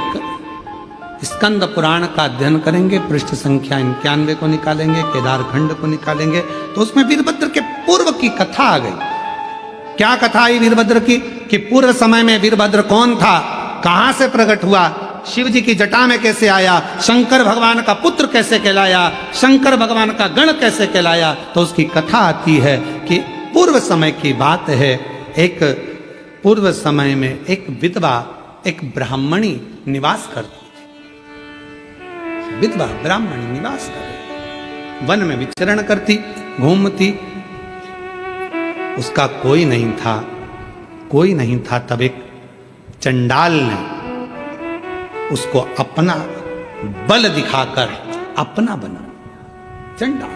स्कंद पुराण का अध्ययन करेंगे, पृष्ठ संख्या 91 को निकालेंगे, केदार खंड को निकालेंगे, तो उसमें वीरभद्र के पूर्व की कथा आ गई। क्या कथा आई वीरभद्र की? कि पूर्व समय में वीरभद्र कौन था, कहां से प्रकट हुआ, शिव जी की जटा में कैसे आया, शंकर भगवान का पुत्र कैसे कहलाया, शंकर भगवान का गण कैसे कहलाया, तो उसकी कथा आती है कि पूर्व समय की बात है। एक पूर्व समय में एक विधवा, एक ब्राह्मणी निवास करती थी। विधवा ब्राह्मणी निवास करती, वन में विचरण करती, घूमती, उसका कोई नहीं था, कोई नहीं था। तब एक चंडाल ने उसको अपना बल दिखाकर अपना बना चंडाल।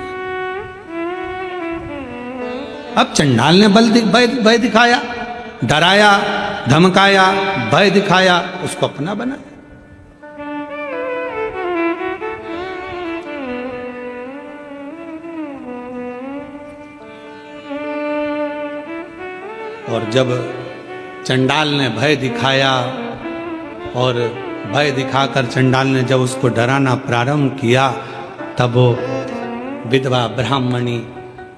अब चंडाल ने भय दिखाया, डराया, धमकाया, भय दिखाया, उसको अपना बना। और जब चंडाल ने भय दिखाया और भय दिखाकर चंडाल ने जब उसको डराना प्रारंभ किया, तब वो विधवा ब्राह्मणी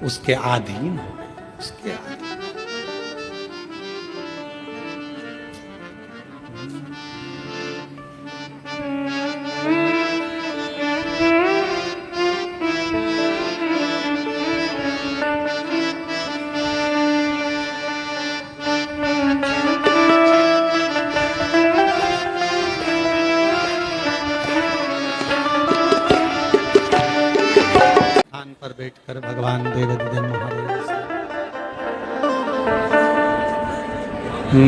उसके अधीन हो गई, उसके अधीन। पर बैठकर भगवान देवादिदेव महादेव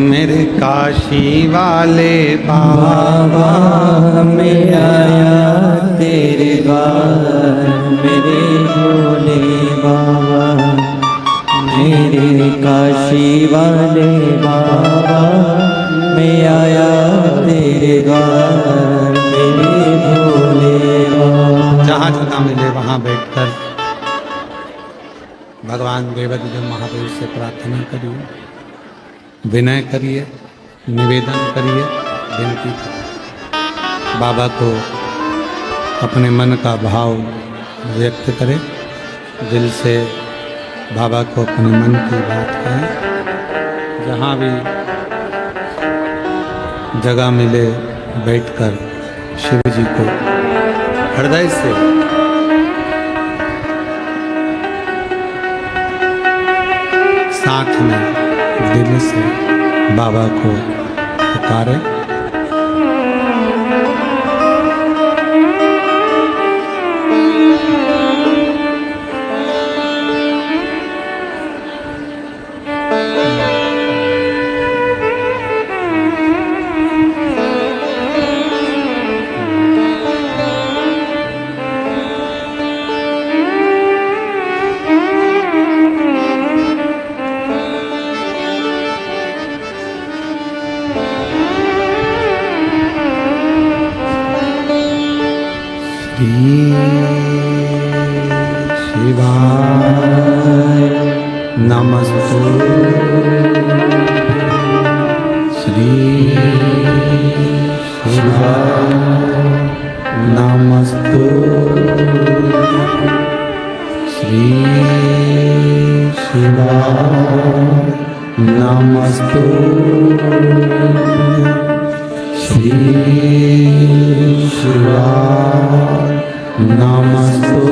मेरे काशी वाले बाबा में आया तेरे द्वार, मेरे भोले बाबा, मेरे काशी वाले बाबा में आया तेरे द्वार, मेरे भोले बाबा। जहाँ जगह मिले वहाँ बैठकर भगवान देवादिदेव महादेव से प्रार्थना करिए, विनय करिए, निवेदन करिए, विनती करिए। बाबा को अपने मन का भाव व्यक्त करें, दिल से बाबा को अपने मन की बात कहें। जहाँ भी जगह मिले बैठकर शिव जी को हृदय से साथ में दिल से बाबा को पुकारें। शिवाय नमस्तु श्री शिवाय नमस्तु श्री शिवाय नमस्तु श्री शिवाय नमस्तु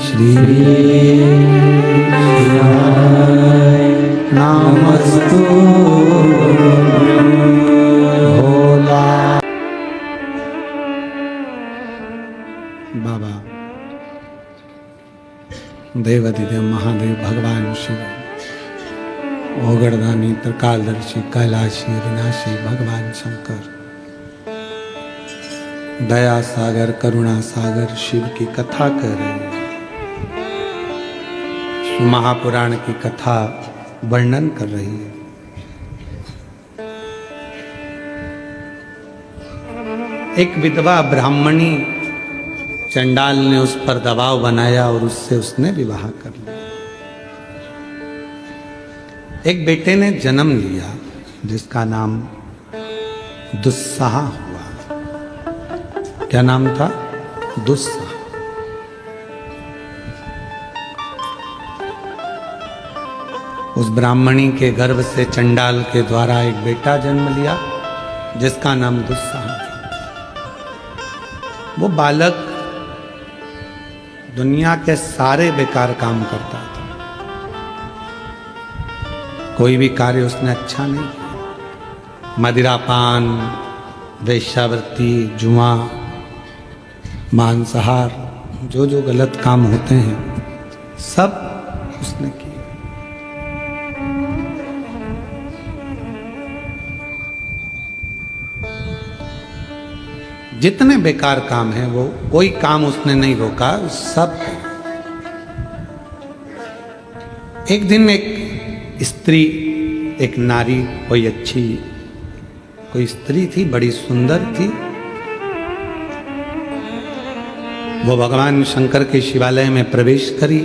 श्री शिवाय नमस्तु भोला। बाबा देवादिदेव महादेव भगवान शिव, ओगरदानी, त्रिकालदर्शी, कैलाशी, विनाशी भगवान शंकर, दया सागर, करुणा सागर शिव की कथा कर रहे हैं। महापुराण की कथा वर्णन कर रही है। एक विधवा ब्राह्मणी, चंडाल ने उस पर दबाव बनाया और उससे उसने विवाह कर लिया। एक बेटे ने जन्म लिया जिसका नाम दुस्साह हुआ। क्या नाम था? दुस्साह। उस ब्राह्मणी के गर्भ से चंडाल के द्वारा एक बेटा जन्म लिया जिसका नाम दुस्साह था। वो बालक दुनिया के सारे बेकार काम करता था, कोई भी कार्य उसने अच्छा नहीं किया। मदिरापान, वेश्यावृत्ति, जुआ, मांसाहार, जो जो गलत काम होते हैं सब उसने किया। जितने बेकार काम हैं वो कोई काम उसने नहीं रोका, सब। एक दिन एक स्त्री, एक नारी, कोई अच्छी कोई स्त्री थी, बड़ी सुंदर थी। वो भगवान शंकर के शिवालय में प्रवेश करी।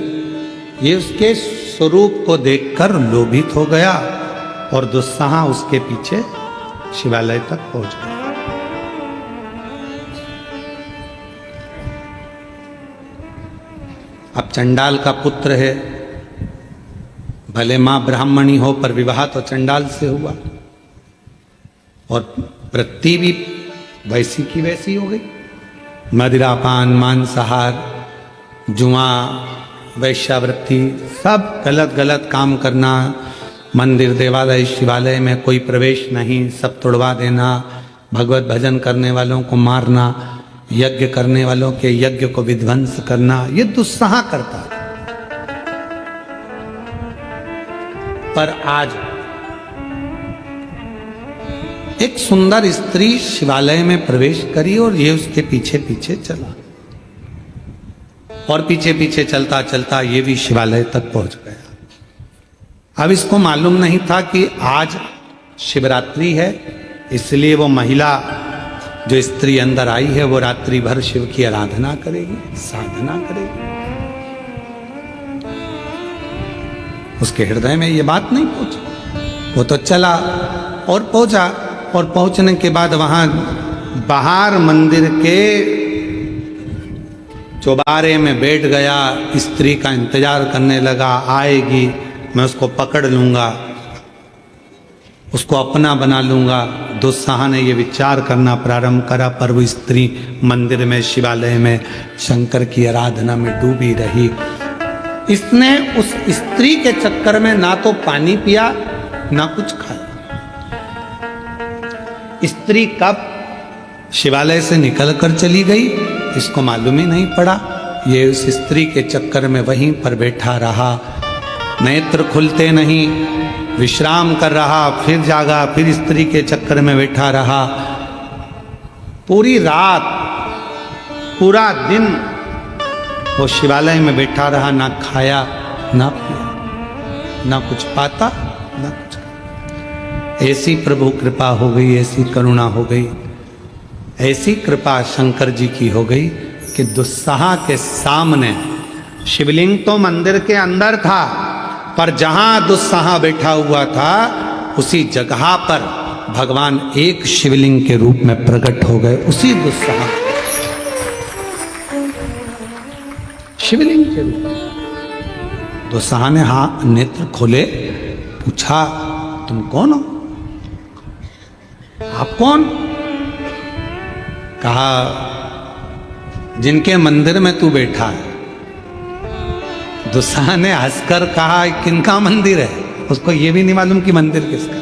ये उसके स्वरूप को देखकर लोभित हो गया और दुस्साह उसके पीछे शिवालय तक पहुंच गया। अब चंडाल का पुत्र है, भले मां ब्राह्मणी हो पर विवाह तो चंडाल से हुआ और वृत्ति भी वैसी की वैसी हो गई। मदिरापान, मांसाहार, जुआ, वैश्यावृत्ति, सब गलत गलत काम करना। मंदिर, देवालय, शिवालय में कोई प्रवेश नहीं, सब तोड़वा देना। भगवत भजन करने वालों को मारना, यज्ञ करने वालों के यज्ञ को विध्वंस करना, ये दुस्साह करता था। पर आज एक सुंदर स्त्री शिवालय में प्रवेश करी और ये उसके पीछे पीछे चला और पीछे पीछे चलता चलता ये भी शिवालय तक पहुंच गया। अब इसको मालूम नहीं था कि आज शिवरात्रि है, इसलिए वो महिला जो स्त्री अंदर आई है वो रात्रि भर शिव की आराधना करेगी, साधना करेगी। उसके हृदय में ये बात नहीं पहुंची। वो तो चला और पहुंचा और पहुंचने के बाद वहां बाहर मंदिर के चौबारे में बैठ गया, स्त्री का इंतजार करने लगा, आएगी, मैं उसको पकड़ लूंगा, उसको अपना बना लूंगा। दुस्साह ने ये विचार करना प्रारंभ करा, पर वो स्त्री मंदिर में, शिवालय में शंकर की आराधना में डूबी रही। इसने उस स्त्री के चक्कर में ना तो पानी पिया ना कुछ खाया। स्त्री कब शिवालय से निकलकर चली गई इसको मालूम ही नहीं पड़ा। ये उस स्त्री के चक्कर में वहीं पर बैठा रहा, नेत्र खुलते नहीं, विश्राम कर रहा, फिर जागा, फिर स्त्री के चक्कर में बैठा रहा। पूरी रात, पूरा दिन वो शिवालय में बैठा रहा, ना खाया ना पिया, ना कुछ पाता ना कुछ। ऐसी प्रभु कृपा हो गई, ऐसी करुणा हो गई, ऐसी कृपा शंकर जी की हो गई कि दुस्साह के सामने, शिवलिंग तो मंदिर के अंदर था पर जहां दुस्साह बैठा हुआ था उसी जगह पर भगवान एक शिवलिंग के रूप में प्रकट हो गए। उसी दुस्साह शिवलिंग के रूप में दुस्साह ने नेत्र खोले, पूछा, तुम कौन हो? आप कौन? कहा, जिनके मंदिर में तू बैठा है। दुस्साह ने हंसकर कहा, किनका मंदिर है? उसको यह भी नहीं मालूम कि मंदिर किसका,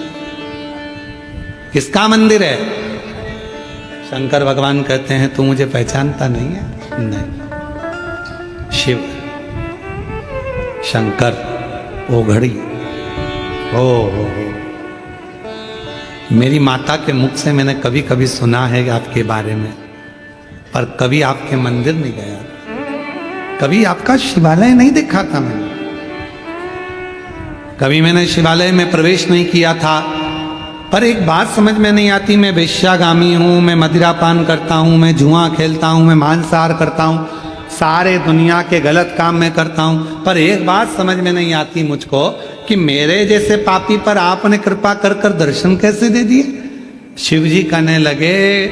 किसका मंदिर है। शंकर भगवान कहते हैं, तू मुझे पहचानता नहीं है? नहीं। शिव, शंकर, ओघड़ी। ओ मेरी माता के मुख से मैंने कभी कभी सुना है आपके बारे में, पर कभी आपके मंदिर नहीं गया, कभी आपका शिवालय नहीं देखा था मैंने, कभी मैंने शिवालय में प्रवेश नहीं किया था। पर एक बात समझ में नहीं आती, मैं वेश्यागामी हूँ, मैं मदिरापान करता हूँ, मैं जुआ खेलता हूँ, मैं मांसाहार करता हूँ, सारे दुनिया के गलत काम मैं करता हूँ, पर एक बात समझ में नहीं आती मुझको कि मेरे जैसे पापी पर आपने कृपा कर कर दर्शन कैसे दे दिए। शिव जी कहने लगे,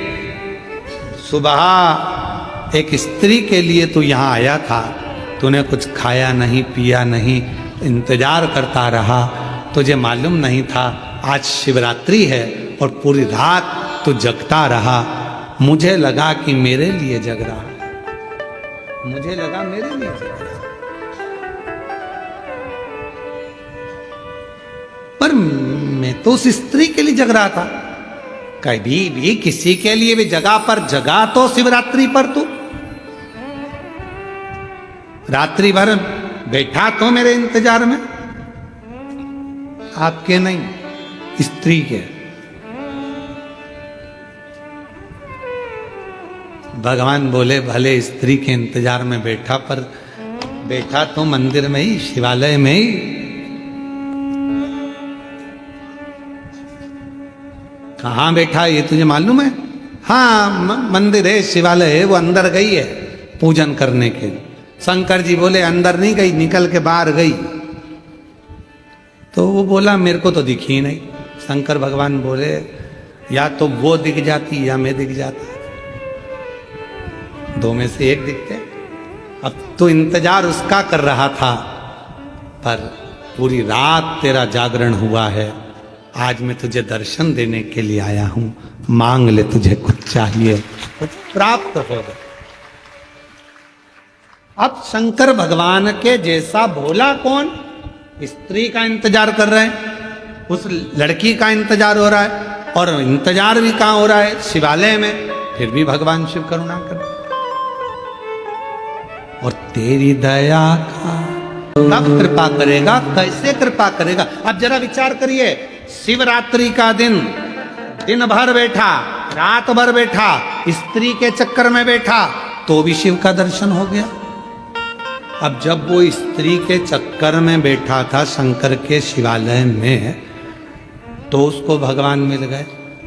सुबह एक स्त्री के लिए तू यहाँ आया था, तूने कुछ खाया नहीं, पिया नहीं, इंतजार करता रहा, तुझे मालूम नहीं था आज शिवरात्रि है और पूरी रात तू जगता रहा। मुझे लगा कि मेरे लिए जग रहा, मुझे लगा मेरे लिए जग रहा, पर मैं तो उस स्त्री के लिए जग रहा था। कभी भी किसी के लिए भी जगह पर जगा तो शिवरात्रि पर तू रात्रि भर बैठा तो मेरे इंतजार में, आपके नहीं, स्त्री के। भगवान बोले भले स्त्री के इंतजार में बैठा, पर बैठा तो मंदिर में ही, शिवालय में ही। कहां बैठा ये तुझे मालूम है? हाँ, मंदिर है, शिवालय है, वो अंदर गई है पूजन करने के लिए। शंकर जी बोले अंदर नहीं गई, निकल के बाहर गई। तो वो बोला मेरे को तो दिखी नहीं। शंकर भगवान बोले या तो वो दिख जाती या मैं दिख जाता, दो में से एक दिखते। अब तो इंतजार उसका कर रहा था, पर पूरी रात तेरा जागरण हुआ है। आज मैं तुझे दर्शन देने के लिए आया हूं, मांग ले, तुझे कुछ चाहिए कुछ प्राप्त होगा। अब शंकर भगवान के जैसा भोला कौन? स्त्री का इंतजार कर रहे हैं, उस लड़की का इंतजार हो रहा है, और इंतजार भी कहां हो रहा है? शिवालय में। फिर भी भगवान शिव करुणा कर, और तेरी दया का कब कृपा करेगा, कैसे कृपा करेगा? अब जरा विचार करिए, शिवरात्रि का दिन, दिन भर बैठा, रात भर बैठा, स्त्री के चक्कर में बैठा, तो भी शिव का दर्शन हो गया। अब जब वो स्त्री के चक्कर में बैठा था शंकर के शिवालय में, तो उसको भगवान मिल गए।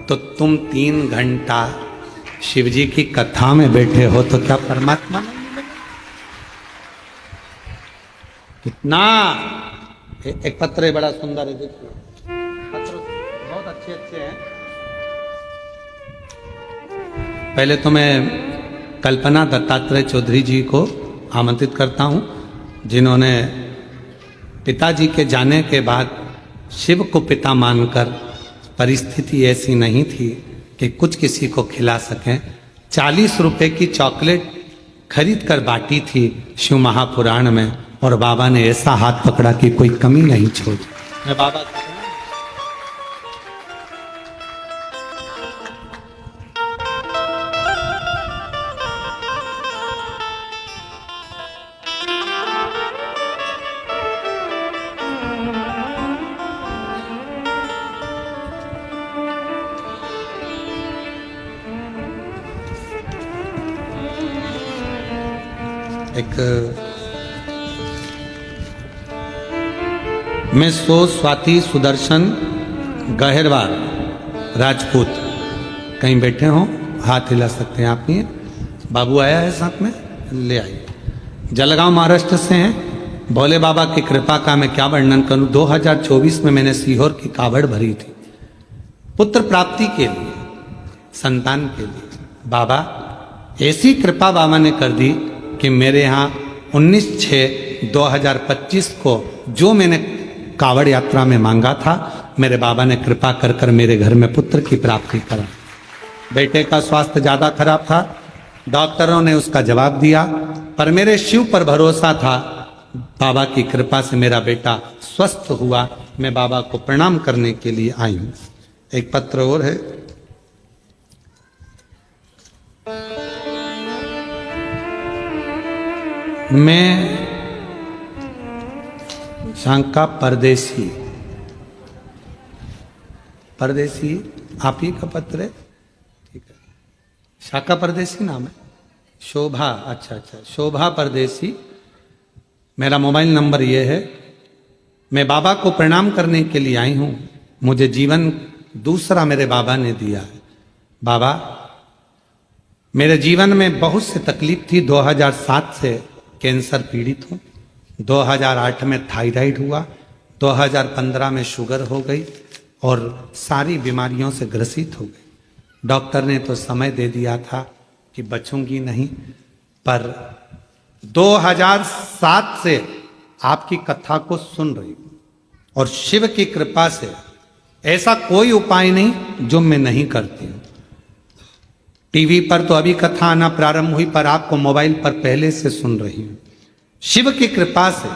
तो तुम 3 घंटा शिव जी की कथा में बैठे हो, तो क्या परमात्मा नहीं मिलेगा? कितना एक पत्र है, बड़ा सुंदर है, देखिए पत्र बहुत अच्छे अच्छे हैं। पहले तो मैं कल्पना दत्तात्रेय चौधरी जी को आमंत्रित करता हूं, जिन्होंने पिताजी के जाने के बाद शिव को पिता मानकर, परिस्थिति ऐसी नहीं थी कि कुछ किसी को खिला सकें, 40 रुपए की चॉकलेट खरीद कर बांटी थी शिव महापुराण में, और बाबा ने ऐसा हाथ पकड़ा कि कोई कमी नहीं छोड़ी। मैं बाबा मैं स्वाति सुदर्शन गहरवार राजपूत, कहीं बैठे हो हाथ हिला सकते हैं आप। नहीं बाबू आया है साथ में, ले आइए। जलगांव महाराष्ट्र से हैं। भोले बाबा की कृपा का मैं क्या वर्णन करूं। 2024 में मैंने सीहोर की कावड़ भरी थी, पुत्र प्राप्ति के लिए, संतान के लिए। बाबा ऐसी कृपा बाबा ने कर दी कि मेरे यहाँ 19/6/2025 को जो मैंने कावड़ यात्रा में मांगा था, मेरे बाबा ने कृपा कर कर मेरे घर में पुत्र की प्राप्ति करा। बेटे का स्वास्थ्य ज्यादा खराब था, डॉक्टरों ने उसका जवाब दिया, पर मेरे शिव पर भरोसा था। बाबा की कृपा से मेरा बेटा स्वस्थ हुआ। मैं बाबा को प्रणाम करने के लिए आई हूं। एक पत्र और है। मैं शांका परदेसी आप ही का पत्र है, ठीक है। शाका परदेसी नाम है, शोभा, अच्छा, शोभा परदेसी। मेरा मोबाइल नंबर ये है। मैं बाबा को प्रणाम करने के लिए आई हूं। मुझे जीवन दूसरा मेरे बाबा ने दिया है। बाबा, मेरे जीवन में बहुत से तकलीफ थी। 2007 से कैंसर पीड़ित हूं। 2008 में थायराइड हुआ, 2015 में शुगर हो गई और सारी बीमारियों से ग्रसित हो गई। डॉक्टर ने तो समय दे दिया था कि बचूंगी नहीं, पर 2007 से आपकी कथा को सुन रही हूं और शिव की कृपा से ऐसा कोई उपाय नहीं जो मैं नहीं करती हूं। टीवी पर तो अभी कथा आना प्रारंभ हुई, पर आपको मोबाइल पर पहले से सुन रही हूं। शिव की कृपा से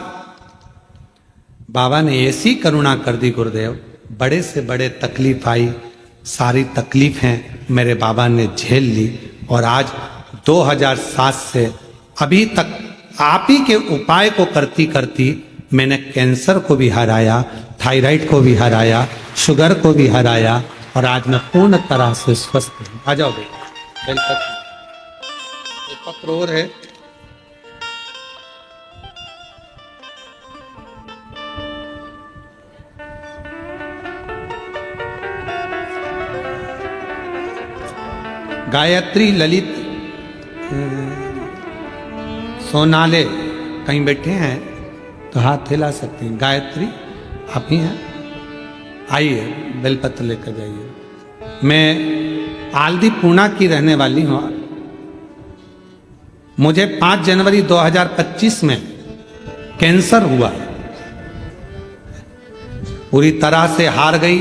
बाबा ने ऐसी करुणा कर दी गुरुदेव, बड़े से बड़े तकलीफ आई, सारी तकलीफें मेरे बाबा ने झेल ली और आज 2007 से अभी तक आप ही के उपाय को करती करती मैंने कैंसर को भी हराया, थायराइड को भी हराया, शुगर को भी हराया और आज मैं पूर्ण तरह से स्वस्थ हूं। आ जाओ बेटा, बेलपत्र एक पत्र और है। गायत्री ललित सोनाले कहीं बैठे हैं तो हाथ हिला सकते हैं। गायत्री आप ही हैं, आइए बेलपत्र लेकर जाइए। मैं आलदी पूना की रहने वाली हूँ। मुझे 5 जनवरी 2025 में कैंसर हुआ, पूरी तरह से हार गई।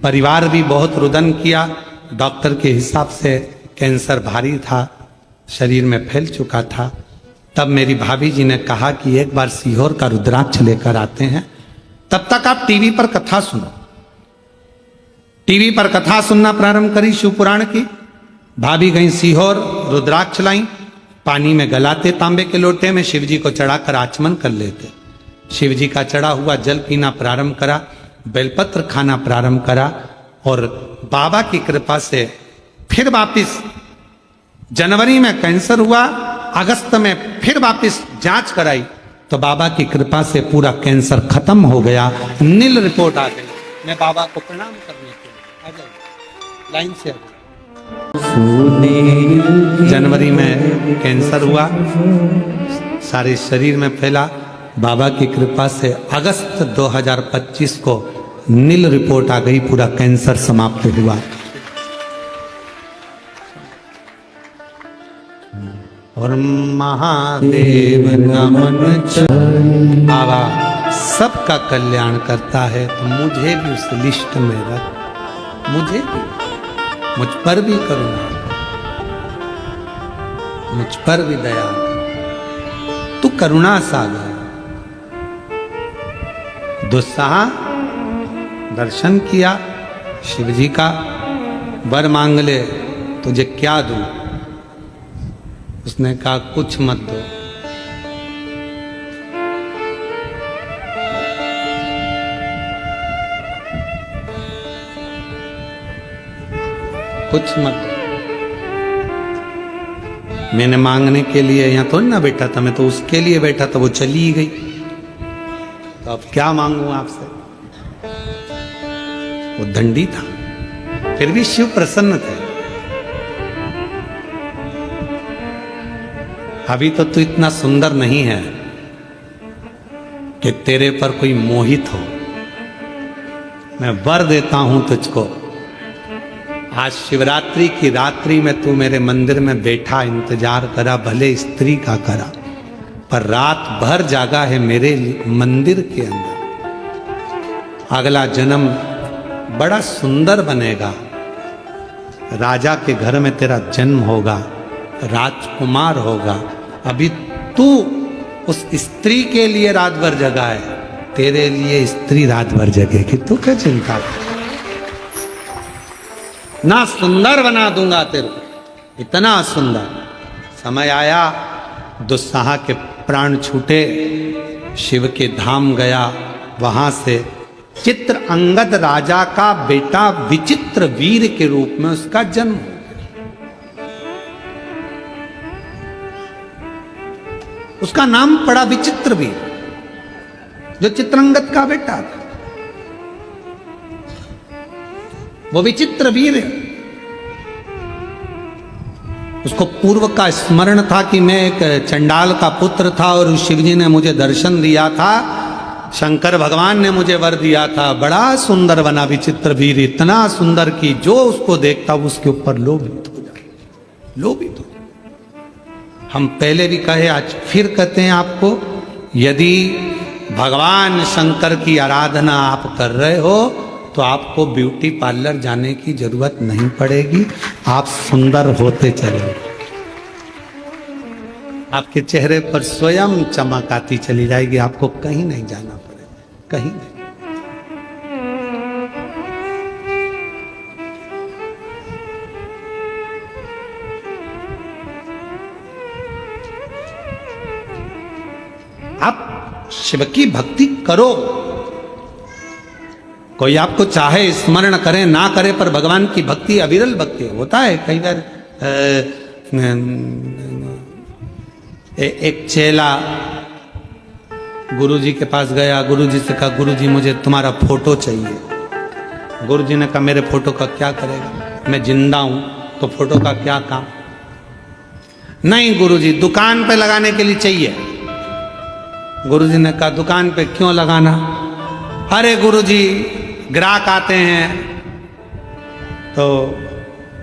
परिवार भी बहुत रुदन किया, डॉक्टर के हिसाब से कैंसर भारी था, शरीर में फैल चुका था। तब मेरी भाभी जी ने कहा कि एक बार सीहोर का रुद्राक्ष लेकर आते हैं, तब तक आप टीवी पर कथा सुनो। टीवी पर कथा सुनना प्रारंभ करी शिव पुराण की। भाभी गई सीहोर, रुद्राक्ष लाई, पानी में गलाते तांबे के लोटे में, शिव जी को चढ़ाकर आचमन कर लेते। शिव जी का चढ़ा हुआ जल पीना प्रारंभ करा, बेलपत्र खाना प्रारंभ करा और बाबा की कृपा से फिर वापिस जनवरी में कैंसर हुआ, अगस्त में फिर वापिस जांच कराई तो बाबा की कृपा से पूरा कैंसर खत्म हो गया, नील रिपोर्ट आ गई। मैं बाबा को प्रणाम करने के लिए आ जाइए, लाइन से आ जाइए। जनवरी में कैंसर हुआ, सारे शरीर में फैला। बाबा की कृपा से अगस्त 2025 को नील रिपोर्ट आ गई, पूरा कैंसर समाप्त हुआ। और महादेव नमन बाबा सबका कल्याण करता है, तो मुझे भी उस लिस्ट में रख, मुझे भी, मुझ पर भी करुणा, मुझ पर भी दया, तू करुणा सागर। दुस्साह दर्शन किया शिव जी का, वर मांग ले तुझे क्या दूं? उसने कहा कुछ मत दो। कुछ मत दो। मैंने मांगने के लिए यहां तो ना बैठा था, मैं तो उसके लिए बैठा था, वो चली ही गई, तो अब क्या मांगू आपसे? वो दंडी था, फिर भी शिव प्रसन्न थे। अभी तो तू इतना सुंदर नहीं है कि तेरे पर कोई मोहित हो। मैं वर देता हूं तुझको, आज शिवरात्रि की रात्रि में तू मेरे मंदिर में बैठा इंतजार करा, भले स्त्री का करा, पर रात भर जागा है मेरे मंदिर के अंदर। अगला जन्म बड़ा सुंदर बनेगा, राजा के घर में तेरा जन्म होगा, राजकुमार होगा। अभी तू उस स्त्री के लिए रात भर जगा है, तेरे लिए स्त्री रात भर जगेगी, तू क्या चिंता कर? ना सुंदर बना दूंगा तेरे को, इतना सुंदर। समय आया, दुस्साह के प्राण छूटे, शिव के धाम गया, वहां से चित्र अंगद राजा का बेटा विचित्र वीर के रूप में उसका जन्म हो गया। उसका नाम पड़ा विचित्र वीर, जो चित्रंगद का बेटा था। वो विचित्र वीर है। उसको पूर्व का स्मरण था कि मैं एक चंडाल का पुत्र था और शिवजी ने मुझे दर्शन दिया था, शंकर भगवान ने मुझे वर दिया था। बड़ा सुंदर बना विचित्र वीर, इतना सुंदर कि जो उसको देखता उसके ऊपर लोभित हो जाए, लोभित हो जाए। हम पहले भी कहे, आज फिर कहते हैं आपको, यदि भगवान शंकर की आराधना आप कर रहे हो तो आपको ब्यूटी पार्लर जाने की जरूरत नहीं पड़ेगी, आप सुंदर होते चले, आपके चेहरे पर स्वयं चमक आती चली जाएगी, आपको कहीं नहीं जाना पड़ेगा, कहीं नहीं। आप शिव की भक्ति करो, कोई आपको चाहे स्मरण करे ना करे, पर भगवान की भक्ति अविरल भक्ति होता है। कई बार एक चेला गुरुजी के पास गया, गुरुजी से कहा गुरुजी मुझे तुम्हारा फोटो चाहिए। गुरुजी ने कहा मेरे फोटो का क्या करेगा, मैं जिंदा हूं तो फोटो का क्या काम। नहीं गुरुजी दुकान पे लगाने के लिए चाहिए। गुरुजी ने कहा दुकान पे क्यों लगाना। अरे गुरुजी ग्राहक आते हैं तो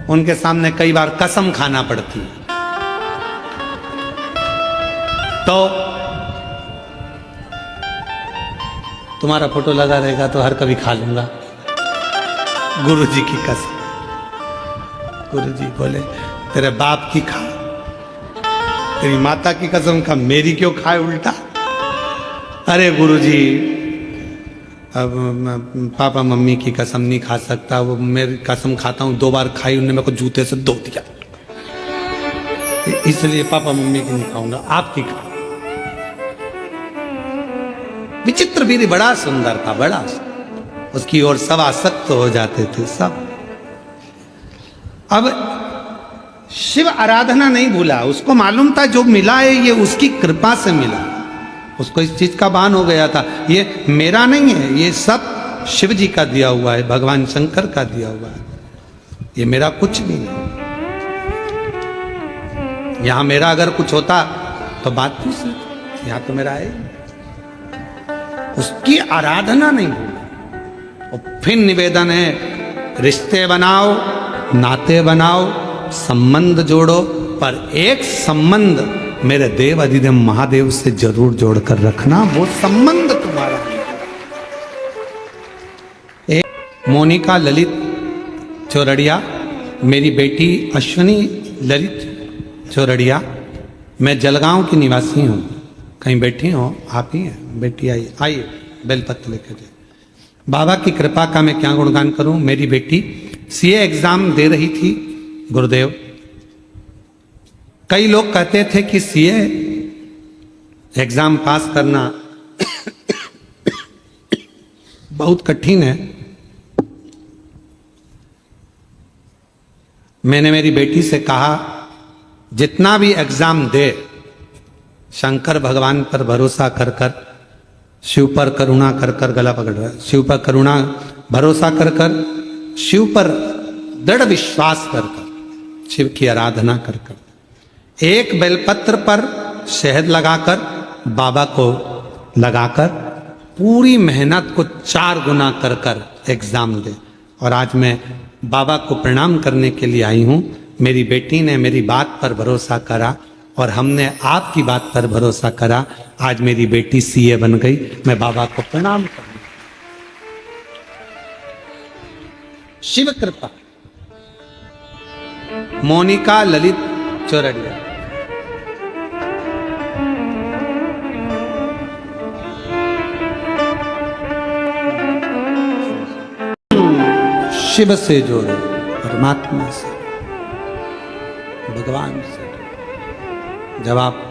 उनके सामने कई बार कसम खाना पड़ती है, तो तुम्हारा फोटो लगा रहेगा तो हर कभी खा लूंगा। गुरुजी की कसम। गुरुजी बोले तेरे बाप की खा, तेरी माता की कसम खा, मेरी क्यों खाए उल्टा। अरे गुरुजी अब पापा मम्मी की कसम नहीं खा सकता, वो मेरी कसम खाता हूं, 2 बार खाई, उन्होंने मेरे को जूते से धो दिया, इसलिए पापा मम्मी की नहीं खाऊंगा, आपकी खा। विचित्र वीर बड़ा सुंदर था, बड़ा उसकी ओर सब आसक्त हो जाते थे सब। अब शिव आराधना नहीं भूला, उसको मालूम था जो मिला है ये उसकी कृपा से मिला, उसको इस चीज का भान हो गया था ये मेरा नहीं है, ये सब शिव जी का दिया हुआ है, भगवान शंकर का दिया हुआ है, ये मेरा कुछ नहीं है। यहां मेरा अगर कुछ होता तो बात दूसरी, यहां तो मेरा है। उसकी आराधना नहीं भूला। और फिर निवेदन है रिश्ते बनाओ, नाते बनाओ, संबंध जोड़ो, पर एक संबंध मेरे देव अधिदेव महादेव से जरूर जोड़कर रखना, वो संबंध तुम्हारा। एक मोनिका ललित चौरड़िया, मेरी बेटी अश्विनी ललित चौरड़िया, मैं जलगांव की निवासी हूँ, कहीं बैठी हो आप ही हैं बेटी, आइए बेलपत्र लेकर जाइए। बाबा की कृपा का मैं क्या गुणगान करूं। मेरी बेटी सीए एग्जाम दे रही थी गुरुदेव। कई लोग कहते थे कि सीए एग्जाम पास करना बहुत कठिन है। मैंने मेरी बेटी से कहा जितना भी एग्जाम दे शंकर भगवान पर भरोसा कर कर, शिव पर करुणा कर कर, गला पकड़ रहा है, शिव पर करुणा भरोसा कर कर, शिव पर दृढ़ विश्वास कर कर, शिव की आराधना कर कर, एक बेलपत्र पर शहद लगाकर बाबा को लगाकर पूरी मेहनत को 4 गुना कर कर एग्जाम दे। और आज मैं बाबा को प्रणाम करने के लिए आई हूं। मेरी बेटी ने मेरी बात पर भरोसा करा और हमने आपकी बात पर भरोसा करा। आज मेरी बेटी सीए बन गई। मैं बाबा को प्रणाम करूं। शिव कृपा। मोनिका ललित चौरड़िया। शिव से जोड़ो, परमात्मा से, भगवान से। जब आप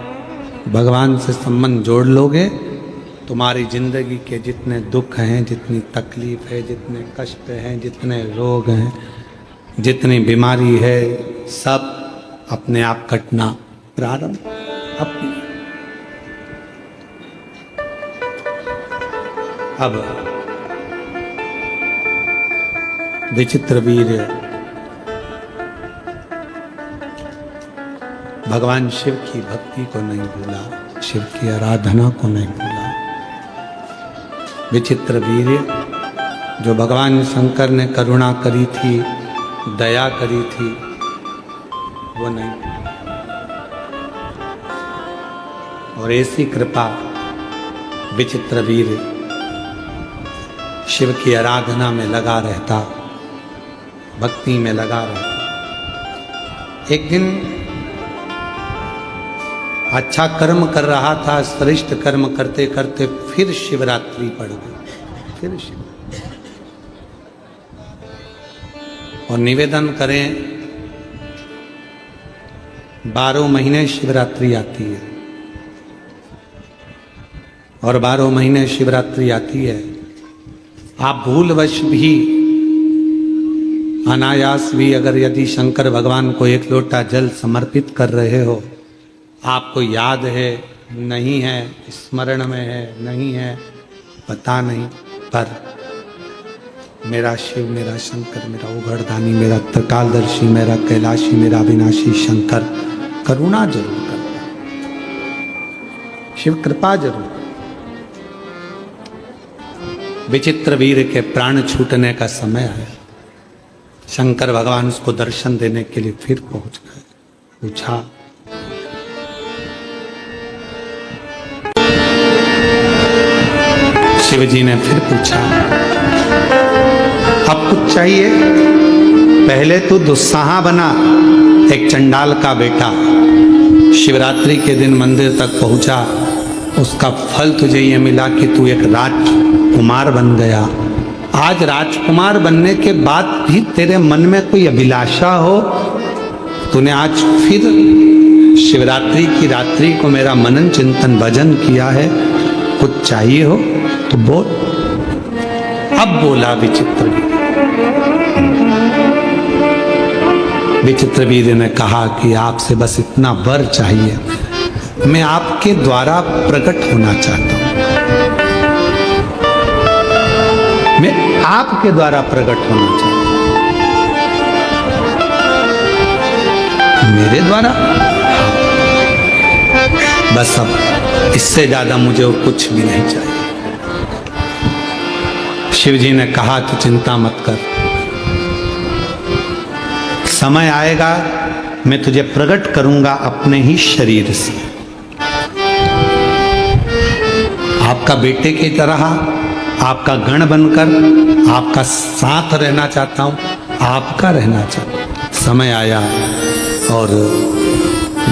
भगवान से संबंध जोड़ लोगे, तुम्हारी जिंदगी के जितने दुख हैं, जितनी तकलीफ है, जितने कष्ट हैं, जितने रोग हैं, जितनी बीमारी है, सब अपने आप कटना प्रारंभ। अब विचित्र वीर भगवान शिव की भक्ति को नहीं भूला, शिव की आराधना को नहीं भूला। विचित्र वीर जो भगवान शंकर ने करुणा करी थी, दया करी थी, वो नहीं। और ऐसी कृपा विचित्र वीर शिव की आराधना में लगा रहता, भक्ति में लगा रहता। एक दिन अच्छा कर्म कर रहा था, श्रेष्ठ कर्म करते करते फिर शिवरात्रि पड़ गई, फिर शिव। और निवेदन करें, 12 महीने शिवरात्रि आती है और 12 महीने शिवरात्रि आती है। आप भूलवश भी, अनायास भी अगर यदि शंकर भगवान को एक लोटा जल समर्पित कर रहे हो, आपको याद है नहीं है, स्मरण में है नहीं है, पता नहीं, पर मेरा शिव, मेरा शंकर, मेरा उघड़दानी, मेरा त्रिकालदर्शी, मेरा कैलाशी, मेरा अविनाशी शंकर करुणा जरूर करता, शिव कृपा जरूर। विचित्र वीर के प्राण छूटने का समय आया। शंकर भगवान उसको दर्शन देने के लिए फिर पहुंच गए। पूछा, शिव जी ने फिर पूछा, अब कुछ चाहिए? पहले तू दुस्साहा बना, एक चंडाल का बेटा, शिवरात्रि के दिन मंदिर तक पहुंचा, उसका फल तुझे ये मिला कि तू एक राजकुमार बन गया। आज राजकुमार बनने के बाद भी तेरे मन में कोई अभिलाषा हो, तूने आज फिर शिवरात्रि की रात्रि को मेरा मनन चिंतन भजन किया है, कुछ चाहिए हो तो बोल। अब बोला विचित्र वीर। विचित्र वीर ने कहा कि आपसे बस इतना वर चाहिए, मैं आपके द्वारा प्रकट होना चाहता हूं, मैं आपके द्वारा प्रकट होना चाहता हूं। मेरे द्वारा? बस अब इससे ज्यादा मुझे और कुछ भी नहीं चाहिए। शिव जी ने कहा, तू चिंता मत कर, समय आएगा मैं तुझे प्रकट करूंगा अपने ही शरीर से। आपका बेटे की तरह, आपका गण बनकर आपका साथ रहना चाहता हूं, आपका रहना चाहता हूं। समय आया और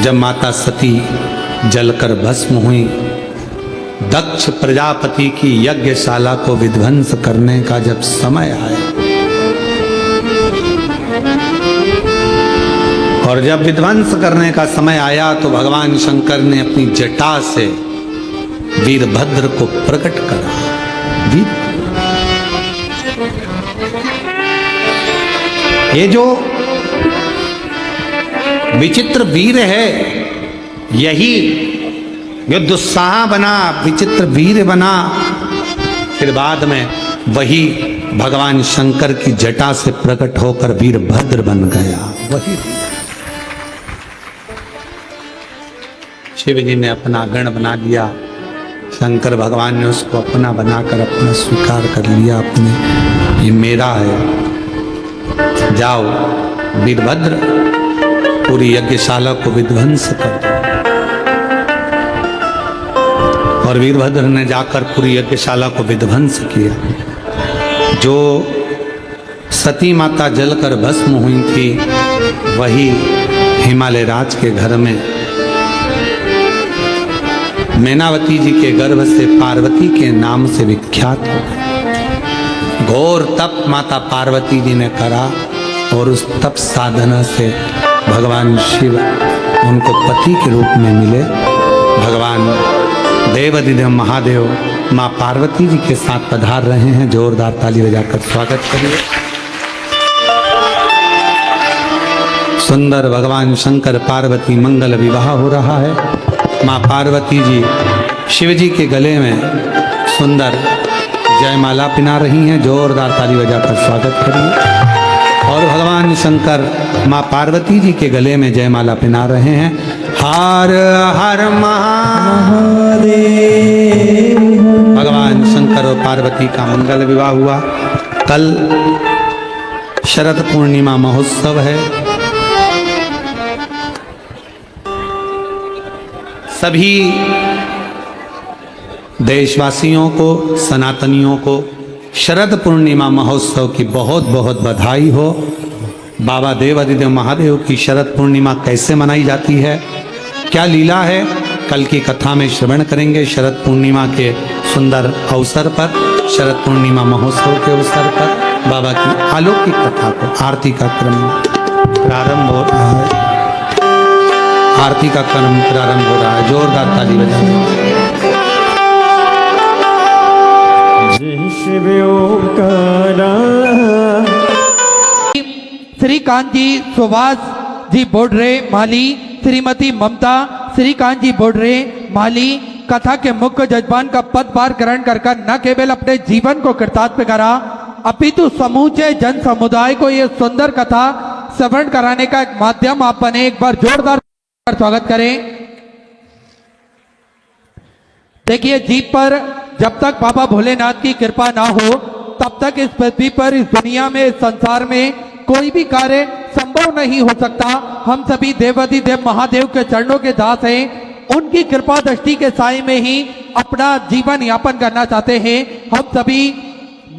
जब माता सती जलकर भस्म हुई, दक्ष प्रजापति की यज्ञशाला को विध्वंस करने का जब समय आया और जब विध्वंस करने का समय आया तो भगवान शंकर ने अपनी जटा से वीरभद्र को प्रकट करा। ये जो विचित्र वीर है, यही जो दुस्साहा बना, विचित्र वीर बना, फिर बाद में वही भगवान शंकर की जटा से प्रकट होकर वीरभद्र बन गया। वही शिव जी ने अपना गण बना लिया, शंकर भगवान ने उसको अपना बनाकर अपना स्वीकार कर लिया, अपने ये मेरा है। जाओ वीरभद्र, पूरी यज्ञशाला को विध्वंस कर दो। और वीरभद्र ने जाकर पूरी यज्ञशाला को विध्वंस किया। जो सती माता जलकर भस्म हुई थी, वही हिमालय राज के घर में मैनावती जी के गर्भ से पार्वती के नाम से विख्यात हो गए। घोर तप माता पार्वती जी ने करा और उस तप साधना से भगवान शिव उनको पति के रूप में मिले। भगवान देवाधिदेव महादेव माँ पार्वती जी के साथ पधार रहे हैं। जोरदार ताली बजाकर स्वागत करिए। सुंदर भगवान शंकर पार्वती मंगल विवाह हो रहा है। माँ पार्वती जी शिव जी के गले में सुंदर जयमाला पिना रही हैं। जोरदार ताली बजाकर स्वागत करिए। और भगवान शंकर माँ पार्वती जी के गले में जयमाला पिना रहे हैं। हर हर महादेव। भगवान शंकर और पार्वती का मंगल विवाह हुआ। कल शरद पूर्णिमा महोत्सव है। सभी देशवासियों को, सनातनियों को शरद पूर्णिमा महोत्सव की बहुत बहुत बधाई हो। बाबा देवाधिदेव महादेव की शरद पूर्णिमा कैसे मनाई जाती है, क्या लीला है, कल की कथा में श्रवण करेंगे। शरद पूर्णिमा के सुंदर अवसर पर, शरद पूर्णिमा महोत्सव के अवसर पर बाबा की अलौकिक कथा को आरती का क्रम प्रारंभ हो रहा है। आरती का क्रम प्रारंभ हो रहा है, जोरदार ताली बजाएं। श्रीकांत जी सुभाष जी बोडरे माली, श्रीमती ममता श्रीकांत जी बोडरे माली कथा के मुख्य जजमान का पदभार ग्रहण कर न केवल अपने जीवन को कृतार्थ करा, अपितु समूचे जन समुदाय को ये सुंदर कथा श्रवण कराने का एक माध्यम आप बने। एक बार जोरदार स्वागत करें। देखिए, जीप पर जब तक बाबा भोलेनाथ की कृपा ना हो तब तक इस पृथ्वी पर, इस दुनिया में, इस संसार में कोई भी कार्य संभव नहीं हो सकता। हम सभी देवाधिदेव महादेव के चरणों के दास हैं, उनकी कृपा दृष्टि के साए में ही अपना जीवन यापन करना चाहते हैं। हम सभी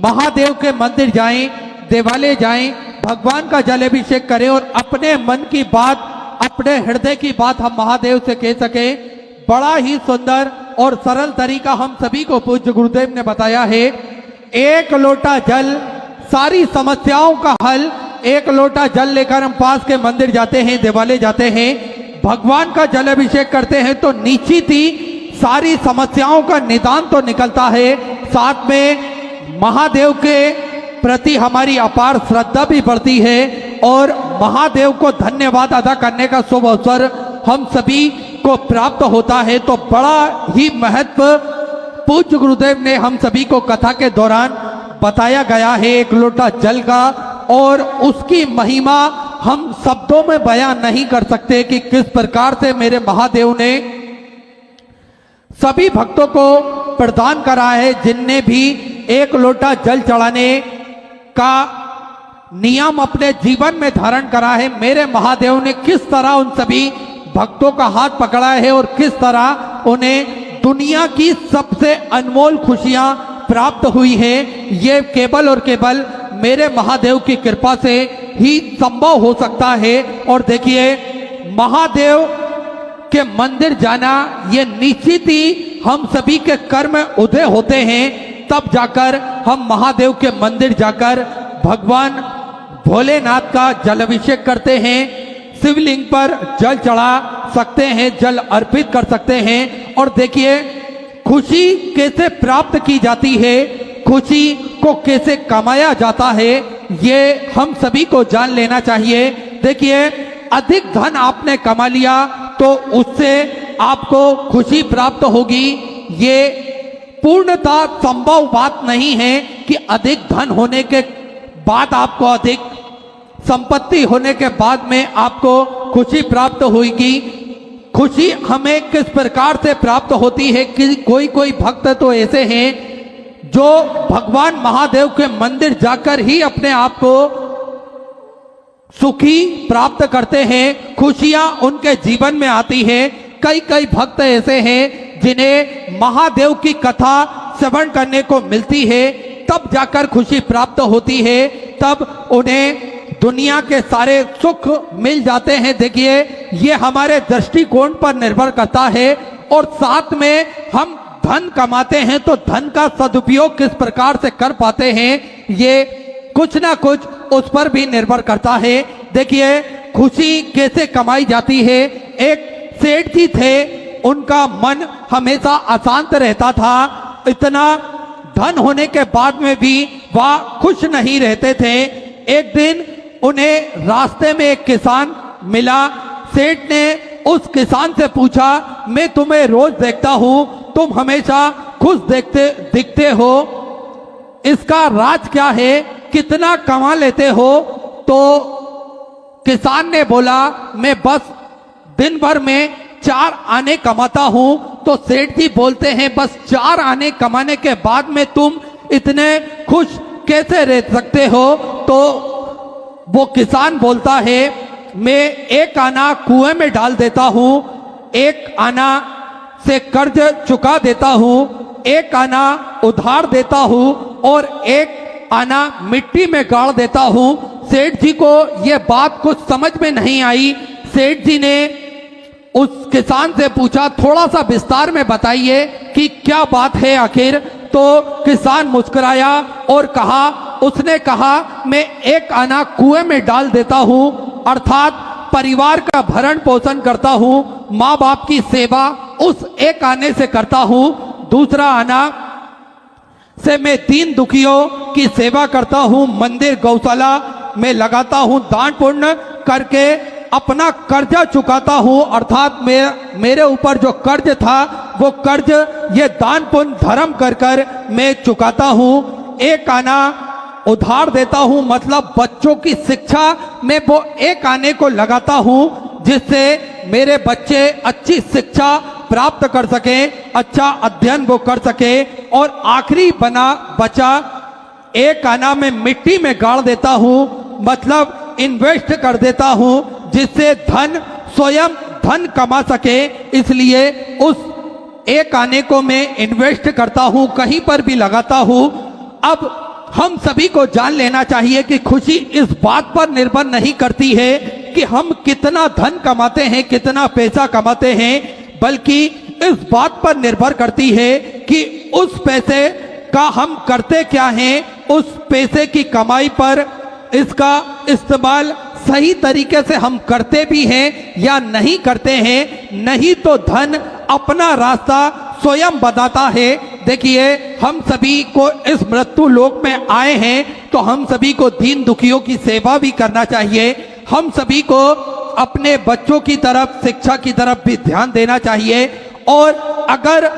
महादेव के मंदिर जाएं, देवालय जाएं, भगवान का जल अभिषेक करें और अपने मन की बात, अपने हृदय की बात हम महादेव से कह सके। बड़ा ही सुंदर और सरल तरीका हम सभी को पूज्य गुरुदेव ने बताया है। एक लोटा जल सारी समस्याओं का हल। एक लोटा जल लेकर हम पास के मंदिर जाते हैं, देवालय जाते हैं, भगवान का जल अभिषेक करते हैं तो निश्चित ही सारी समस्याओं का निदान तो निकलता है। साथ में महादेव के प्रति हमारी अपार श्रद्धा भी बढ़ती है और महादेव को धन्यवाद अदा करने का शुभ अवसर हम सभी को प्राप्त होता है। तो बड़ा ही महत्व पूज्य गुरुदेव ने हम सभी को कथा के दौरान बताया गया है एक लोटा जल का, और उसकी महिमा हम शब्दों में बयान नहीं कर सकते कि किस प्रकार से मेरे महादेव ने सभी भक्तों को प्रदान करा है। जिनने भी एक लोटा जल चढ़ाने का नियम अपने जीवन में धारण करा है, मेरे महादेव ने किस तरह उन सभी भक्तों का हाथ पकड़ा है और किस तरह उन्हें दुनिया की सबसे अनमोल खुशियां प्राप्त हुई है, ये केवल और केवल मेरे महादेव की कृपा से ही संभव हो सकता है। और देखिए, महादेव के मंदिर जाना ये निश्चित ही हम सभी के कर्म उदय होते हैं, तब जाकर हम महादेव के मंदिर जाकर भगवान भोलेनाथ का जल अभिषेक करते हैं, शिवलिंग पर जल चढ़ा सकते हैं, जल अर्पित कर सकते हैं। और देखिए, खुशी कैसे प्राप्त की जाती है, खुशी को कैसे कमाया जाता है, ये हम सभी को जान लेना चाहिए। देखिए, अधिक धन आपने कमा लिया तो उससे आपको खुशी प्राप्त होगी, ये पूर्णतः संभव बात नहीं है कि अधिक धन होने के बाद आपको, अधिक संपत्ति होने के बाद में आपको खुशी प्राप्त होगी। खुशी हमें किस प्रकार से प्राप्त होती है कि कोई कोई भक्त तो ऐसे हैं जो भगवान महादेव के मंदिर जाकर ही अपने आप को सुखी प्राप्त करते हैं, खुशियां उनके जीवन में आती है। कई कई भक्त ऐसे हैं जिन्हें महादेव की कथा श्रवण करने को मिलती है, तब जाकर खुशी प्राप्त होती है, तब उन्हें दुनिया के सारे सुख मिल जाते हैं। देखिए, ये हमारे दृष्टिकोण पर निर्भर करता है और साथ में हम धन कमाते हैं तो धन का सदुपयोग किस प्रकार से कर पाते हैं, ये कुछ ना कुछ उस पर भी निर्भर करता है। देखिए, खुशी कैसे कमाई जाती है। एक सेठ जी थे, उनका मन हमेशा अशांत रहता था, इतना धन होने के बाद में भी वह खुश नहीं रहते थे। एक दिन उन्हें रास्ते में एक किसान मिला। सेठ ने उस किसान से पूछा, मैं तुम्हें रोज देखता हूं, तुम हमेशा खुश दिखते हो, इसका राज क्या है, कितना कमा लेते हो? तो किसान ने बोला, मैं बस दिन भर में 4 आने कमाता हूं। तो सेठ जी बोलते हैं, बस 4 आने कमाने के बाद में तुम इतने खुश कैसे रह सकते हो? तो वो किसान बोलता है, मैं 1 आना कुएं में डाल देता हूं, 1 आना से कर्ज चुका देता हूं, एक आना उधार देता हूँ और एक आना मिट्टी में गाड़ देता हूँ। सेठ जी को यह बात कुछ समझ में नहीं आई। सेठ जी ने उस किसान से पूछा, थोड़ा सा विस्तार में बताइए कि क्या बात है आखिर। तो किसान मुस्कुराया और कहा, उसने कहा मैं एक आना कुएं में डाल देता हूँ, अर्थात परिवार का भरण पोषण करता हूँ, माँ बाप की सेवा उस एक आने से करता हूँ। दूसरा आना से मैं दीन दुखियों की सेवा करता हूँ, मंदिर गौशाला में लगाता हूँ, दान पुण्य करके अपना कर्जा चुकाता हूँ, अर्थात मेरे ऊपर जो कर्ज था वो कर्ज ये दान पुण्य धर्म कर कर मैं चुकाता हूँ। एक आना उधार देता हूँ, मतलब बच्चों की शिक्षा में वो एक आने को लगाता हूँ जिससे मेरे बच्चे अच्छी शिक्षा प्राप्त कर सके, अच्छा अध्ययन वो कर सके। और आखिरी बचा एक आना में मिट्टी में गाड़ देता हूँ, मतलब इन्वेस्ट कर देता हूँ जिससे स्वयं धन कमा सके, इसलिए उस एक आने को मैं इन्वेस्ट करता हूँ, कहीं पर भी लगाता हूँ। अब हम सभी को जान लेना चाहिए कि खुशी इस बात पर निर्भर नहीं करती है कि हम कितना धन कमाते हैं, कितना पैसा कमाते हैं, बल्कि इस बात पर निर्भर करती है कि उस पैसे का हम करते क्या हैं, उस पैसे की कमाई पर इसका इस्तेमाल सही तरीके से हम करते भी हैं या नहीं करते हैं। नहीं तो धन अपना रास्ता स्वयं बताता है। देखिए, हम सभी को इस मृत्यु लोक में आए हैं तो हम सभी को दीन दुखियों की सेवा भी करना चाहिए। हम सभी को अपने बच्चों की तरफ, शिक्षा की तरफ भी ध्यान देना चाहिए। और अगर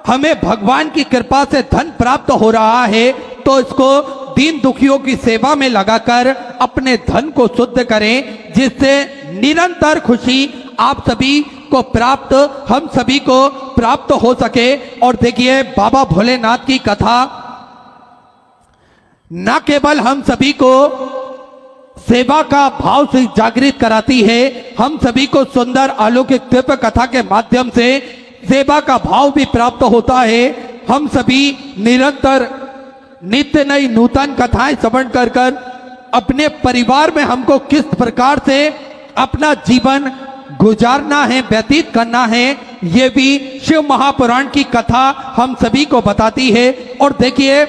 हमें भगवान की कृपा से धन प्राप्त हो रहा है तो इसको दीन दुखियों की सेवा में लगाकर अपने धन को शुद्ध करें, जिससे निरंतर खुशी आप सभी को प्राप्त, हम सभी को प्राप्त हो सके। और देखिए, बाबा भोलेनाथ की कथा न केवल हम सभी को सेवा का भाव से जागृत कराती है, हम सभी को सुंदर अलौकिक दिव्य कथा के माध्यम से सेवा का भाव भी प्राप्त होता है। हम सभी निरंतर नित्य नई नूतन कथाएं श्रवण कर कर अपने परिवार में हमको किस प्रकार से अपना जीवन गुजारना है, व्यतीत करना है, ये भी शिव महापुराण की कथा हम सभी को बताती है। और देखिए,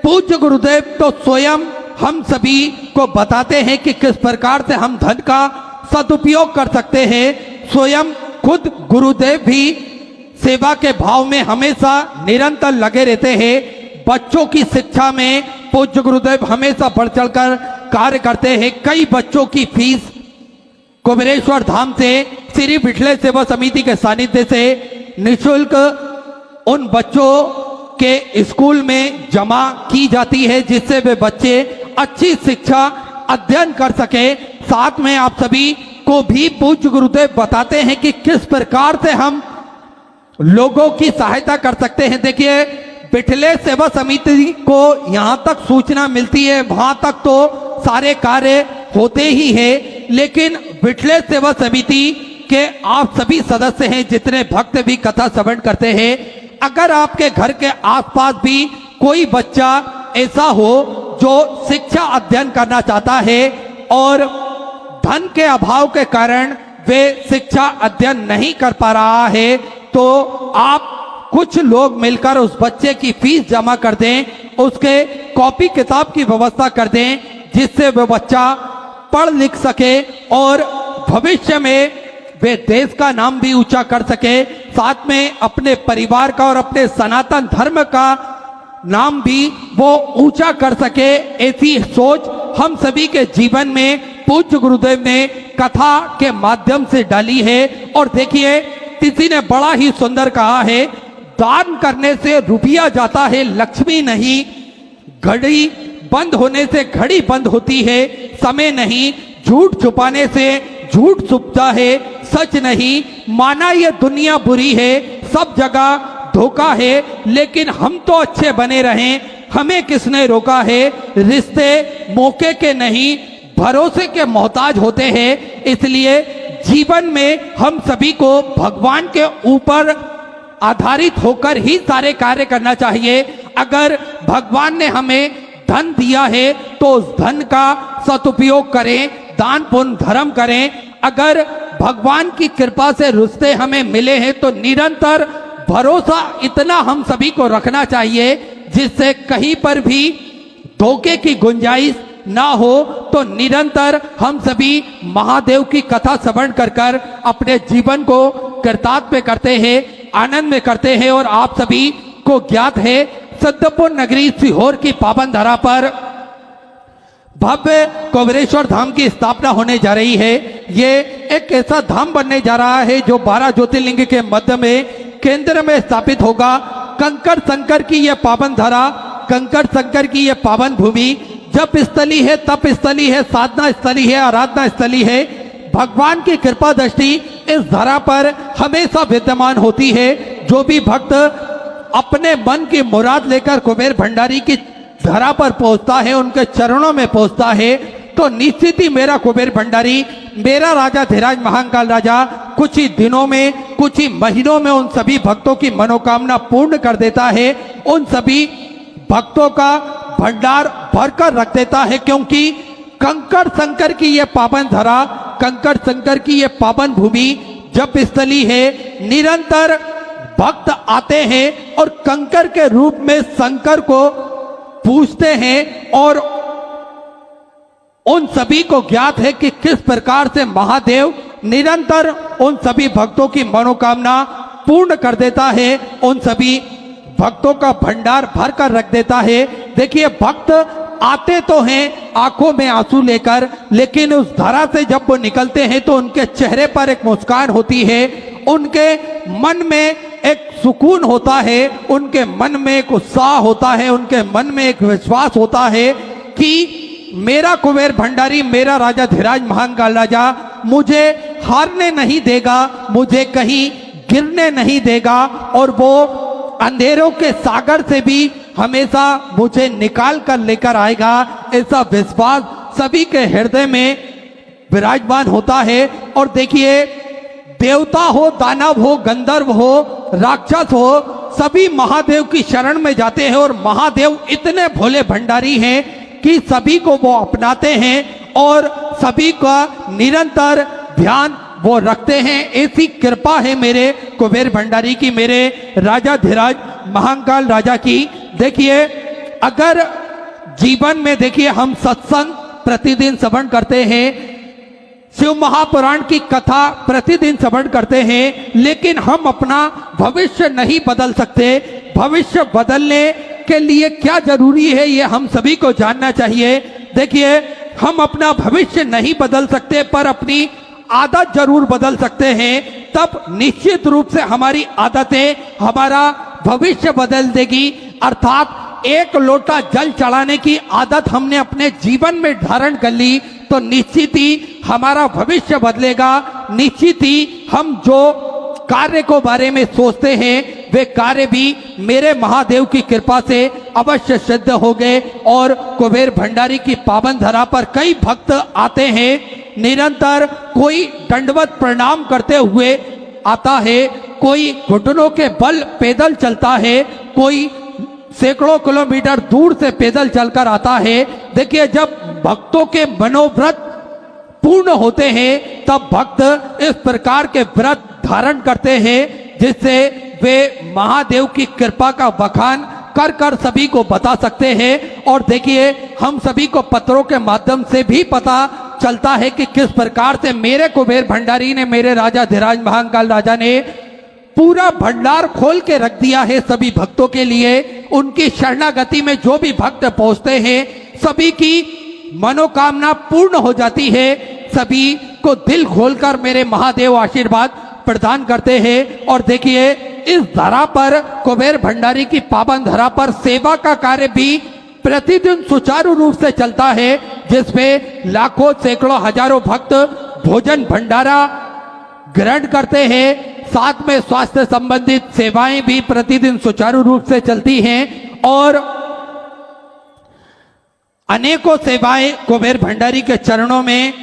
पूज्य गुरुदेव तो स्वयं हम सभी को बताते हैं कि किस प्रकार से हम धन का सदुपयोग कर सकते हैं। स्वयं खुद गुरुदेव भी सेवा के भाव में हमेशा निरंतर लगे रहते हैं। बच्चों की शिक्षा में पूज्य गुरुदेव हमेशा बढ़ चढ़कर कार्य करते हैं। कई बच्चों की फीस कुबेरेश्वर धाम से श्री विठले सेवा समिति के सानिध्य से निःशुल्क उन बच्चों के स्कूल में जमा की जाती है, जिससे वे बच्चे अच्छी शिक्षा अध्ययन कर सके। साथ में आप सभी को भी पूज्य गुरुदेव बताते हैं कि किस प्रकार से हम लोगों की सहायता कर सकते हैं। देखिए, विठले सेवा समिति को यहाँ तक सूचना मिलती है, वहाँ तक तो सारे कार्य होते ही हैं, लेकिन विठले सेवा समिति के आप सभी सदस्य हैं, जितने भक्त भी कथा श्रवण करते हैं, अगर आपके घर के आसपास भी कोई बच्चा ऐसा हो जो शिक्षा अध्ययन करना चाहता है और धन के अभाव के कारण वे शिक्षा अध्ययन नहीं कर पा रहा है, तो आप कुछ लोग मिलकर उस बच्चे की फीस जमा कर दें, उसके कॉपी किताब की व्यवस्था कर दें, जिससे वह बच्चा पढ़ लिख सके और भविष्य में वे देश का नाम भी ऊंचा कर सके, साथ में अपने परिवार का और अपने सनातन धर्म का नाम भी वो ऊंचा कर सके। ऐसी सोच हम सभी के जीवन में पूज्य गुरुदेव ने कथा के माध्यम से डाली है। और देखिए, किसी ने बड़ा ही सुंदर कहा है, दान करने से रुपया जाता है, लक्ष्मी नहीं। घड़ी बंद होने से घड़ी बंद होती है, समय नहीं। झूठ छुपाने से झूठ छुपता है, सच नहीं। माना ये दुनिया बुरी है, सब जगह धोखा है, लेकिन हम तो अच्छे बने रहें, हमें किसने रोका है। रिश्ते मौके के नहीं, भरोसे के मोहताज होते हैं। इसलिए जीवन में हम सभी को भगवान के ऊपर आधारित होकर ही सारे कार्य करना चाहिए। अगर भगवान ने हमें धन दिया है तो उस धन का सदुपयोग करें, दान पुण्य धर्म करें। अगर भगवान की कृपा से रिश्ते हमें मिले हैं तो निरंतर भरोसा इतना हम सभी को रखना चाहिए जिससे कहीं पर भी धोखे की गुंजाइश ना हो। तो निरंतर हम सभी महादेव की कथा श्रवण कर कर अपने जीवन को कृतार्थ करते हैं, आनंद में करते हैं। और आप सभी को ज्ञात है सिद्धपुर नगरी सीहोर की पावन धरा पर भव्य कुबेरेश्वर धाम की स्थापना होने जा रही है। ये एक ऐसा धाम बनने जा रहा है जो 12 ज्योतिर्लिंग के मध्य में केंद्र में स्थापित होगा। कंकड़ शंकर की यह पावन धरा, कंकड़ शंकर की यह पावन भूमि जप स्थली है, तप स्थली है, साधना स्थली है, आराधना स्थली है। भगवान की कृपा दृष्टि इस धरा पर हमेशा विद्यमान होती है। जो भी भक्त अपने मन की मुराद लेकर कुबेर भंडारी की धरा पर पहुंचता है, उनके चरणों में पहुंचता है, तो निश्चित ही मेरा कुबेर भंडारी, मेरा राजा धीराज महाकाल राजा कुछ ही दिनों में, कुछ ही महीनों में उन सभी भक्तों की मनोकामना पूर्ण कर देता है। उन सभी भक्तों का भंडार भरकर रख देता है, क्योंकि कंकड़ शंकर की यह पावन धरा, कंकड़ शंकर की यह पावन भूमि जप स्थली है। निरंतर भक्त आते हैं और कंकड़ के रूप में शंकर को पूजते हैं। और उन सभी को ज्ञात है कि किस प्रकार से महादेव निरंतर उन सभी भक्तों की मनोकामना पूर्ण कर देता है, उन सभी भक्तों का भंडार भर कर रख देता है। देखिए, भक्त आते तो हैं आंखों में आंसू लेकर, लेकिन उस धरा से जब वो निकलते हैं तो उनके चेहरे पर एक मुस्कान होती है, उनके मन में एक सुकून होता है, उनके मन में एक उत्साह होता है, उनके मन में एक विश्वास होता है कि मेरा कुबेर भंडारी, मेरा राजा धीराज महाकाल राजा मुझे हारने नहीं देगा, मुझे कहीं गिरने नहीं देगा, और वो अंधेरों के सागर से भी हमेशा मुझे निकाल कर लेकर आएगा। ऐसा विश्वास सभी के हृदय में विराजमान होता है। और देखिए, देवता हो, दानव हो, गंधर्व हो, राक्षस हो, सभी महादेव की शरण में जाते हैं। और महादेव इतने भोले भंडारी हैं कि सभी को वो अपनाते हैं और सभी का निरंतर ध्यान वो रखते हैं। ऐसी कृपा है मेरे कुबेर भंडारी की, मेरे राजा धीराज महाकाल राजा की। देखिए, अगर जीवन में देखिए हम सत्संग प्रतिदिन श्रवण करते हैं, शिव महापुराण की कथा प्रतिदिन श्रवण करते हैं, लेकिन हम अपना भविष्य नहीं बदल सकते। भविष्य बदलने के लिए क्या जरूरी है, ये हम सभी को जानना चाहिए। देखिए, हम अपना भविष्य नहीं बदल सकते, पर अपनी आदत जरूर बदल सकते हैं। तब निश्चित रूप से हमारी आदतें हमारा भविष्य बदल देगी। अर्थात एक लोटा जल चढ़ाने की आदत हमने अपने जीवन में धारण कर ली तो निश्चित ही हमारा भविष्य बदलेगा। निश्चित ही हम जो कार्य को बारे में सोचते हैं वे कार्य भी मेरे महादेव की कृपा से अवश्य सिद्ध हो गए। और कुबेर भंडारी की पावन धरा पर कई भक्त आते हैं, निरंतर कोई दंडवत प्रणाम करते हुए आता है, कोई घुटनों के बल पैदल चलता है, कोई सैकड़ों किलोमीटर दूर से पैदल चलकर आता है। देखिए, जब भक्तों के मनोव्रत पूर्ण होते हैं तब भक्त इस प्रकार के व्रत धारण करते हैं जिससे वे महादेव की कृपा का बखान कर कर सभी को बता सकते हैं। और देखिए, हम सभी को पत्रों के माध्यम से भी पता चलता है कि किस प्रकार से मेरे कुबेर भंडारी ने, मेरे राजा धीराज महाकाल राजा ने पूरा भंडार खोल के रख दिया है सभी भक्तों के लिए। उनकी शरणागति में जो भी भक्त पहुंचते हैं सभी की मनोकामना पूर्ण हो जाती है। सभी को दिल खोलकर मेरे महादेव आशीर्वाद प्रदान करते हैं। और देखिए, इस धरा पर, कुबेर भंडारी की पावन धरा पर सेवा का कार्य भी प्रतिदिन सुचारू रूप से चलता है, जिसमें लाखों, सैकड़ों, हजारों भक्त भोजन भंडारा ग्रहण करते हैं। साथ में स्वास्थ्य संबंधित सेवाएं भी प्रतिदिन सुचारू रूप से चलती हैं और अनेकों सेवाएं कुबेर भंडारी के चरणों में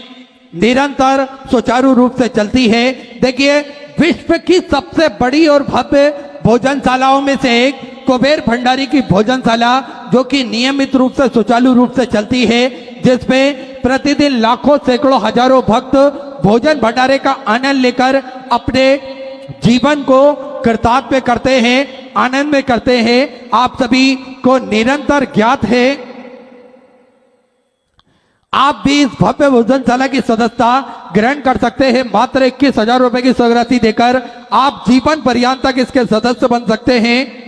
निरंतर सुचारू रूप से चलती है। देखिए, विश्व की सबसे बड़ी और भव्य भोजनशालाओं में से एक कुबेर भंडारी की भोजनशाला, जो कि नियमित रूप से सुचारू रूप से चलती है, जिसमें प्रतिदिन लाखों सैकड़ों हजारों भक्त भोजन भंडारे का आनंद लेकर अपने जीवन को कृतार्थ में करते हैं, आनंद में करते हैं। आप सभी को निरंतर ज्ञात है। आप भी इस भव्य भोजनशाला की सदस्यता ग्रहण कर सकते हैं। मात्र 21,000 रुपए की स्वीकृति देकर आप जीवन पर्यंत तक इसके सदस्य बन सकते हैं।